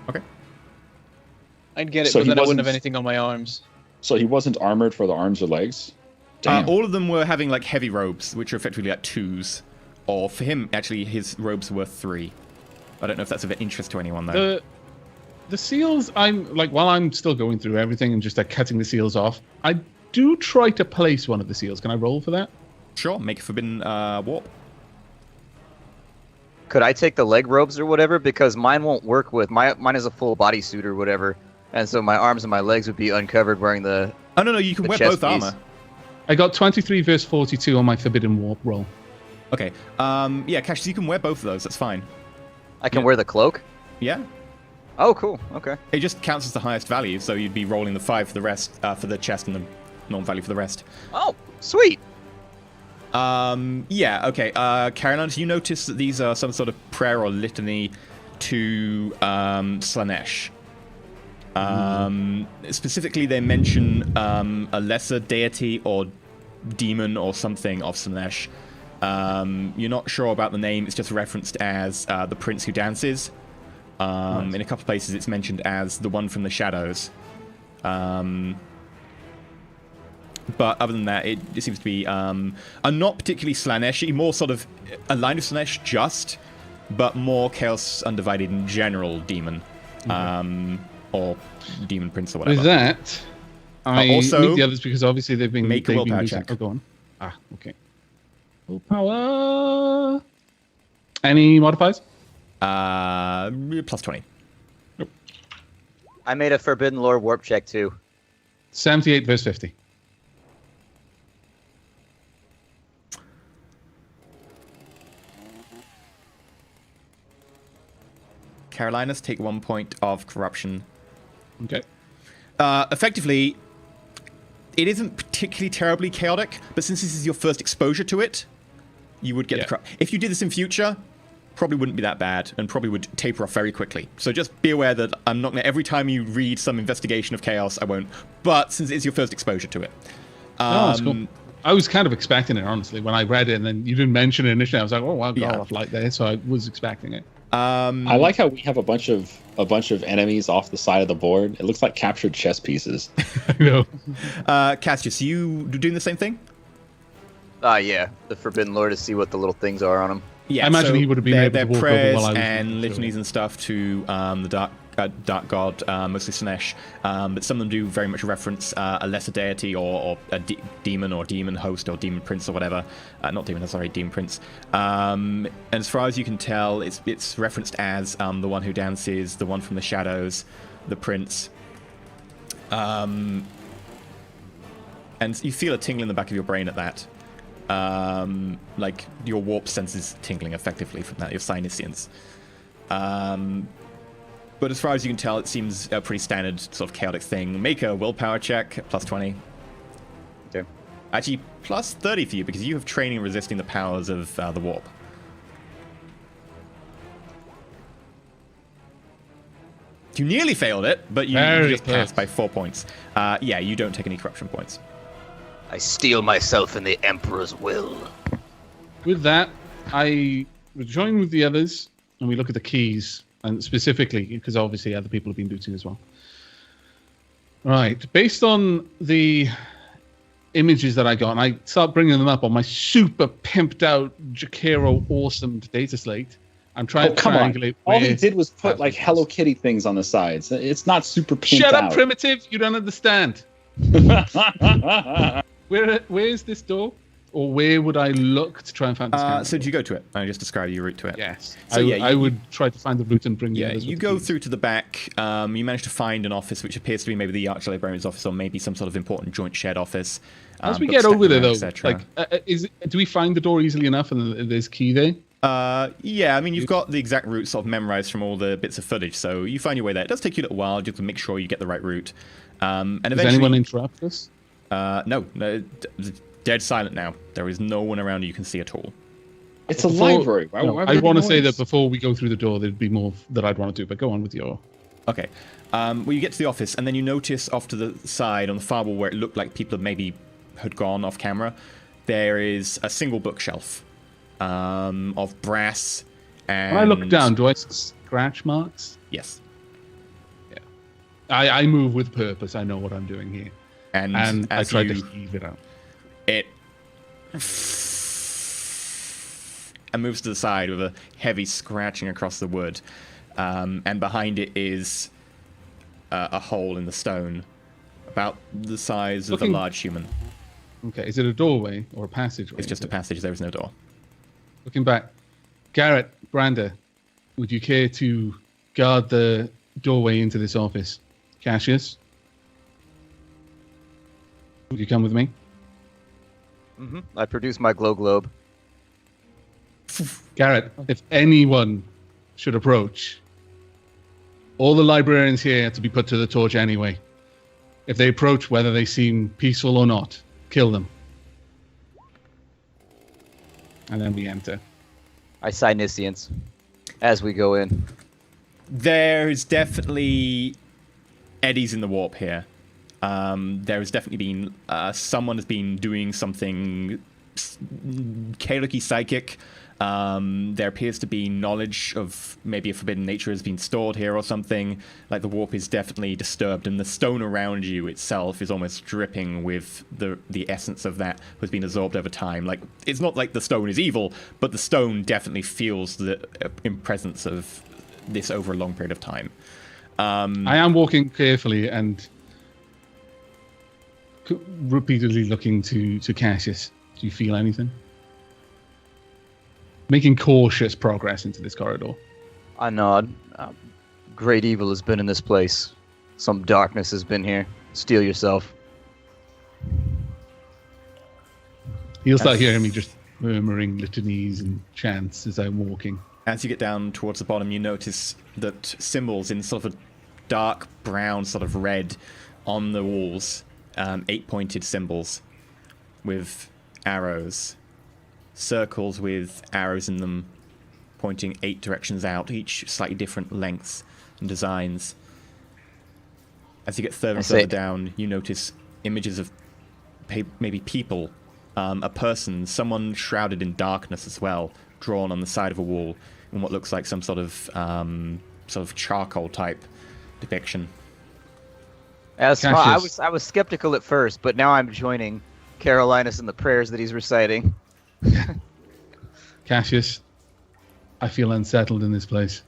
Okay. I'd get it, So but he then I wouldn't have wasn't- anything on my arms. So he wasn't armored for the arms or legs? Damn. All of them were having like heavy robes, which are effectively like 2s. Or for him, actually, his robes were 3. I don't know if that's of interest to anyone though. The seals, I'm like, while I'm still going through everything and just like cutting the seals off, I do try to place one of the seals. Can I roll for that? Sure, make a forbidden warp. Could I take the leg robes or whatever? Because mine won't work with... Mine is a full bodysuit or whatever. And so my arms and my legs would be uncovered wearing the... Oh no, you can The wear chest both piece. armor. I got 23 verse 42 on my forbidden warp roll. Okay. Yeah, Cassius, you can wear both of those. That's fine. I can wear the cloak? Yeah. Oh, cool. Okay. It just counts as the highest value, so you'd be rolling the 5 for the rest, for the chest, and the normal value for the rest. Oh, sweet. Yeah, okay. Caroline, you notice that these are some sort of prayer or litany to Slaanesh. Specifically, they mention a lesser deity or demon or something of Slaanesh. You're not sure about the name. It's just referenced as the prince who dances. In a couple of places, it's mentioned as the one from the shadows. But other than that, it seems to be a not particularly Slaanesh, more sort of a line of Slaanesh just, but more Chaos Undivided in general demon, or demon prince or whatever. With that, I also meet the others because obviously they've been make a willpower check. Oh, go on. Okay. Willpower. Any modifiers? Plus 20. Nope. I made a Forbidden Lore warp check too. 78 versus 50. Carolinas, take 1 point of corruption. Okay. Effectively, it isn't particularly terribly chaotic, but since this is your first exposure to it, you would get the corrupt. If you did this in future, probably wouldn't be that bad, and probably would taper off very quickly. So just be aware that I'm not going to, every time you read some investigation of chaos, I won't. But since it's your first exposure to it. That's cool. I was kind of expecting it, honestly, when I read it, and then you didn't mention it initially. I was like, oh, I'll go off like there, so I was expecting it. I like how we have a bunch of enemies off the side of the board. It looks like captured chess pieces. I know. Cassius, you doing the same thing? Yeah, the Forbidden Lore to see what the little things are on them. Yeah, I imagine he would have been able to walk over prayers while I was and litanies and stuff to the dark god, mostly Sinesh, but some of them do very much reference a lesser deity or a demon or demon host or demon prince or whatever. Not demon, sorry, demon prince. And as far as you can tell, it's referenced as the one who dances, the one from the shadows, the prince. And you feel a tingle in the back of your brain at that. Like your warp sense is tingling effectively from that, your Cyniscience. But as far as you can tell, it seems a pretty standard sort of chaotic thing. Make a willpower check, plus 20. Okay. Actually, plus 30 for you, because you have training resisting the powers of the warp. You nearly failed it, but you just passed by 4 points. Yeah, you don't take any corruption points. I steel myself in the Emperor's will. With that, I join with the others, and we look at the keys, and specifically, because obviously other people have been looting as well. Right, based on the images that I got, and I start bringing them up on my super pimped out Jakiro awesome data slate. I'm trying to triangulate. All he did was put like Hello Kitty things on the sides. It's not super pimped out. Shut up, Primitive! You don't understand. Where is this door? Or where would I look to try and find this camera? So did you go to it? I just described your route to it. Yes. So I would try to find the route and bring the others. You go through to the back. You manage to find an office which appears to be maybe the Arch-Librarian's office or maybe some sort of important joint shared office. As we get over there, though, like, do we find the door easily enough and there's key there? Yeah, I mean, you've got the exact route sort of memorized from all the bits of footage, so you find your way there. It does take you a little while just to make sure you get the right route. And Does anyone interrupt us? No, dead silent now. There is no one around you can see at all. It's a library. I want to say that before we go through the door, there'd be more that I'd want to do, but go on with your... Okay. Well, you get to the office, and then you notice off to the side, on the far wall, where it looked like people had gone off camera, there is a single bookshelf of brass and... When I look down, do I scratch marks? Yes. Yeah. I move with purpose. I know what I'm doing here. And I try to heave it out. It and moves to the side with a heavy scratching across the wood. And behind it is a hole in the stone about the size of a large human. Okay, is it a doorway or a passageway? It's just a passage. There is no door. Looking back, Garrett, Brander, would you care to guard the doorway into this office? Cassius? Would you come with me? Mm-hmm. I produce my glow globe. Garrett, if anyone should approach, all the librarians here have to be put to the torch anyway. If they approach, whether they seem peaceful or not, kill them. And then we enter. I Cyniscience as we go in. There's definitely eddies in the warp here. There has definitely been someone has been doing something chaotic psychic There appears to be knowledge of maybe a forbidden nature has been stored here or something. Like the warp is definitely disturbed, and the stone around you itself is almost dripping with the essence of that has been absorbed over time. Like, it's not like the stone is evil, but the stone definitely feels the presence of this over a long period of time. I am walking carefully and repeatedly looking to Cassius. Do you feel anything? Making cautious progress into this corridor. I nod. Great evil has been in this place. Some darkness has been here. Steel yourself. He'll start hearing me just murmuring litanies and chants as I'm walking. As you get down towards the bottom, you notice that symbols in sort of a dark brown, sort of red on the walls, 8-pointed symbols with arrows. Circles with arrows in them pointing 8 directions out, each slightly different lengths and designs. As you get further and further down, you notice images of maybe people, a person, someone shrouded in darkness as well, drawn on the side of a wall in what looks like some sort of charcoal type depiction. I was skeptical at first, but now I'm joining Carolinus in the prayers that he's reciting. Cassius, I feel unsettled in this place.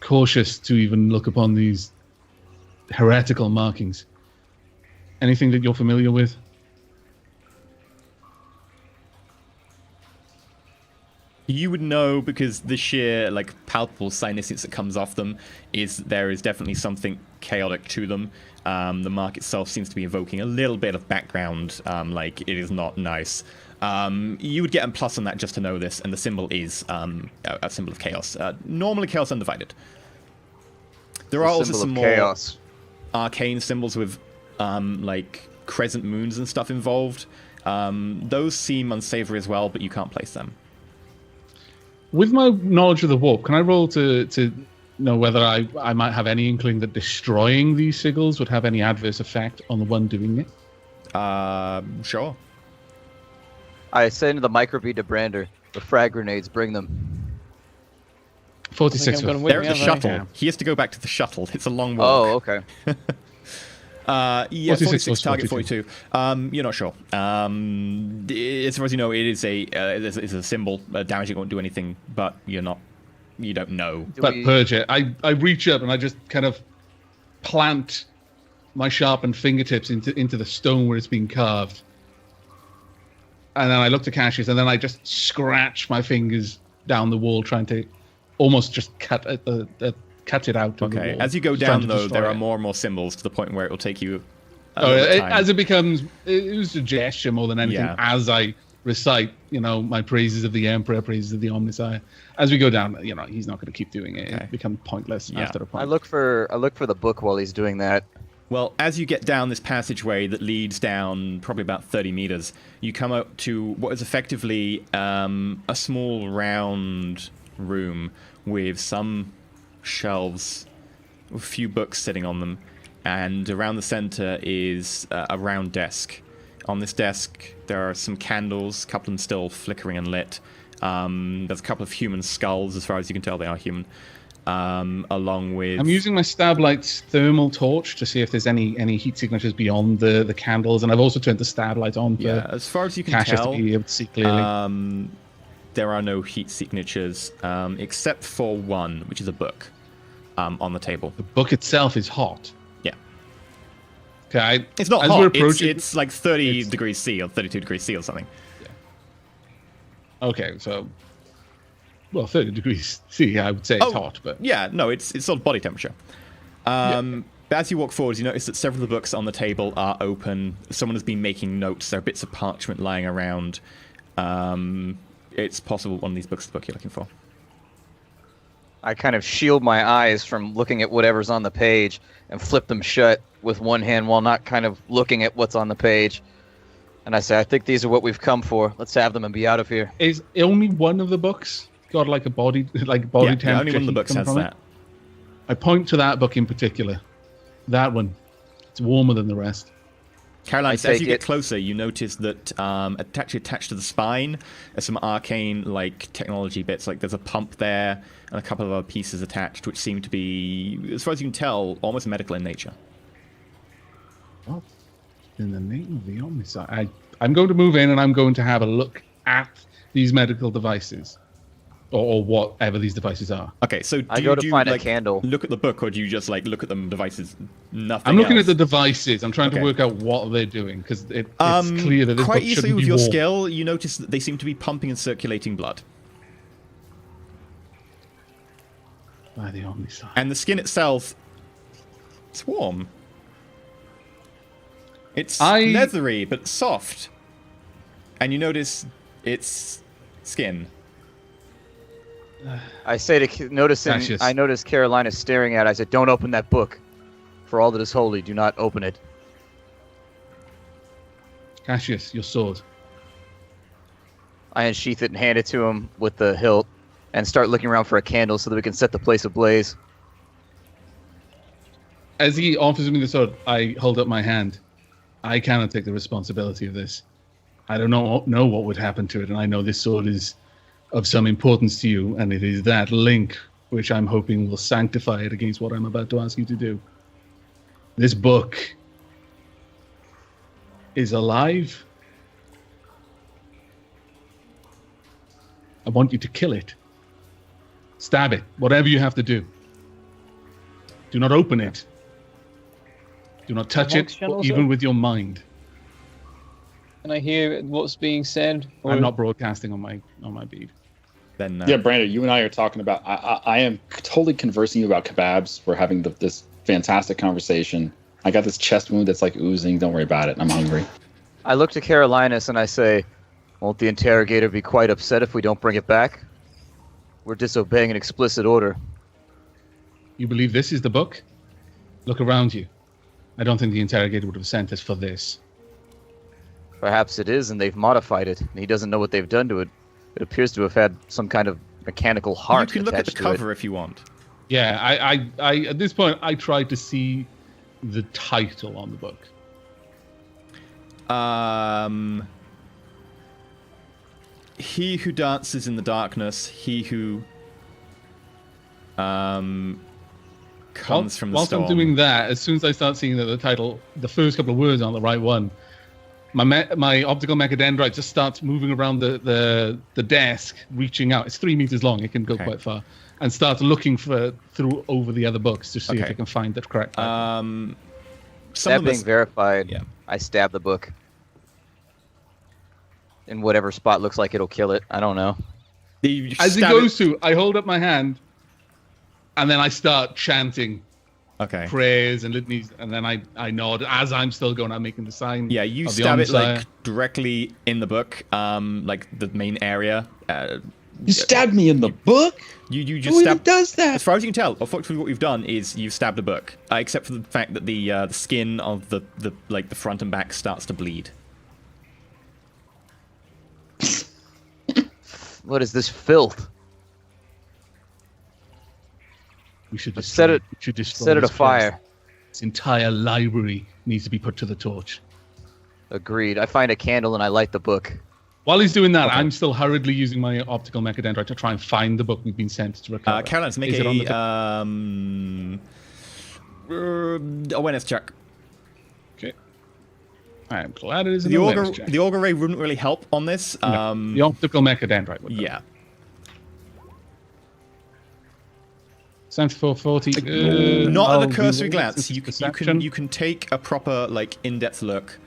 Cautious to even look upon these heretical markings. Anything that you're familiar with? You would know, because the sheer, palpable significance that comes off them is there is definitely something chaotic to them. The mark itself seems to be evoking a little bit of background, it is not nice. You would get a plus on that just to know this, and the symbol is a symbol of chaos. Normally chaos undivided. There are also some more arcane symbols with crescent moons and stuff involved. Those seem unsavory as well, but you can't place them. With my knowledge of the warp, can I roll to know whether I might have any inkling that destroying these sigils would have any adverse effect on the one doing it? Sure. I say to the microbee to Brander, the frag grenades, bring them. 46. There's a shuttle. He has to go back to the shuttle. It's a long walk. Oh, okay. Yeah, 46, target 42. You're not sure. As far as you know, it is a symbol. Damaging won't do anything, but you don't know. But purge it. I reach up and I just kind of plant my sharpened fingertips into the stone where it's been carved. And then I look to Cassius, and then I just scratch my fingers down the wall, trying to almost just cut it out. Okay. As you go down, though, there are more and more symbols to the point where it will take you. As it becomes, it was a gesture more than anything. Yeah. As I recite, my praises of the Emperor, praises of the Omnissiah. As we go down, he's not going to keep doing it. Okay. It becomes pointless after a point. I look for the book while he's doing that. Well, as you get down this passageway that leads down probably about 30 meters, you come out to what is effectively a small round room with some shelves, a few books sitting on them, and around the center is a round desk. On this desk, there are some candles, a couple of them still flickering and lit. There's a couple of human skulls, as far as you can tell they are human. Along with... I'm using my Stablight's thermal torch to see if there's any heat signatures beyond the candles, and I've also turned the Stablight on for as far as you can tell, to be able to see clearly. There are no heat signatures, except for one, which is a book on the table. The book itself is hot. Yeah. Okay. It's not hot. It's like 30 degrees C or 32 degrees C or something. Yeah. Okay, so... Well, 30 degrees C, I would say it's hot, but... Yeah, no, it's sort of body temperature. But as you walk forward, you notice that several of the books on the table are open. Someone has been making notes. There are bits of parchment lying around. It's possible one of these books is the book you're looking for. I kind of shield my eyes from looking at whatever's on the page and flip them shut with one hand while not kind of looking at what's on the page. And I say, I think these are what we've come for. Let's have them and be out of here. Is only one of the books got like a body temperature? Yeah, only one of the books has that. I point to that book in particular. That one. It's warmer than the rest. Caroline, as you get closer, you notice that attached to the spine are some arcane like technology bits. Like there's a pump there and a couple of other pieces attached, which seem to be, as far as you can tell, almost medical in nature. What in the name of the Omnicide? I'm going to move in and I'm going to have a look at these medical devices. Or whatever these devices are. Okay, so I go to find like, a candle. Look at the book, or do you just like look at them devices? Nothing. I'm looking else? at the devices. I'm trying to work out what they're doing because it's clear that this quite book easily shouldn't with be your warm. skill, you notice that they seem to be pumping and circulating blood. By the Omnicide. And the skin itself, it's warm. It's leathery but soft. And you notice it's skin. I say to noticing, I notice Carolina staring at it. I said, "Don't open that book. For all that is holy, do not open it." Cassius, your sword. I unsheath it and hand it to him with the hilt, and start looking around for a candle so that we can set the place ablaze. As he offers me the sword, I hold up my hand. I cannot take the responsibility of this. I don't know what would happen to it, and I know this sword is of some importance to you, and it is that link which I'm hoping will sanctify it against what I'm about to ask you to do. This book is alive. I want you to kill it. Stab it. Whatever you have to do. Do not open it. Do not touch it, even with your mind. Can I hear what's being said? Or... I'm not broadcasting on my bead. Then yeah, Brandon, you and I are talking about. I am totally conversing about kebabs. We're having this fantastic conversation. I got this chest wound that's like oozing. Don't worry about it. I'm hungry. I look to Carolinus and I say, "Won't the interrogator be quite upset if we don't bring it back? We're disobeying an explicit order." You believe this is the book? Look around you. I don't think the interrogator would have sent us for this. Perhaps it is, and they've modified it, and he doesn't know what they've done to it. It appears to have had some kind of mechanical heart attached to it. You can look at the cover if you want. Yeah, I at this point, I tried to see the title on the book. He who dances in the darkness, he who comes from the storm. Whilst I'm doing that, as soon as I start seeing that the title, the first couple of words aren't the right one, my optical mechadendrite just starts moving around the desk, reaching out. It's 3 meters long. It can go quite far, and starts looking through over the other books to see if it can find the correct title. That being verified, I stab the book in whatever spot looks like it'll kill it. I don't know. As he goes to, I hold up my hand, and then I start chanting prayers and litanies, and then I nod as I'm still going. I'm making the sign. Yeah, you stab it like directly in the book, like the main area. You stabbed me in the book? You just Who stabbed. does that? As far as you can tell, unfortunately, what you've done is you've stabbed a book, except for the fact that the skin of the front and back starts to bleed. What is this filth? We should just set it afire. This entire library needs to be put to the torch. Agreed. I find a candle and I light the book. While he's doing that, I'm still hurriedly using my optical mechadendrite to try and find the book we've been sent to recover. Caroline's make a awareness check. Okay. I'm glad it is an awareness check. The auger ray wouldn't really help on this. No, the optical mechadendrite would. Yeah. 7440. Not at a cursory glance. You can take a proper in-depth look.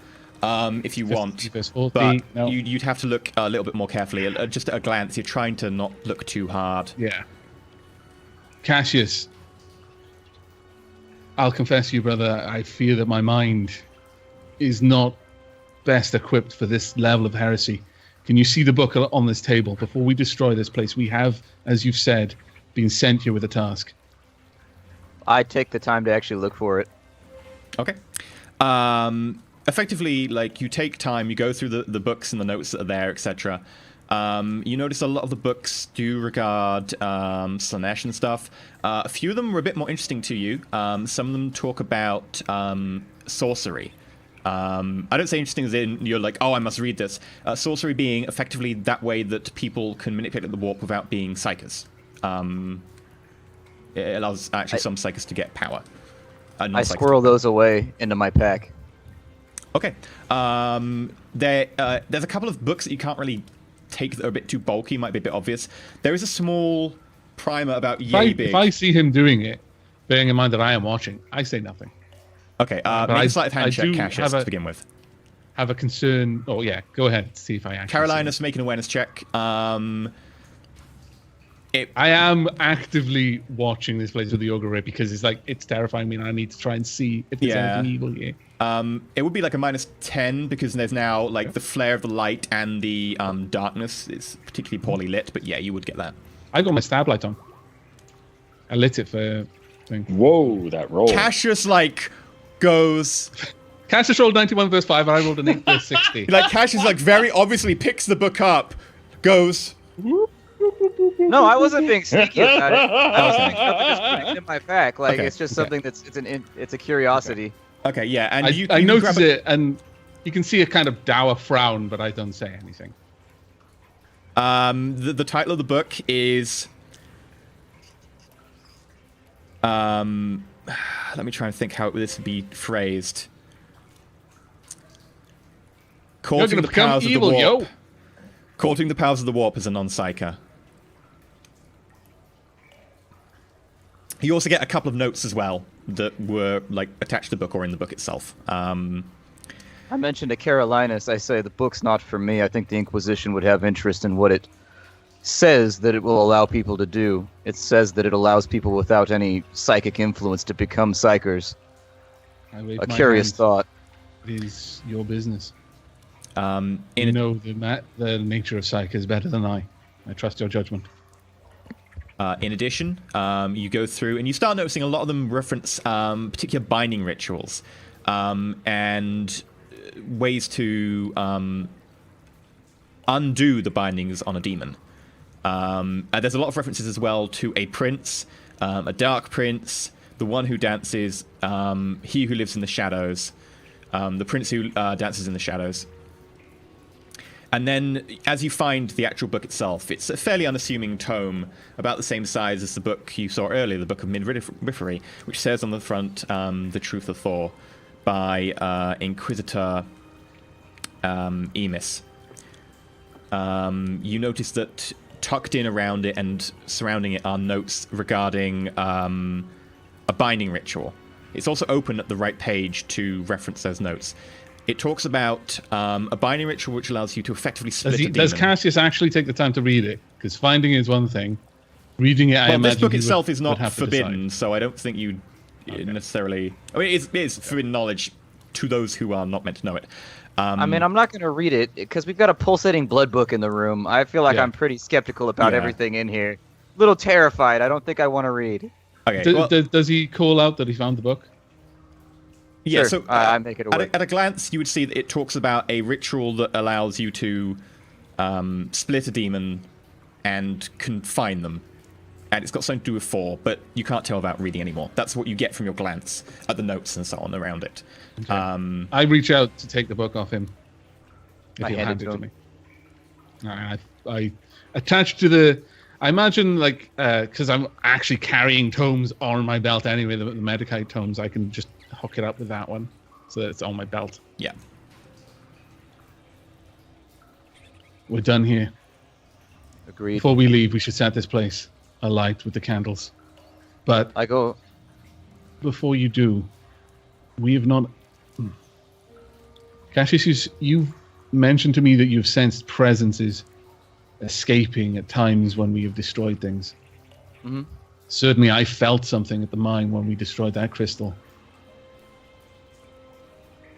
If you want, but you'd have to look a little bit more carefully. Just at a glance, you're trying to not look too hard. Yeah. Cassius, I'll confess to you, brother, I fear that my mind is not best equipped for this level of heresy. Can you see the book on this table? Before we destroy this place, we have, as you've said, been sent here with a task. I take the time to actually look for it. Okay. Effectively, you take time, you go through the books and the notes that are there, etc. You notice a lot of the books do regard Slaanesh and stuff. A few of them were a bit more interesting to you. Some of them talk about sorcery. I don't say interesting as in you're like, oh, I must read this. Sorcery being effectively that way that people can manipulate the warp without being psychers. It allows actually some psychers to get power. I squirrel those away into my pack. Okay. There's a couple of books that you can't really take that are a bit too bulky, might be a bit obvious. There is a small primer about yay big. If I see him doing it, bearing in mind that I am watching, I say nothing. Okay, make a sleight of hand check, Cassius, to begin with. Have a concern. Oh, yeah, go ahead. See if I actually. Carolina's make an awareness check. I am actively watching this place with the ogre rip because it's terrifying me and I need to try and see if there's anything evil here. It would be like a -10 because there's now the flare of the light and the darkness is particularly poorly lit, but yeah, you would get that. I got my stab light on. I lit it for thing. Whoa, that roll. Cassius goes. Cassius rolled 91 verse 5 and I rolled an 8 verse 60. Cassius very obviously picks the book up, goes. No, I wasn't being sneaky about it. I was picking up and just putting it in my pack. It's just something it's a curiosity. Okay, yeah, and I notice it, and you can see a kind of dour frown, but I don't say anything. The title of the book is. Let me try and think how this would be phrased. Courting the powers of the warp. Courting the powers of the warp as a non-psyker. You also get a couple of notes as well that were attached to the book or in the book itself. I mentioned to Carolinus, I say the book's not for me. I think the Inquisition would have interest in what it says that it will allow people to do. It says that it allows people without any psychic influence to become psychers. A curious thought. It is your business. You know the nature of psychers better than I. I trust your judgment. In addition, you go through and you start noticing a lot of them reference particular binding rituals and ways to undo the bindings on a demon. There's a lot of references as well to a prince, a dark prince, the one who dances, he who lives in the shadows, the prince who dances in the shadows. And then, as you find the actual book itself, it's a fairly unassuming tome, about the same size as the book you saw earlier, the Book of Midwifery, which says on the front, The Truth of Thor, by Inquisitor Emis. You notice that tucked in around it and surrounding it are notes regarding a binding ritual. It's also open at the right page to reference those notes. It talks about a binding ritual which allows you to effectively split a demon. Does Cassius actually take the time to read it? Because finding is one thing. Reading it, I imagine this book itself is not forbidden, so I don't think you necessarily... I mean, it's forbidden knowledge to those who are not meant to know it. I'm not going to read it, because we've got a pulsating blood book in the room. I feel like I'm pretty skeptical about everything in here. A little terrified. I don't think I want to read. Okay. Does he call out that he found the book? Yeah, sure, so I make it away. At a glance, you would see that it talks about a ritual that allows you to split a demon and confine them. And it's got something to do with 4, but you can't tell without reading anymore. That's what you get from your glance at the notes and so on around it. Okay. I reach out to take the book off him. If he'll hand it to me. I attach to the... I imagine, because I'm actually carrying tomes on my belt anyway, the Medicite tomes, I can just hook it up with that one so that it's on my belt. Yeah. We're done here. Agreed. Before we leave, we should set this place alight with the candles. But before you do, we have not... Cassius, you've mentioned to me that you've sensed presences escaping at times when we have destroyed things. Mm-hmm. Certainly I felt something at the mine when we destroyed that crystal.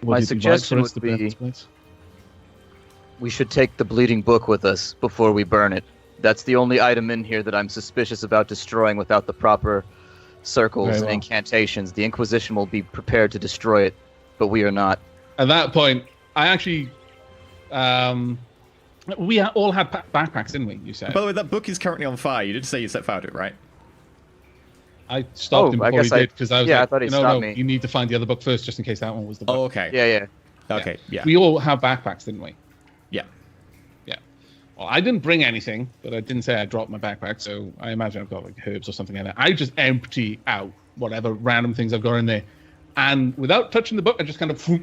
My suggestion would be we should take the bleeding book with us before we burn it. That's the only item in here that I'm suspicious about destroying without the proper circles and incantations. The Inquisition will be prepared to destroy it, but we are not. At that point, I actually... we all had backpacks, didn't we, you said? By the way, that book is currently on fire. You did say you set fire to it, right? I stopped him before he did, because I was I thought he stopped me. You need to find the other book first, just in case that one was the book. Oh, okay. Yeah. Okay, yeah. We all have backpacks, didn't we? Yeah. Yeah. Well, I didn't bring anything, but I didn't say I dropped my backpack, so I imagine I've got like herbs or something like that. I just empty out whatever random things I've got in there. And without touching the book, I just kind of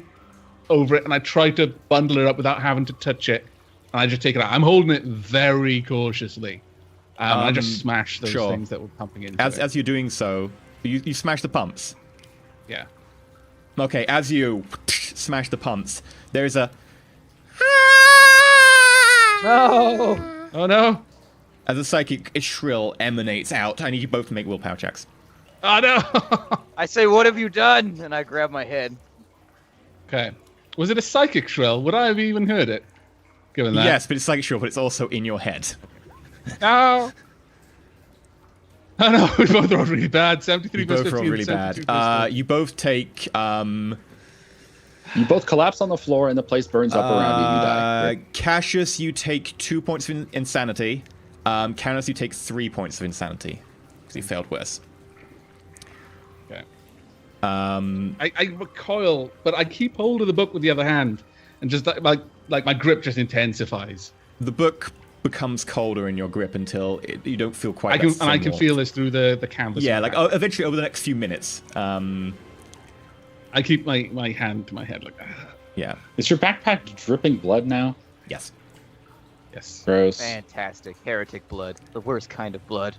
over it, and I try to bundle it up without having to touch it. And I just take it out. I'm holding it very cautiously. I just smash those things that were pumping in. As you're doing so, you smash the pumps. Yeah. Okay, as you smash the pumps, there's a... No! Oh no! As a psychic shrill emanates out, I need you both to make willpower checks. Oh no! I say, what have you done? And I grab my head. Okay. Was it a psychic shrill? Would I have even heard it? Given that. Yes, but it's psychic shrill, but it's also in your head. No! Oh no, we both rolled really bad. 73 You plus both 15. roll really bad. You both take... You both collapse on the floor and the place burns up around you and you die. Cassius, you take 2 points of insanity. Canis, you take 3 points of insanity. Because you failed worse. Okay. I recoil, but I keep hold of the book with the other hand. And just like my grip just intensifies. The book becomes colder in your grip until you don't feel quite I can feel this through the canvas. Yeah, like eventually over the next few minutes. I keep my hand to my head like that. Yeah. Is your backpack dripping blood now? Yes. Yes. Gross. Fantastic. Heretic blood. The worst kind of blood.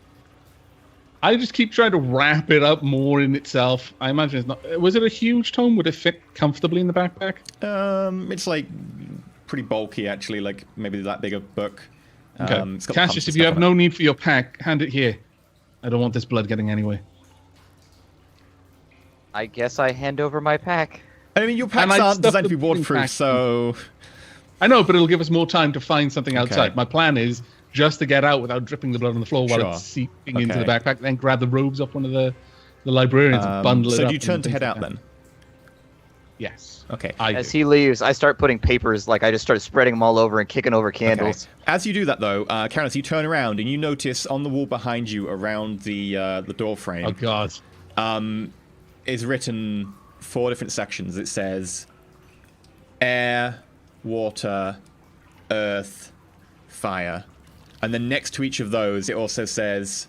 I just keep trying to wrap it up more in itself. I imagine it's not... Was it a huge tome? Would it fit comfortably in the backpack? It's like pretty bulky, actually. Like maybe that big a book. Okay. It's got Cassius, if you have no need for your pack, hand it here. I don't want this blood getting anywhere. I guess I hand over my pack. I mean, your packs aren't designed to be waterproof, so... I know, but it'll give us more time to find something outside. My plan is just to get out without dripping the blood on the floor while it's seeping into the backpack, then grab the robes off one of the librarians and bundle it up. So do you turn to head out then? Yes. Okay. As he leaves, I start putting papers, like I just start spreading them all over and kicking over candles. Okay. As you do that, though, Canis, you turn around and you notice on the wall behind you, around the door frame... Oh, God. Is written 4 different sections. It says air, water, earth, fire. And then next to each of those, it also says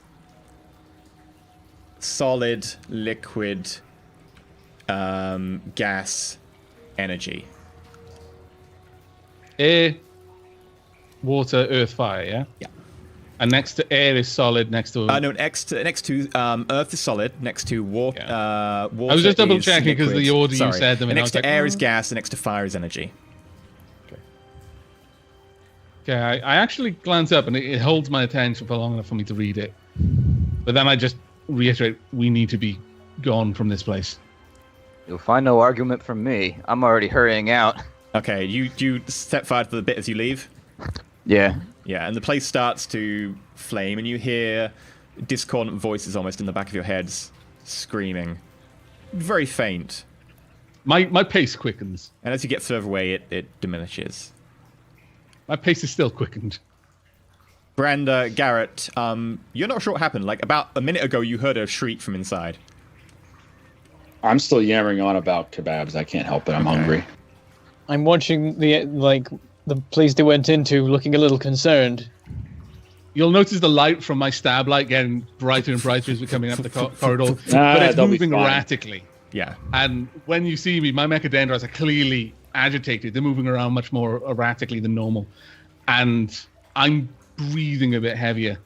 solid, liquid, gas, energy. Air, water, earth, fire, yeah? Yeah. And next to air is solid, next to... No, next to earth is solid, next to water... water I was just double checking because the order you said them. And next to air is gas, and next to fire is energy. Okay, I actually glance up, and it holds my attention for long enough for me to read it. But then I just reiterate, we need to be gone from this place. You'll find no argument from me. I'm already hurrying out. Okay, you set fire to the bit as you leave? Yeah. Yeah, and the place starts to flame, and you hear discordant voices almost in the back of your heads screaming. Very faint. My pace quickens. And as you get further away, it diminishes. My pace is still quickened. Branda, Garrett, you're not sure what happened. Like, about a minute ago, you heard a shriek from inside. I'm still yammering on about kebabs. I can't help it. I'm hungry. I'm watching the place they went into, looking a little concerned. You'll notice the light from my stab light getting brighter and brighter as we're coming up the corridor, but it's moving erratically. Yeah. And when you see me, my mechadendrites are clearly agitated. They're moving around much more erratically than normal. And I'm breathing a bit heavier.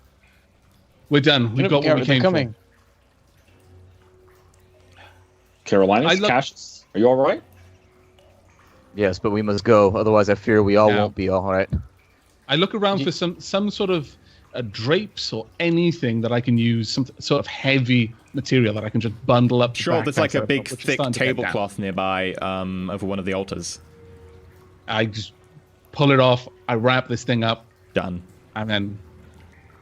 We're done. We've got what we came for. Carolina, Cassius, are you all right? Yes, but we must go. Otherwise, I fear we all won't be all right. I look around for some sort of drapes or anything that I can use, some sort of heavy material that I can just bundle up. Sure, there's like a big, thick tablecloth nearby over one of the altars. I just pull it off. I wrap this thing up. Done. And then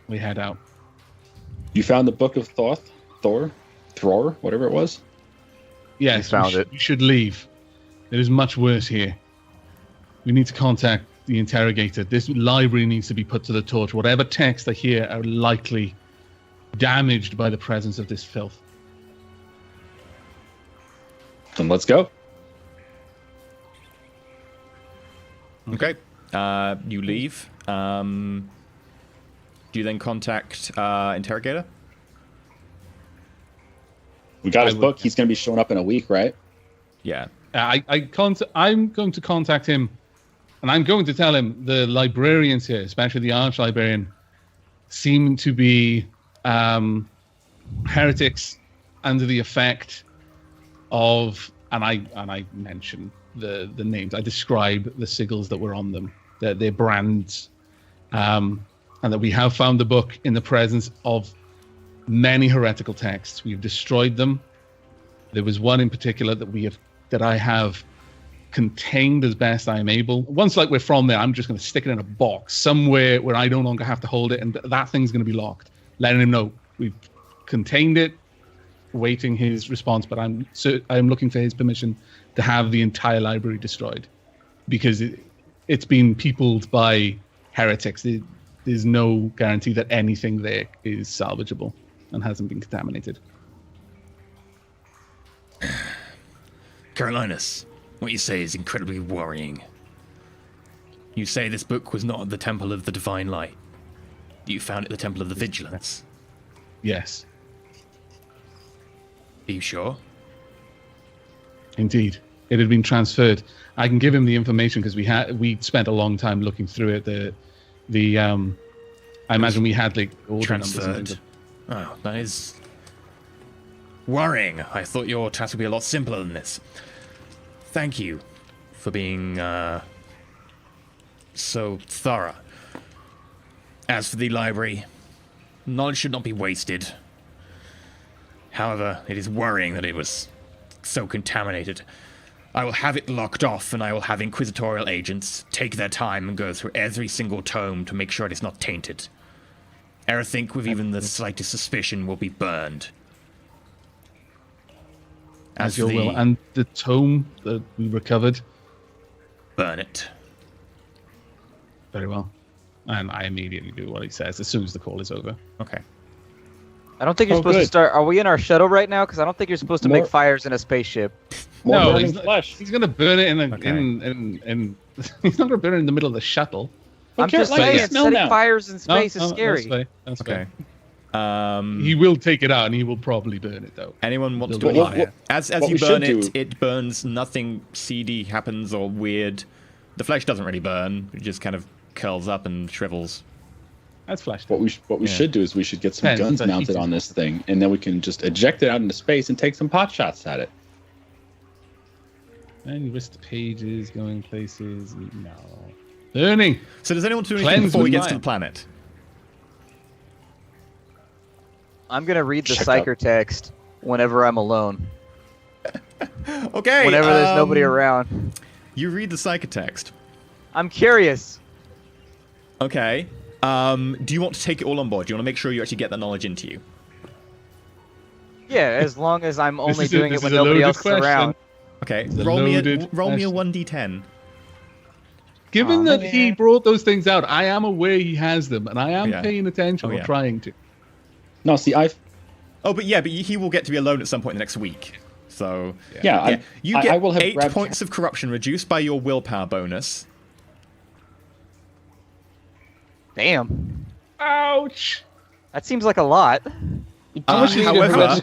we head out. You found the Book of Thor, whatever it was? Yes, we should leave. It is much worse here. We need to contact the interrogator. This library needs to be put to the torch. Whatever texts are here are likely damaged by the presence of this filth. Then let's go. Okay. You leave. Do you then contact Interrogator? We got his book. He's going to be showing up in a week, right? Yeah. I'm going to contact him, and I'm going to tell him the librarians here, especially the arch librarian, seem to be heretics under the effect of, and I mention the names. I describe the sigils that were on them, their brands, and that we have found the book in the presence of many heretical texts. We've destroyed them. There was one in particular that I have contained as best I am able. Once we're from there, I'm just going to stick it in a box somewhere where I no longer have to hold it, and that thing's going to be locked. Letting him know we've contained it, waiting his response. But I'm looking for his permission to have the entire library destroyed, because it's been peopled by heretics. There's no guarantee that anything there is salvageable and hasn't been contaminated. Carolinus, what you say is incredibly worrying. You say this book was not at the Temple of the Divine Light. You found it at the Temple of the Vigilance. Yes. Are you sure? Indeed. It had been transferred. I can give him the information because we spent a long time looking through it. I imagine we had order transferred. Numbers. Oh, that is worrying. I thought your task would be a lot simpler than this. Thank you for being so thorough. As for the library, knowledge should not be wasted. However, it is worrying that it was so contaminated. I will have it locked off, and I will have inquisitorial agents take their time and go through every single tome to make sure it is not tainted. Everything with even the slightest suspicion will be burned. As your will. And the tome that we recovered? Burn it. Very well. And I immediately do what he says as soon as the call is over. Okay. I don't think you're supposed to start. Are we in our shuttle right now? Because I don't think you're supposed to make fires in a spaceship. No, he's going to burn it he's not going to burn it in the middle of the shuttle. I'm just saying, setting fires in space is scary. That's okay. He will take it out, and he will probably burn it, though. Anyone wants to... As you burn it, it burns. Nothing seedy happens or weird. The flesh doesn't really burn. It just kind of curls up and shrivels. That's flesh. What we should do is we should get some guns mounted on this thing, and then we can just eject it out into space and take some pot shots at it. And you risk the pages, going places. No. Burning. So does anyone do anything before he gets to the planet? I'm going to read the Cypri text whenever I'm alone. Okay. Whenever there's nobody around. You read the Cypri text. I'm curious. Okay. Do you want to take it all on board? Do you want to make sure you actually get that knowledge into you? Yeah, as long as I'm only doing it when nobody else is around. Okay, roll me a 1d10. Given that he brought those things out, I am aware he has them, and I am paying attention or trying to. No, see, but he will get to be alone at some point in the next week. So you get I will have 8 points of corruption reduced by your willpower bonus. Damn. Ouch. That seems like a lot. However,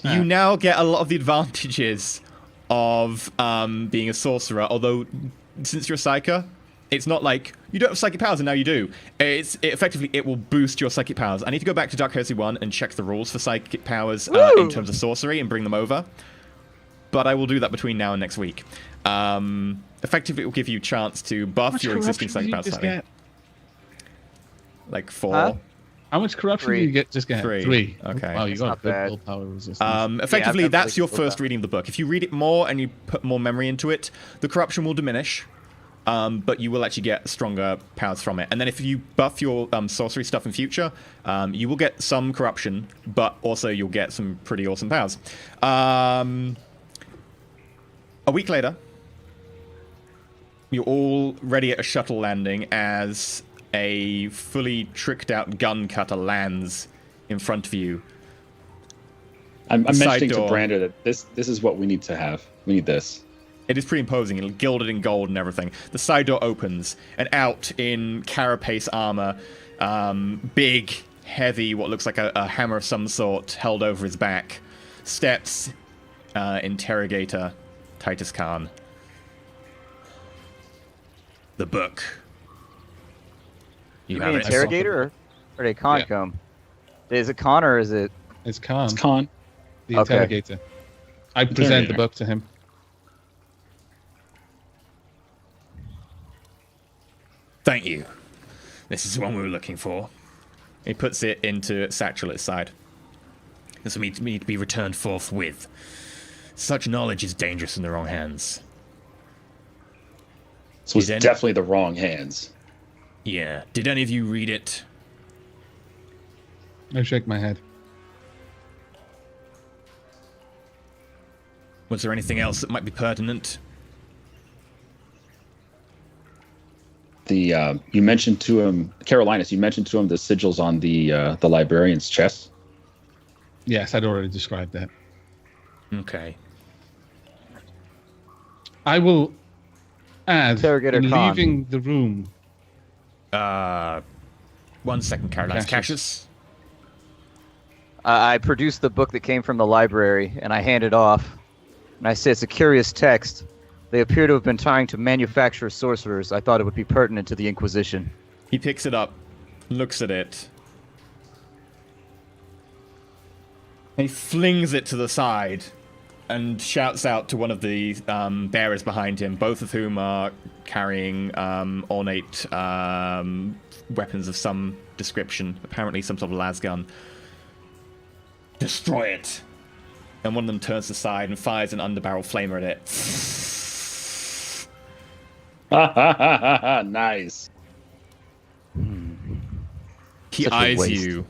you now get a lot of the advantages of being a sorcerer, although since you're a psyker, it's not like you don't have psychic powers and now you do. Effectively, it will boost your psychic powers. I need to go back to Dark Heresy 1 and check the rules for psychic powers in terms of sorcery and bring them over. But I will do that between now and next week. Effectively, it will give you a chance to buff your existing psychic powers slightly. Like 4. Huh? How much corruption do you get? Just get 3. Okay. Wow, you got good willpower resistance. Effectively, that's your first reading of the book. If you read it more and you put more memory into it, the corruption will diminish, but you will actually get stronger powers from it. And then if you buff your sorcery stuff in future, you will get some corruption, but also you'll get some pretty awesome powers. A week later, you're all ready at a shuttle landing as a fully tricked out gun cutter lands in front of you. I'm mentioning to Brander that this is what we need to have. We need this. It is pretty imposing, gilded in gold and everything. The side door opens, and out in carapace armor, big, heavy, what looks like a hammer of some sort held over his back, steps interrogator Titus Khan. The book. You mean interrogator or did Khan come? Is it Khan or is it? It's Khan. It's Khan. The interrogator. I present the book to him. Thank you. This is the one we were looking for. He puts it into satchel at his side. This will need to be returned forthwith. Such knowledge is dangerous in the wrong hands. So it's definitely the wrong hands. Yeah. Did any of you read it? I shake my head. Was there anything else that might be pertinent? You mentioned to him, Carolinus, you mentioned to him the sigils on the librarian's chest. Yes, I'd already described that. Okay. I will add, Interrogator in Khan. leaving the room... 1 second, Caroline. Cassius? I produced the book that came from the library, and I hand it off. And I say it's a curious text. They appear to have been trying to manufacture sorcerers. I thought it would be pertinent to the Inquisition. He picks it up, looks at it, and he flings it to the side and shouts out to one of the bearers behind him, both of whom are carrying ornate weapons of some description, apparently some sort of lasgun. Destroy it! And one of them turns aside and fires an underbarrel flamer at it. Nice. He eyes you.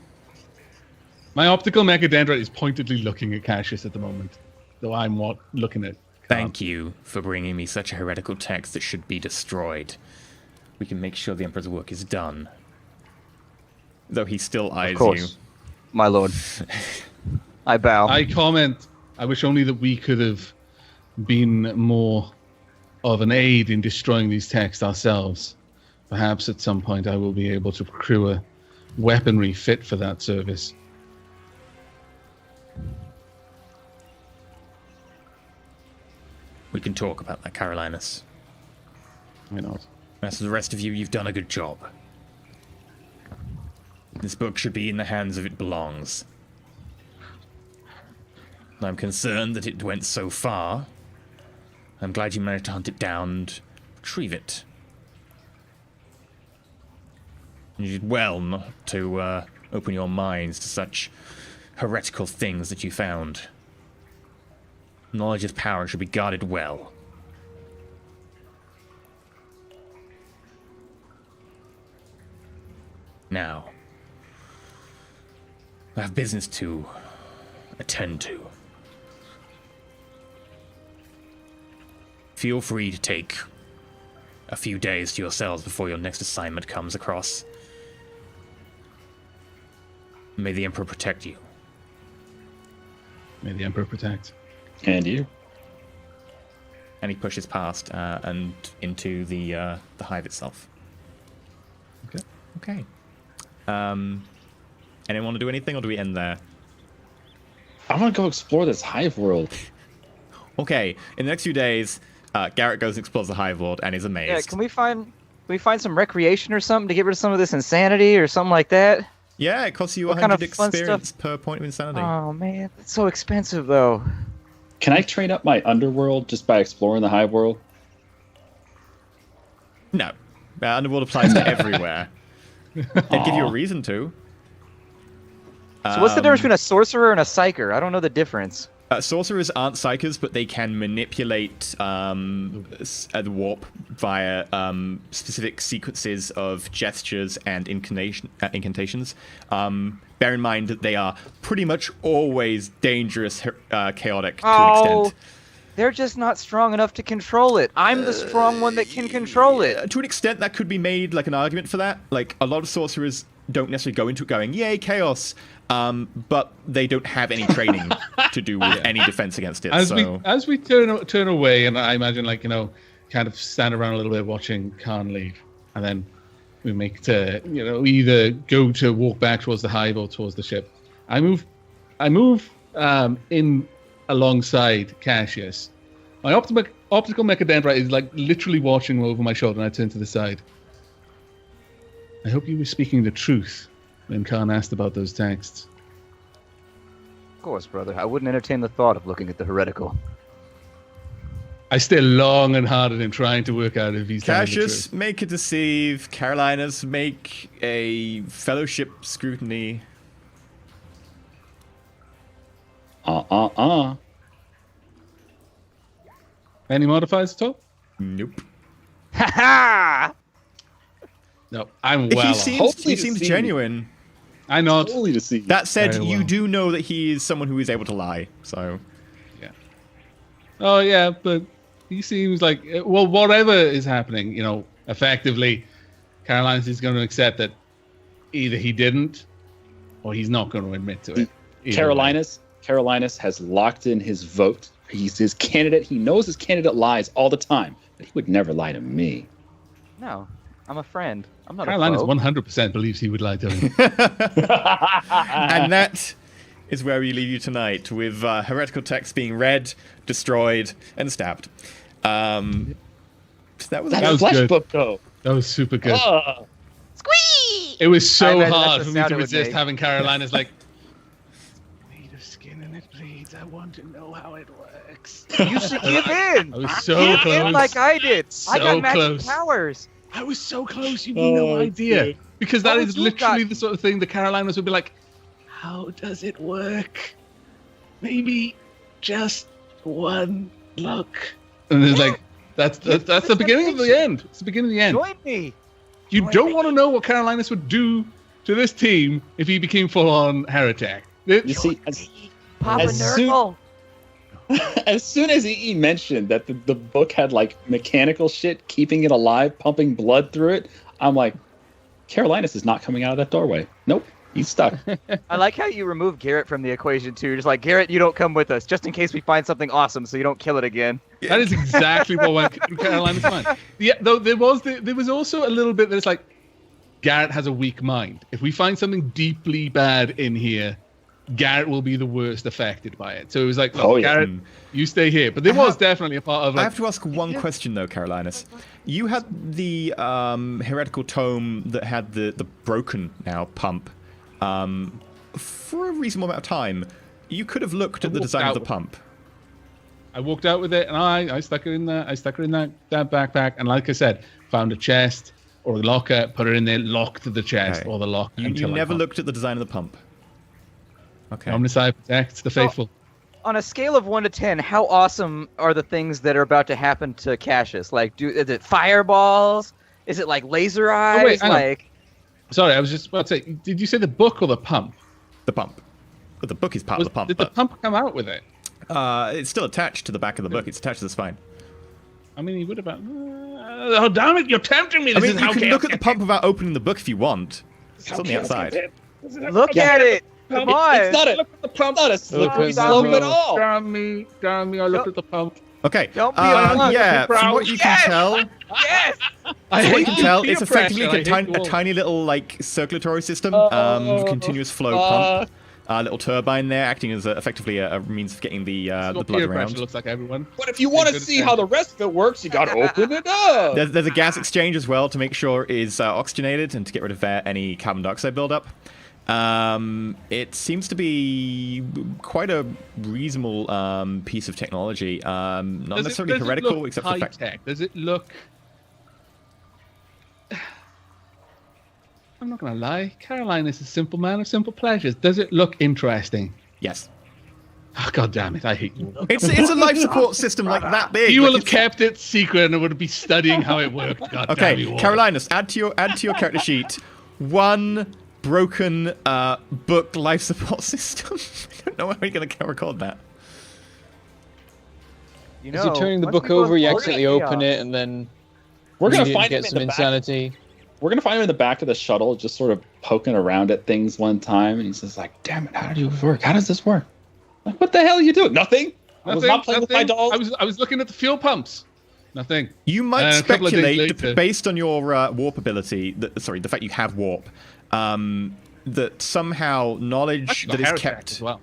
My optical mechadendrite is pointedly looking at Cassius at the moment, though I'm looking at... Thank you for bringing me such a heretical text that should be destroyed. We can make sure the Emperor's work is done. Though he still eyes you. My lord. I bow. I comment, I wish only that we could have been more of an aid in destroying these texts ourselves. Perhaps at some point I will be able to procure weaponry fit for that service. We can talk about that, Carolinus. Why not? As for the rest of you, you've done a good job. This book should be in the hands of it belongs. I'm concerned that it went so far. I'm glad you managed to hunt it down and retrieve it. You did well not to open your minds to such heretical things that you found. Knowledge is power and should be guarded well. Now, I have business to attend to. Feel free to take a few days to yourselves before your next assignment comes across. May the Emperor protect you. May the Emperor protect. And you. And he pushes past and into the hive itself. Okay. Okay. Anyone want to do anything, or do we end there? I want to go explore this hive world. Okay. In the next few days, Garrett goes and explores the hive world and is amazed. Yeah, can we find some recreation or something to get rid of some of this insanity or something like that? Yeah, it costs you What 100 kind of fun experience stuff? per point of insanity. Oh man, it's so expensive though. Can I train up my underworld just by exploring the hive world? No. Underworld applies to everywhere. They'd give you a reason to. So what's the difference between a sorcerer and a psyker? I don't know the difference. Sorcerers aren't psychers, but they can manipulate the warp via specific sequences of gestures and incantations. Bear in mind that they are pretty much always dangerous, chaotic to an extent. They're just not strong enough to control it. I'm the strong one that can control it. To an extent, that could be made like an argument for that. Like, a lot of sorcerers don't necessarily go into it going, yay, chaos, but they don't have any training to do with any defense against it. As we turn away, and I imagine, like, kind of stand around a little bit watching Khan leave, and then we make to, either go to walk back towards the hive or towards the ship. I move in alongside Cassius. My optical mechadendrite is like literally watching over my shoulder, and I turn to the side. I hope you were speaking the truth when Khan asked about those texts. Of course, brother. I wouldn't entertain the thought of looking at the heretical. I stare long and hard at him, trying to work out if he's telling the Cassius, truth. make a deceive. Carolinas, make a fellowship scrutiny. Any modifiers at all? Nope. Ha ha! No, I'm well off. He seems genuine. I know. Totally deceived. That said, Very you well. do know that he is someone who is able to lie, so... Yeah. Oh, yeah, but he seems like... Well, whatever is happening, effectively, Carolinas is going to accept that either he didn't, or he's not going to admit to it. Carolinas has locked in his vote. He's his candidate. He knows his candidate lies all the time, but he would never lie to me. No, I'm a friend. I'm not Carolinas a foe. 100% believes he would lie to him. And that is where we leave you tonight, with heretical texts being read, destroyed, and stabbed. That was That was flesh good. book, though. That was super good. Squee! It was I so imagine hard that's for the me sound to it would resist make. having Carolinas like, made of skin and it bleeds. I want to know how it works. You should give in. I was so Give close. in like I did. So I got magic close. powers. I was so close, you have no idea. dude. Because that What is would you literally got? the sort of thing the Carolinas would be like, how does it work? Maybe just one look. And it's like, that's the beginning of the end. It's the beginning of the end. Join me. You join don't me. want to know what Carolinas would do to this team if he became full-on heretic. You see, Papa as soon- Nurgle. as soon as he mentioned that the book had like mechanical shit keeping it alive, pumping blood through it, I'm like, Carolinas is not coming out of that doorway. Nope, he's stuck. I like how you remove Garrett from the equation too. Just like, Garrett, you don't come with us, just in case we find something awesome, so you don't kill it again. That is exactly what went through Carolina's mind. Yeah, though there was also a little bit that's like, Garrett has a weak mind. If we find something deeply bad in here, Garrett will be the worst affected by it. So it was like, look, Garrett, you stay here. But there was definitely a part of like, I have to ask one question though, Carolinas. You had the heretical tome that had the broken now pump for a reasonable amount of time. You could have looked at the design of the pump. I walked out with it and I stuck it in there. I stuck it in that backpack, and like I said, found a chest or a locker, put it in there, locked the chest or the lock. You never looked at the design of the pump. Okay. Omnicide protects the faithful. On a scale of 1 to 10, how awesome are the things that are about to happen to Cassius? Like, is it fireballs? Is it like laser eyes? Oh, wait, hang on. like, Sorry, I was just about to say, did you say the book or the pump? The pump. But the book is part of the pump. Did the pump come out with it? It's still attached to the back of the book. It's attached to the spine. I mean, he would have. Oh, damn it! You're tempting me. I mean, you can look at the pump without opening the book if you want. It's on the outside. look at it. Come on. It's not a slippery slope at all. Damn me! I looked at the pump. Okay. Don't be a punk. Yeah, from what you can tell, Yes. I from what you hate can tell, peer it's effectively pressure. I like hate a walls. tiny little like circulatory system, continuous flow pump. Little turbine there, acting as effectively a means of getting the blood peer around. pressure looks like everyone. But if you want to see how the rest of it works, you gotta open it up. There's a gas exchange as well to make sure it is oxygenated and to get rid of any carbon dioxide buildup. It seems to be quite a reasonable piece of technology. Not necessarily heretical, except for the fact. Tech. Does it look? I'm not gonna lie. Caroline is a simple man of simple pleasures. Does it look interesting? Yes. Oh, God damn it! I hate you. It's a life support system like that big. You like will have it's- kept it secret and would be studying how it worked. God damn you Okay, all. Carolinas, add to your character sheet one broken book life support system. I don't know how you're going to record that. You As know, you're turning the once book we both over, you fall accidentally into open chaos- it, and then We're gonna read it and find him get in some the back. insanity. We're gonna find him in the back of the shuttle, just sort of poking around at things one time, and he's just like, "Damn it, how do you work? How does this work? Like, what the hell are you doing? Nothing. I was not playing with my dolls. I was looking at the fuel pumps. Nothing. You might a couple of days speculate, later- based on your warp ability, the fact you have warp, that somehow knowledge Actually, that is Heretic kept. as well.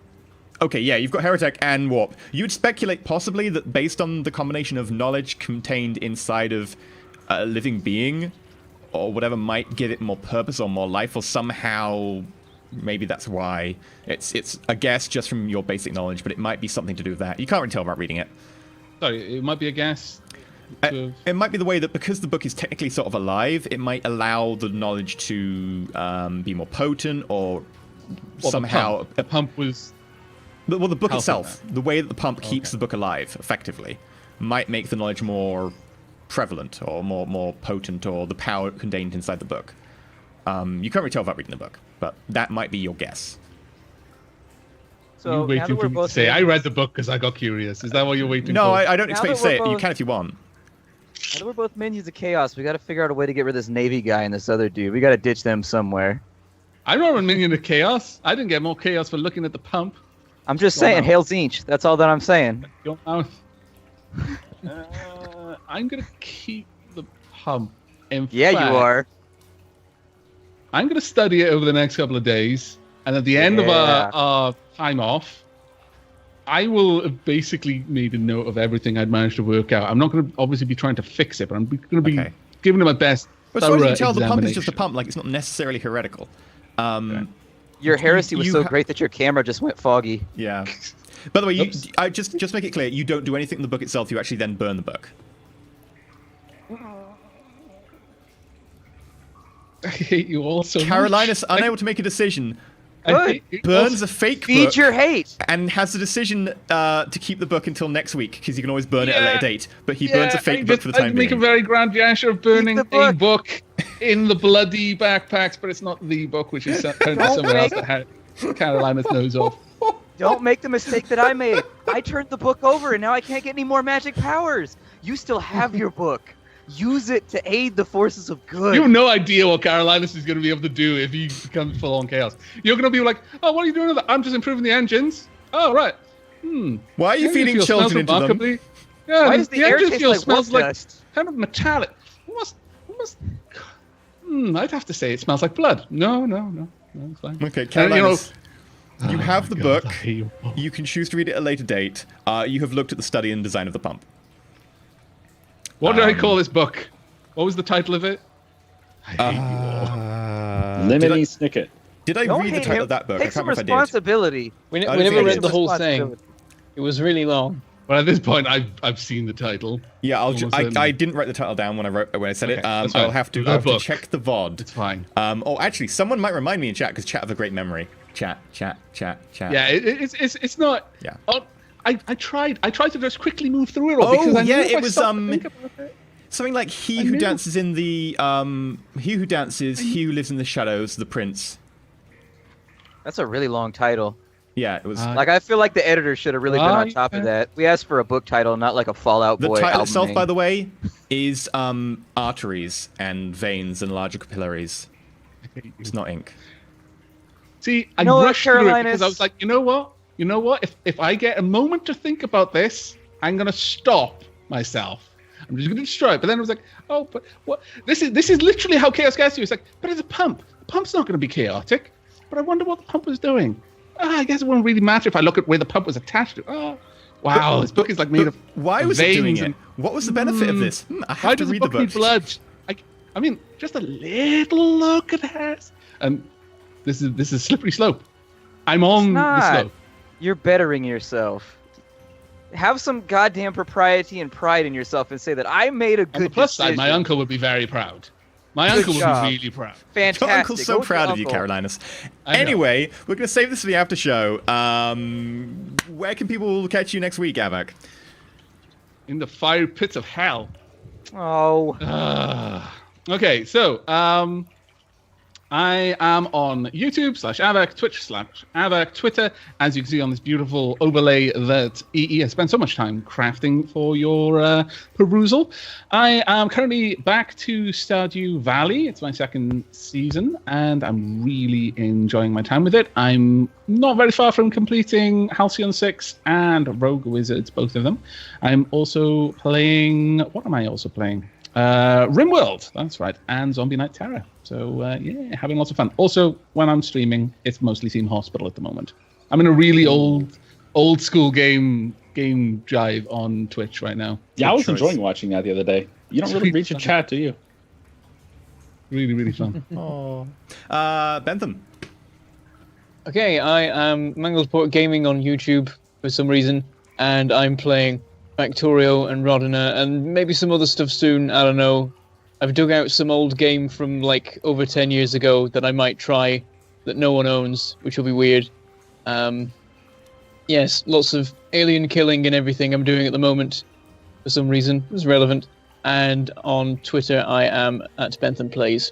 Okay, yeah, you've got Heretic and Warp. You'd speculate possibly that based on the combination of knowledge contained inside of a living being, or whatever might give it more purpose or more life, or somehow maybe that's why. It's a guess just from your basic knowledge, but it might be something to do with that. You can't really tell without reading it. Sorry, it might be a guess. It might be the way that because the book is technically sort of alive, it might allow the knowledge to be more potent, or somehow... The pump was... Well, the book Helping itself, the way that the pump keeps the book alive, effectively, might make the knowledge more prevalent or more potent, or the power contained inside the book. You can't really tell without reading the book, but that might be your guess. So you now that waiting we're for me to both say, I read the book because I got curious. Is that what you're waiting for? No, I don't Now expect you to that say we're it. You both- can if you want. Now that we're both minions of chaos, we got to figure out a way to get rid of this Navy guy and this other dude. We got to ditch them somewhere. I'm not a minion of chaos. I didn't get more chaos for looking at the pump. I'm just Go saying, on. Hail Zinch. That's all that I'm saying. Your mouth. I'm gonna keep the pump. In Yeah, fact, you are. I'm gonna study it over the next couple of days, and at the end of Yeah. our time off, I will have basically made a note of everything I'd managed to work out. I'm not gonna obviously be trying to fix it, but I'm gonna be Okay. giving it my best. But as far as you thorough can tell, the pump is just a examination. pump. Like, it's not necessarily heretical. Your heresy was you so ha- great that your camera just went foggy. Yeah. By the way, Oops. I just make it clear, you don't do anything in the book itself. You actually then burn the book. I hate you all so Carolinus, much. unable to make a decision, I hate you burns all a fake Feed book your hate. and has the decision to keep the book until next week, because you can always burn it at a Yeah. later date. But he burns a fake book for the I time make being. a very grand gesture of burning the book. a book in the bloody backpacks, but it's not the book, which is apparently Don't somewhere else make- that Carolinus knows of. Don't make the mistake that I made. I turned the book over and now I can't get any more magic powers. You still have your book. Use it to aid the forces of good. You have no idea what Carolinus is going to be able to do if he becomes full-on chaos. You're going to be like, oh, what are you doing with that? I'm just improving the engines. Oh, right. Why are you Engine feeding fuel smells children into them? remarkably- Yeah, Why does the air engine taste fuel like smells wolf like dust? kind of metallic. Almost. I'd have to say it smells like blood. No, it's fine. Okay, And, Carolinus, you have the God, book. I hate you all. You can choose to read it at a later date. You have looked at the study and design of the pump. What did I call this book? What was the title of it? I hate you all. Lemony Snicket. Did I Don't read the hate title him. of that book? Take I can't some remember if I did. responsibility. We I never don't think read it the is. whole thing. Responsibility. It was really long. Well, at this point, I've seen the title. Yeah, Almost I certainly. didn't write the title down when I said it. Okay, that's fine. I'll have to The book. check the VOD. It's fine. Actually, someone might remind me in chat because chat have a great memory. Chat. Yeah, it's not. Yeah. I tried to just quickly move through it all because I knew yeah, if it I was stopped to think about it. something like he I who knew. dances in the he who dances, he who lives in the shadows, the prince. That's a really long title. Yeah, it was. Like, I feel like the editor should have really been on top of that. We asked for a book title, not like a Fallout The Boy title album itself, name. by the way, is arteries and veins and larger capillaries. It's not ink. See, I know what, rushed through it Carolinus? because I was like, you know what? If I get a moment to think about this, I'm gonna stop myself. I'm just gonna destroy it. But then I was like, oh, but what? This is literally how chaos gets you. It's like, but it's a pump. The pump's not gonna be chaotic. But I wonder what the pump was doing. I guess it won't really matter if I look at where the pump was attached to. Oh, wow, this book is like made of. Why was it doing veins it? and- What was the benefit of this? I have Why to does read the the book need book. blood? I mean, just a little look at that. And this is a slippery slope. I'm on the not. slope. You're bettering yourself. Have some goddamn propriety and pride in yourself and say that I made a good On the plus decision. side, my uncle would be very proud. My Good uncle would job. be really proud. Fantastic. Your uncle's so Go with your proud of you, uncle. Carolinus. I know. Anyway, we're going to save this for the after show. Where can people catch you next week, Aavak? In the fire pits of hell. Oh. Okay, so I am on YouTube/Aavak, Twitch/Aavak, Twitter, as you can see on this beautiful overlay that EE has spent so much time crafting for your perusal. I am currently back to Stardew Valley. It's my second season, and I'm really enjoying my time with it. I'm not very far from completing Halcyon 6 and Rogue Wizards, both of them. I'm also playing... What am I also playing? RimWorld, that's right, and Zombie Night Terror. So, yeah, having lots of fun. Also, when I'm streaming, it's mostly Team Hospital at the moment. I'm in a really old school game drive on Twitch right now. Yeah, I was enjoying watching that the other day. You don't really read your chat, do you? Really, really fun. Oh. Bentham. Okay, I am Mangledpork Gaming on YouTube for some reason, and I'm playing Factorio and Rodina, and maybe some other stuff soon, I don't know. I've dug out some old game from like over 10 years ago that I might try that no one owns, which will be weird. Yes, lots of alien killing and everything I'm doing at the moment for some reason. It's relevant. And on Twitter, I am at Bentham Plays.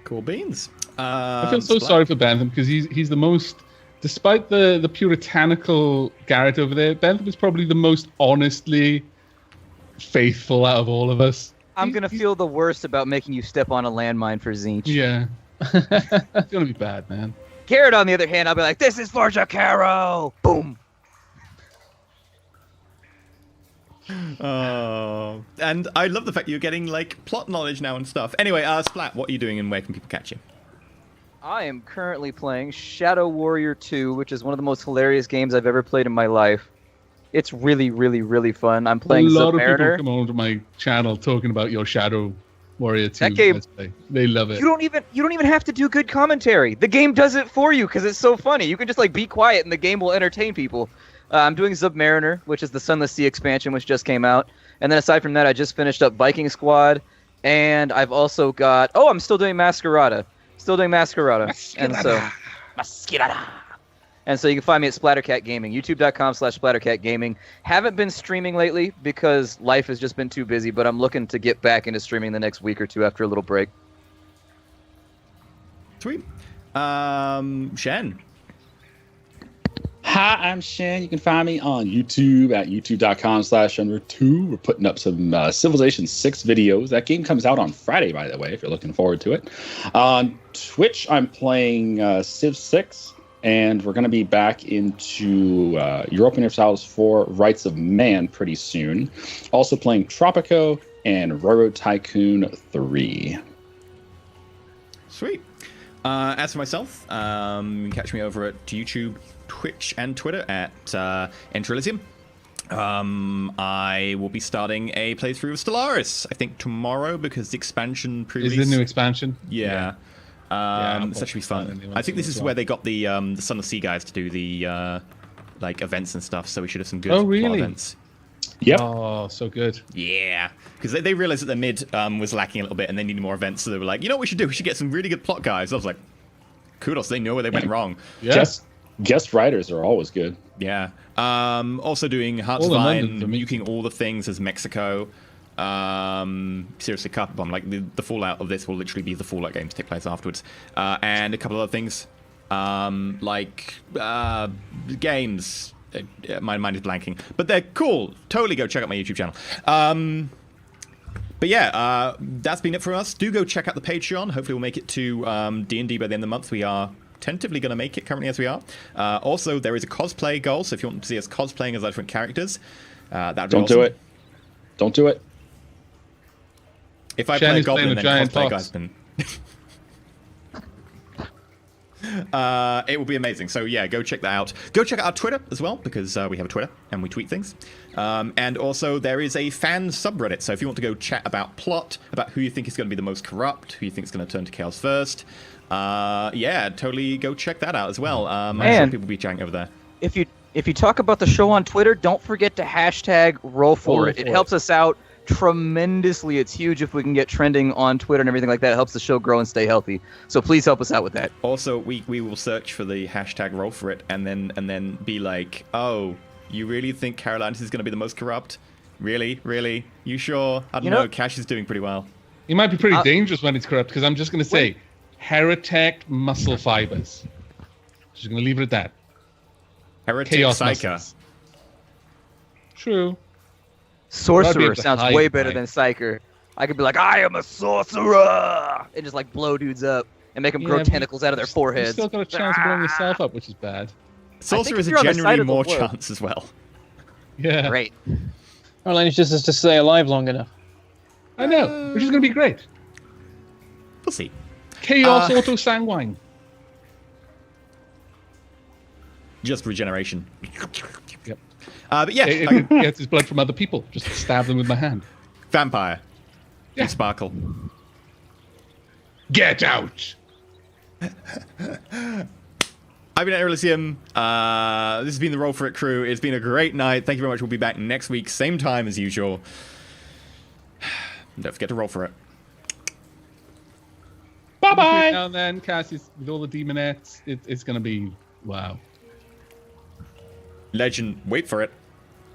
Cool beans. I feel so sorry for Bentham because he's the most... Despite the puritanical Garrett over there, Bentham is probably the most honestly faithful out of all of us. I'm going to feel the worst about making you step on a landmine for Zinch. Yeah. It's going to be bad, man. Garrett, on the other hand, I'll be like, this is for Jacaro! Boom! Oh, and I love the fact you're getting, like, plot knowledge now and stuff. Anyway, Splat, what are you doing and where can people catch you? I am currently playing Shadow Warrior 2, which is one of the most hilarious games I've ever played in my life. It's really, really, really fun. I'm playing Submariner. A lot of people come onto my channel talking about your Shadow Warrior 2. That game, they love it. You don't even have to do good commentary. The game does it for you because it's so funny. You can just like be quiet and the game will entertain people. I'm doing Submariner, which is the Sunless Sea expansion, which just came out. And then aside from that, I just finished up Viking Squad, and I've also got... Oh, I'm still doing Masquerada. Masquerada. And so you can find me at Splattercat Gaming, youtube.com/Splattercat Gaming. Haven't been streaming lately because life has just been too busy, but I'm looking to get back into streaming the next week or two after a little break. Sweet. Shen. Hi, I'm Shen. You can find me on YouTube at youtube.com/Shenryyr2. We're putting up some Civilization 6 videos. That game comes out on Friday, by the way, if you're looking forward to it. On Twitch, I'm playing Civ 6, and we're going to be back into European Universalis 4 Rights of Man pretty soon. Also playing Tropico and Railroad Tycoon 3. Sweet. As for myself, you can catch me over at YouTube, Twitch, and Twitter at Enterelysium. I will be starting a playthrough of Stellaris, I think tomorrow, because the expansion pre-release... Is the new expansion? Yeah. It's actually fun. I think this is where they got the Son of Sea guys to do the like events and stuff, so we should have some good events. Yep. Oh, so good. Yeah, because they realized that their mid was lacking a little bit and they needed more events, so they were like, you know what we should do? We should get some really good plot guys. I was like, kudos, they know where they went wrong. Yeah. Guest writers are always good. Yeah. Also doing Hearts of Iron, nuking all the things as Mexico. Seriously, Carpet Bomb. Like the fallout of this will literally be the Fallout games take place afterwards. And a couple of other things, like games. My mind is blanking, but they're cool. Totally go check out my YouTube channel. But yeah, that's been it for us. Do go check out the Patreon. Hopefully we'll make it to D&D by the end of the month. We are tentatively going to make it currently as we are. Also, there is a cosplay goal, so if you want to see us cosplaying as our different characters, that'd be awesome. Do it. Don't do it. If I play a goblin, then cosplay guy's been... it will be amazing. So yeah, go check that out. Go check out our Twitter as well, because we have a Twitter and we tweet things. And also there is a fan subreddit. So if you want to go chat about plot, about who you think is going to be the most corrupt, who you think is going to turn to chaos first, yeah, totally go check that out as well. I'm sure people will be chatting over there. If you talk about the show on Twitter, don't forget to hashtag Roll4it. It helps us out tremendously. It's huge if we can get trending on Twitter and everything like that. It helps the show grow and stay healthy. So please help us out with that. Also, we will search for the hashtag Roll4it and then be like, oh, you really think Carolinas is going to be the most corrupt? Really? You sure? I don't know. Cash is doing pretty well. He might be pretty dangerous when he's corrupt, because I'm just going to say, heretic muscle fibers. Just going to leave it at that. Heretic Chaos Psyker. muscles. True. Sorcerer sounds hide, way better Mike. than Psyker. I could be like, I am a sorcerer! And just like blow dudes up and make them grow Yeah, tentacles out of their You foreheads. still got a chance of blowing yourself up, which is bad. Sorcerer if is a you're on the side genuinely of the more world- chance as well. Yeah. Great. Caroline just has to stay alive long enough. I know, which is going to be great. We'll see. Chaos auto sanguine. Just regeneration. Yep. But yeah, It gets his blood from other people. Just stab them with my hand. vampire. Yeah. And Sparkle. Get out! I've been at Enterelysium. This has been the Roll for It crew. It's been a great night. Thank you very much. We'll be back next week, same time as usual. Don't forget to roll for it. Bye-bye! Now and then, Cassius, with all the demonettes, it's going to be... Wow. Legend, wait for it.